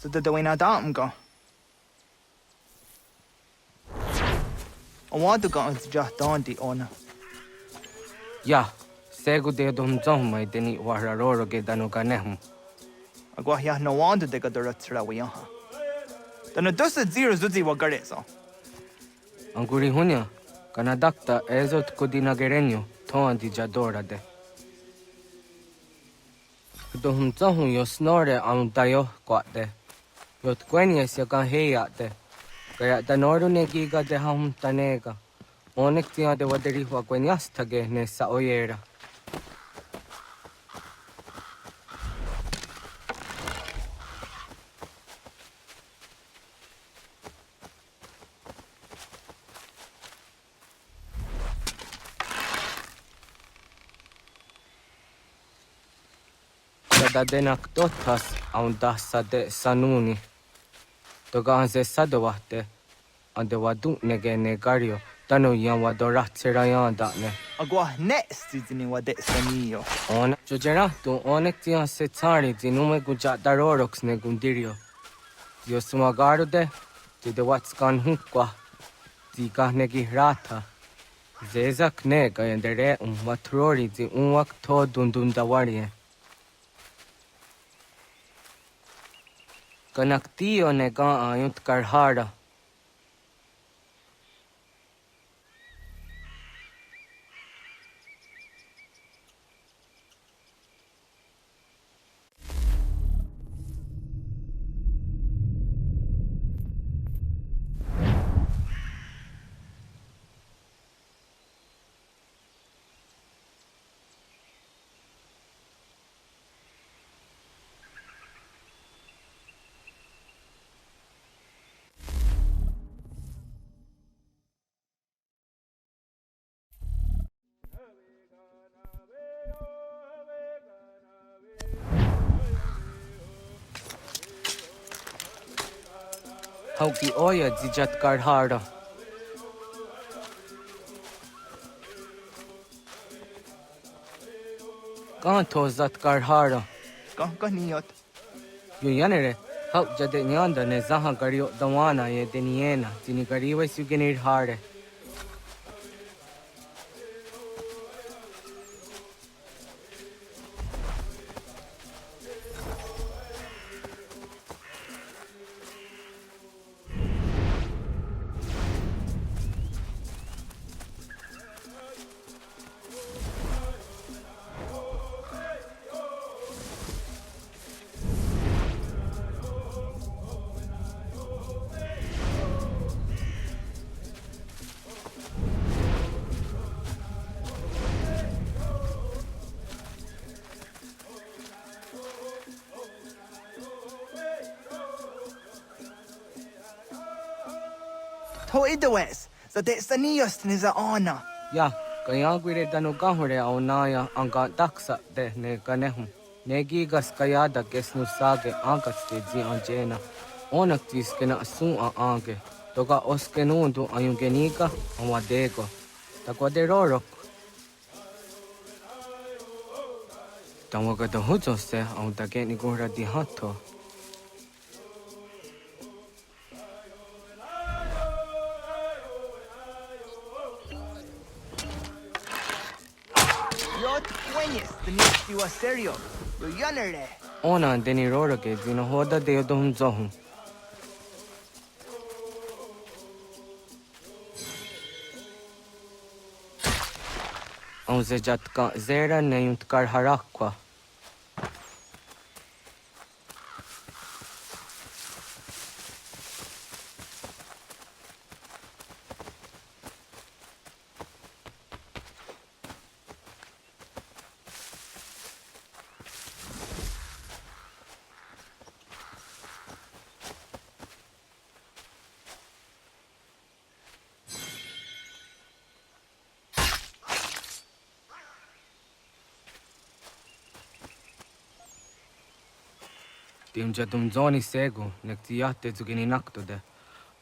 So the wina dam go. I want to go into just Dante on. Ya, segu de dom zong mai deni wararoro ge dano ganehm. Agwa ya no wanda de gadara trawiya. Dano dosa zero zuzi wagareso. Anguri hunya, kanadakta ezot kodina gerenyo, toan di jadora de. Dohum zong yo snore am dayo kwate. Yot kwenya siya kan heya de. Kaya danoru ne giga de ham tanega. Onek tiya de waderi wa kwenyas tage ne sa oyera. da denak totas aundassa de sanuni. Toga anse sadowate ande wadu nege negario tanu yan wadorat serayanda ne. Agua next zini wa de sanio. On jojerato onek tian se tsari zinume guja darorox ne gundirio. Dio sumagaro de de watskan hunkwa. Zika negi rata. Zezak nega yandere matrori zi unwak to dundundawarie. Kanaktiyo nega ayunt karhara. Hauki oya zijat karhara. Kanto zat karhara. Kankaniot. Yuyanere, hau jade nyanda ne zaha gario dawana ye deniena, zini gariwe sugenir hare. To idowes, za de sanios niza ona. Ya, kaya guire danu gahure au naya anga daksa de ne ganehu. Negigas kaya da gesnu sage angats de zi anjena. Onak tis kena asun a ange. Toga oskenundu ayungeniga awadego. Takwaderorok. Tawaga da hujose au da geni gura di hato. Yot quenis, the nixti was serio. Yuyanere. Ona deni roroke zino hoda de yodum zohum. Auze jatka zera neyunt karharakwa. Timja tumzoni segu, nekti jahte zugini naktode.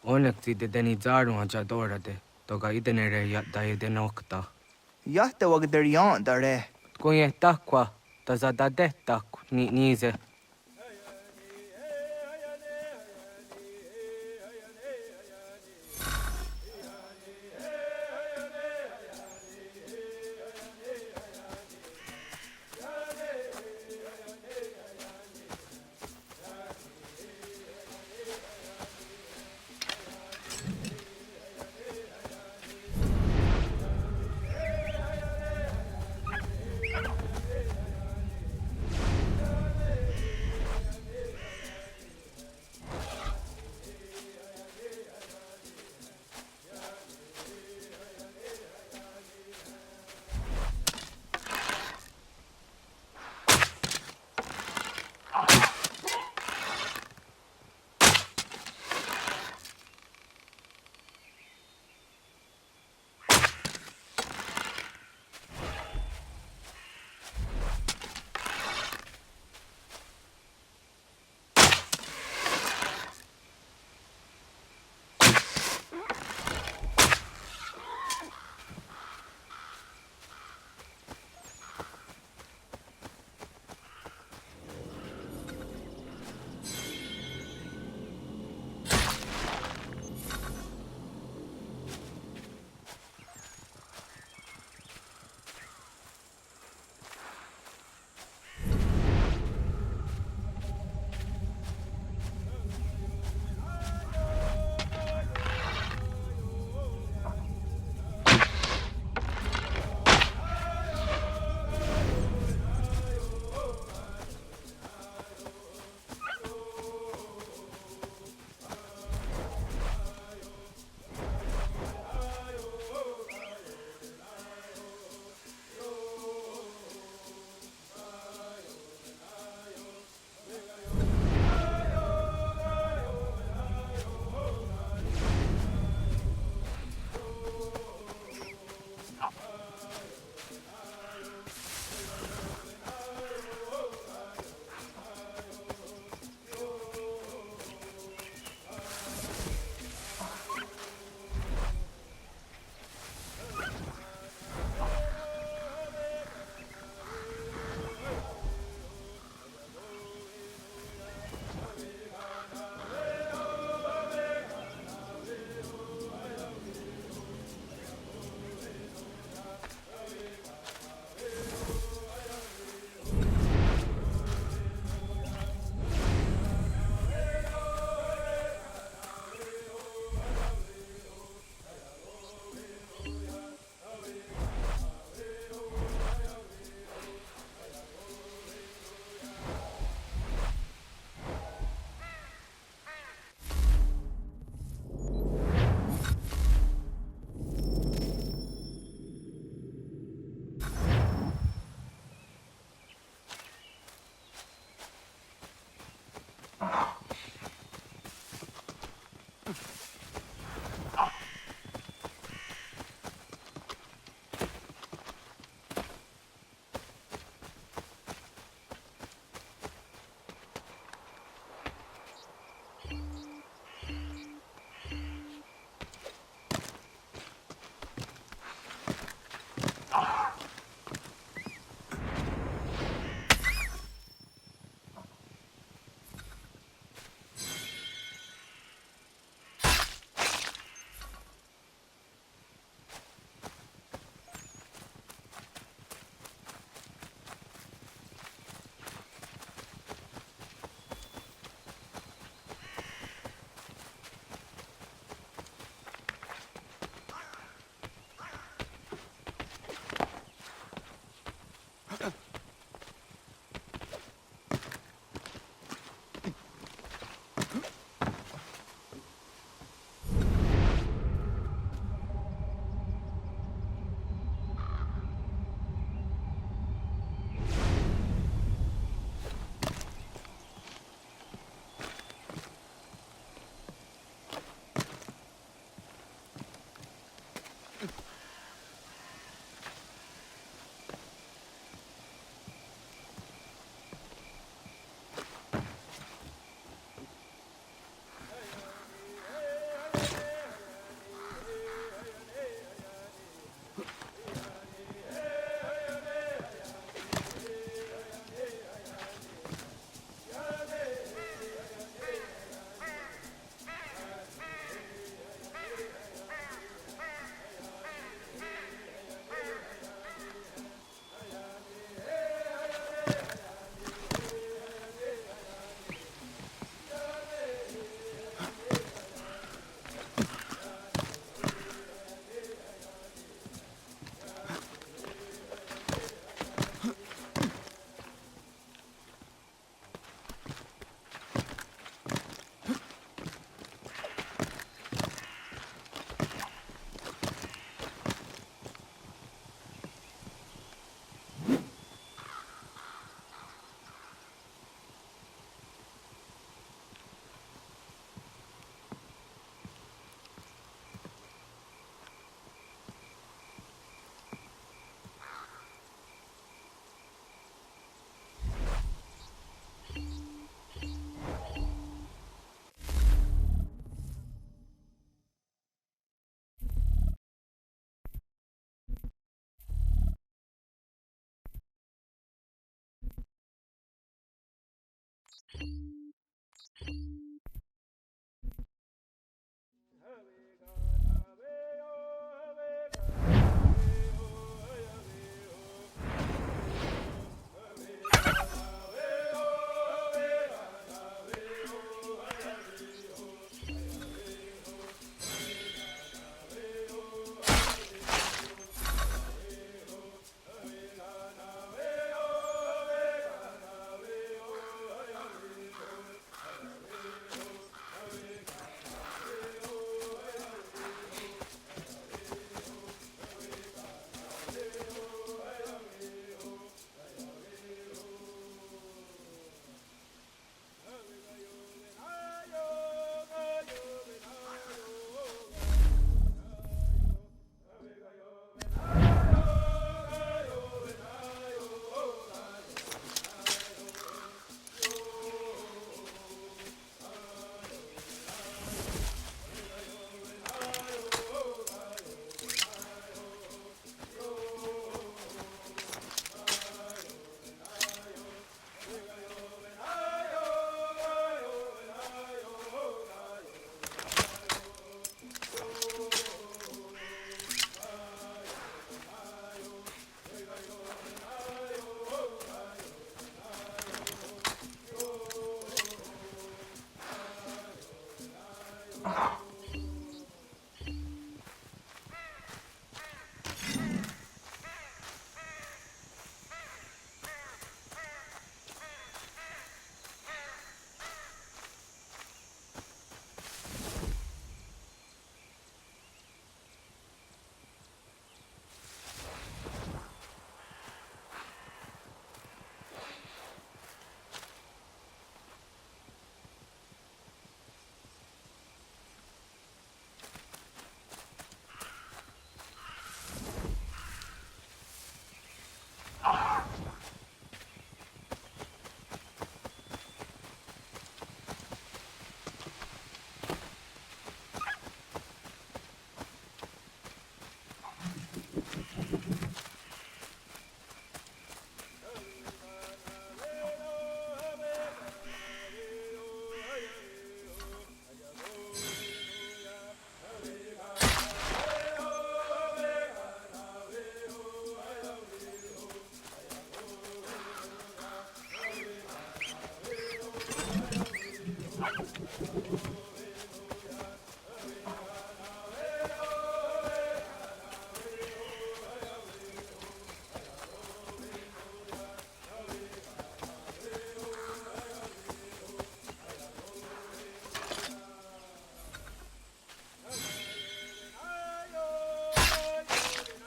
Onekti de deni zaru hajadora de. Toga idenere da iden okta. Jahte wagder yan dare. Kunye takwa, tazada detak ni nize.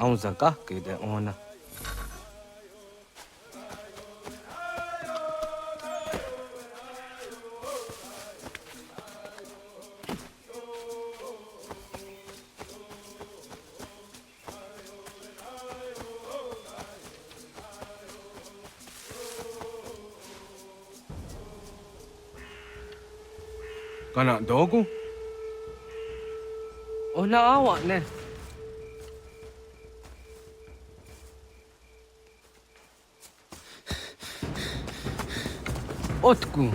ông già cá kể để on à kana dogu ona awa ne otku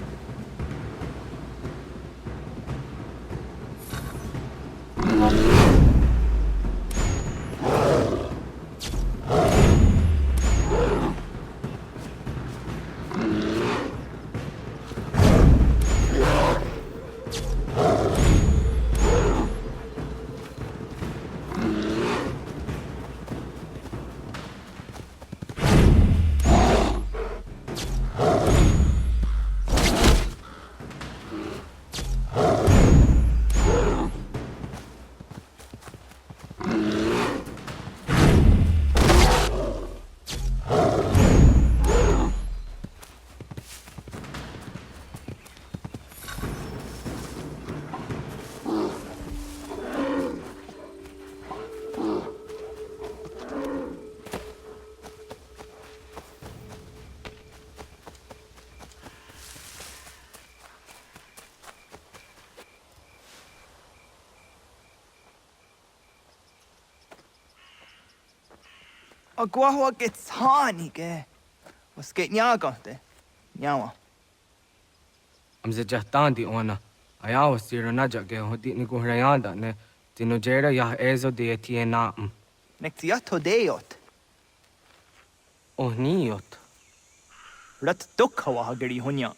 Agua gets honey, was get nyaga de. Nyawa. I'm the Jahtandi ona. I was the Ronaja Gehoti Niguhayanda ne Tinojera Yah Ezo de Etiena. Nexiato deot. Oh, niot. Rat Dokawa Hagari Hunya.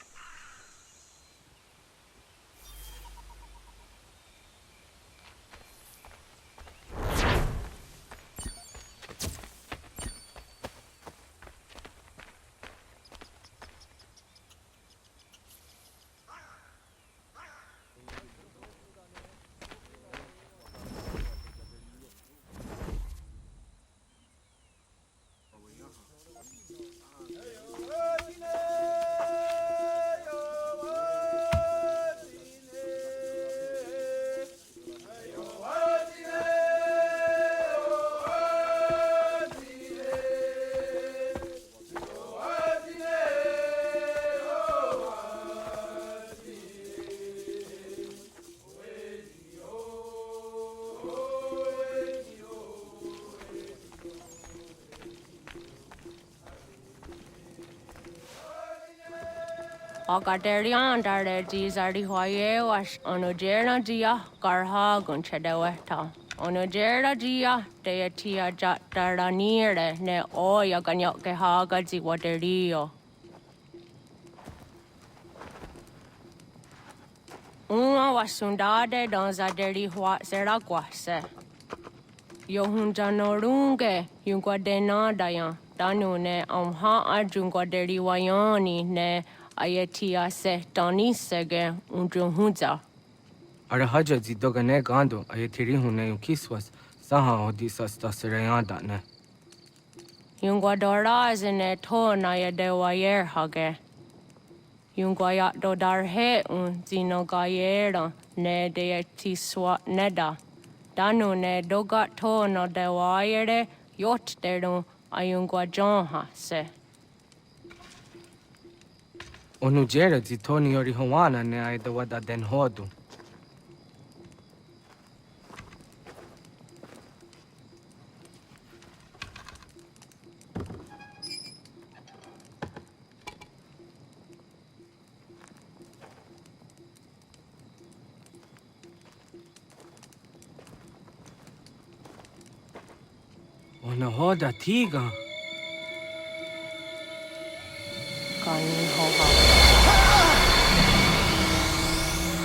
Agaderian dare dizardi hoye was onojera dia garha gunchedeweta. Onojera dia deatia jataranire ne oya ganyoke haga ziwaderio. Uma wasundade donzaderi hua seraguase. Yohunjanorunge yungwadena dayan. Danune amha ajungwaderi wayani ne Ayatia se Doni Sege Unjunza. Arahaja Zidogane Gando, Ayatiri Hune Kiswas, Saha Odisas Tasirayanda ne. Yungwadora is in a ton I de wayer hage. Yungwayat dodar he un zino gayera ne de tiswat neda. Danu ne dogat ton o de wayere yot deru ayungwajonha se. Onujera Zitoni Ori Hawana ne I the Wada Den Hodu. Ona hoda tiga. Kani hoha.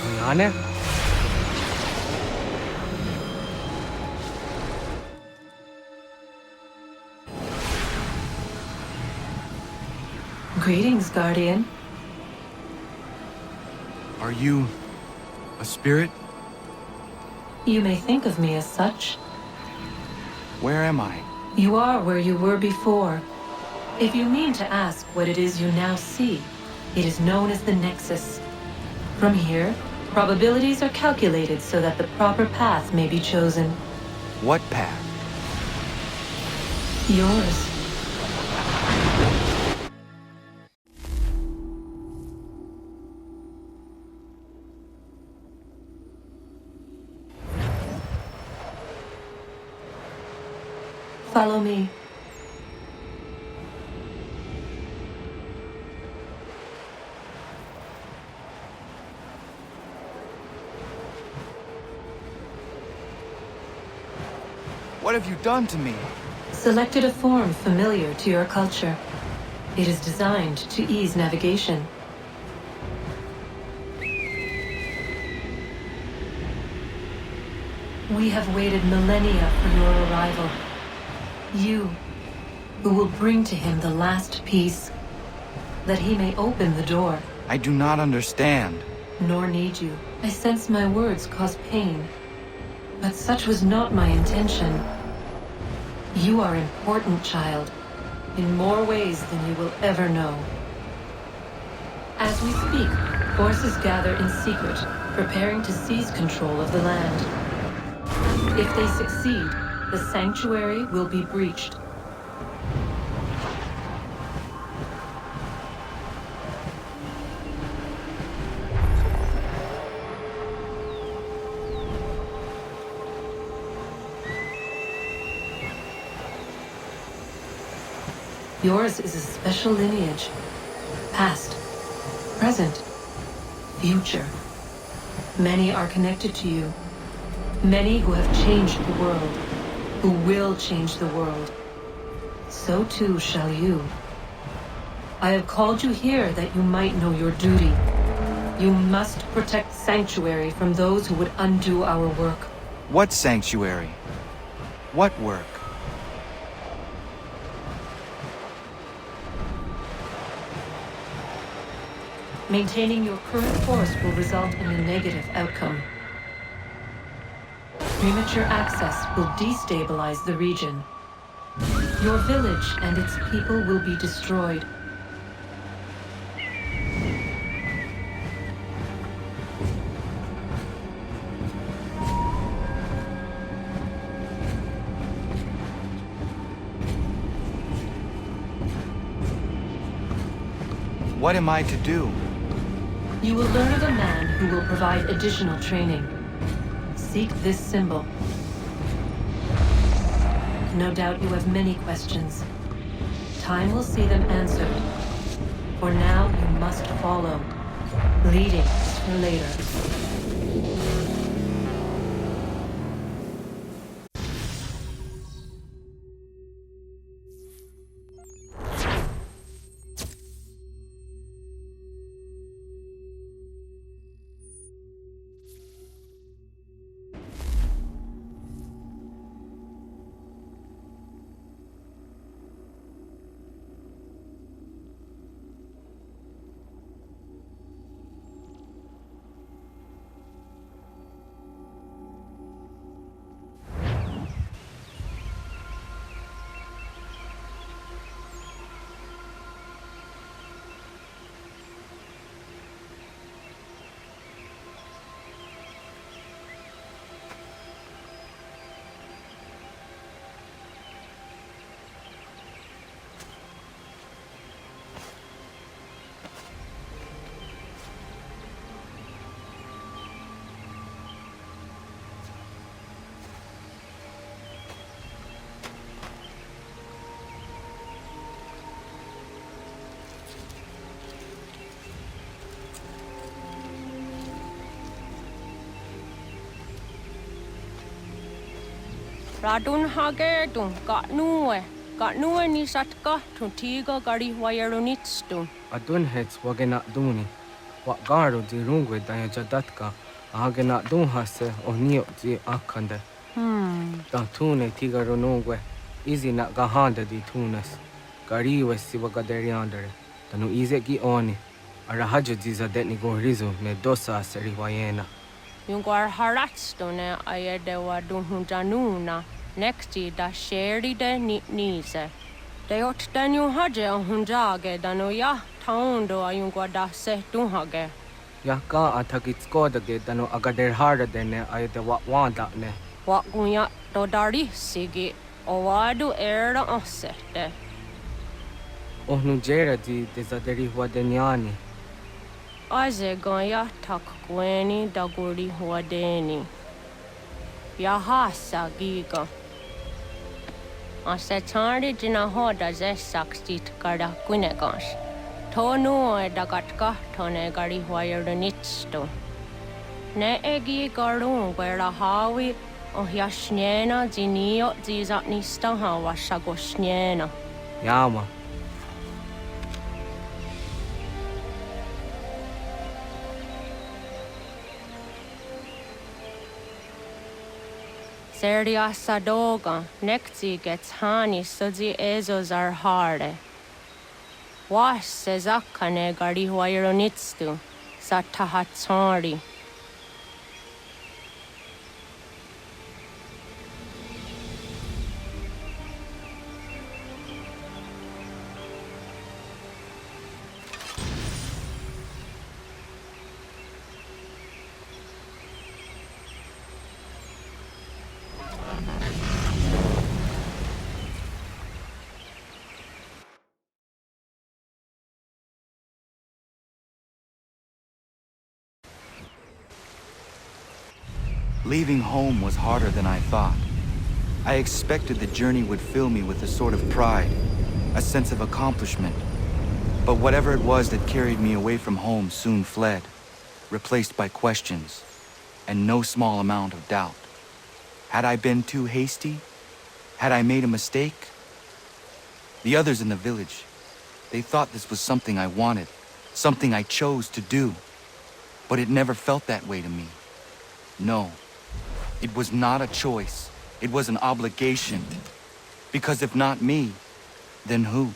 Kayane? Greetings, Guardian. Are you a spirit? You may think of me as such. Where am I? You are where you were before. If you mean to ask what it is you now see, it is known as the Nexus. From here, probabilities are calculated so that the proper path may be chosen. What path? Yours. Follow me. What have you done to me? Selected a form familiar to your culture. It is designed to ease navigation. We have waited millennia for your arrival. You, who will bring to him the last piece, that he may open the door. I do not understand. Nor need you. I sense my words cause pain. But such was not my intention. You are important, child, in more ways than you will ever know. As we speak, forces gather in secret, preparing to seize control of the land. If they succeed, the sanctuary will be breached. Yours is a special lineage. Past, present, future. Many are connected to you. Many who have changed the world, who will change the world. So too shall you. I have called you here that you might know your duty. You must protect Sanctuary from those who would undo our work. What Sanctuary? What work? Maintaining your current course will result in a negative outcome. Premature access will destabilize the region. Your village and its people will be destroyed. What am I to do? You will learn of a man who will provide additional training. Seek this symbol. No doubt you have many questions. Time will see them answered. For now, you must follow. Leading is for later. Radun hagerdun got nue ni satka to tiga gari wayarunitstun. Adun heads wagena duni. What garo di rungwe daya jadatka. Ahagena dun hase o nio di akande. Da tune tiga runungwe. Easy na gahanda di tunas. Gari we siwagaderiandere. Tanu ize gi oni. Arahajo di zadetni gorizo me dosa seri wayena. Yungwar haratstone ayedewa dunhunjanuna. Nexti da sheri de nitnize. De ot danu haje hunjage danu ya taundo ayungwa da se dunhage. Ya ka atakitskoda danu agader harda dene ayedewa wanda ne. Wa gunya do dari sigi owadu era osete. Ohnu jera di dezaderi huadenyani. Aze gonya tak gweni daguri huadeni. Yahasa giga. Ase tari jina hoda ze sakstit kada kunegas. Tonu e dagatka tone gari huayernitsto. Ne egi garun gwera hawi o yashnena zinio zizatnista hawa shagoshnena. Yama. Seria sadoga, nekti gets hani sudzi ezos are harde. Was sezakane gari huayronitstu, satahatsari. Leaving home was harder than I thought. I expected the journey would fill me with a sort of pride, a sense of accomplishment. But whatever it was that carried me away from home soon fled. replaced by questions, and no small amount of doubt. Had I been too hasty? Had I made a mistake? The others in the village, they thought this was something I wanted, something I chose to do. But it never felt that way to me. No, it was not a choice. It was an obligation. Because if not me, then who?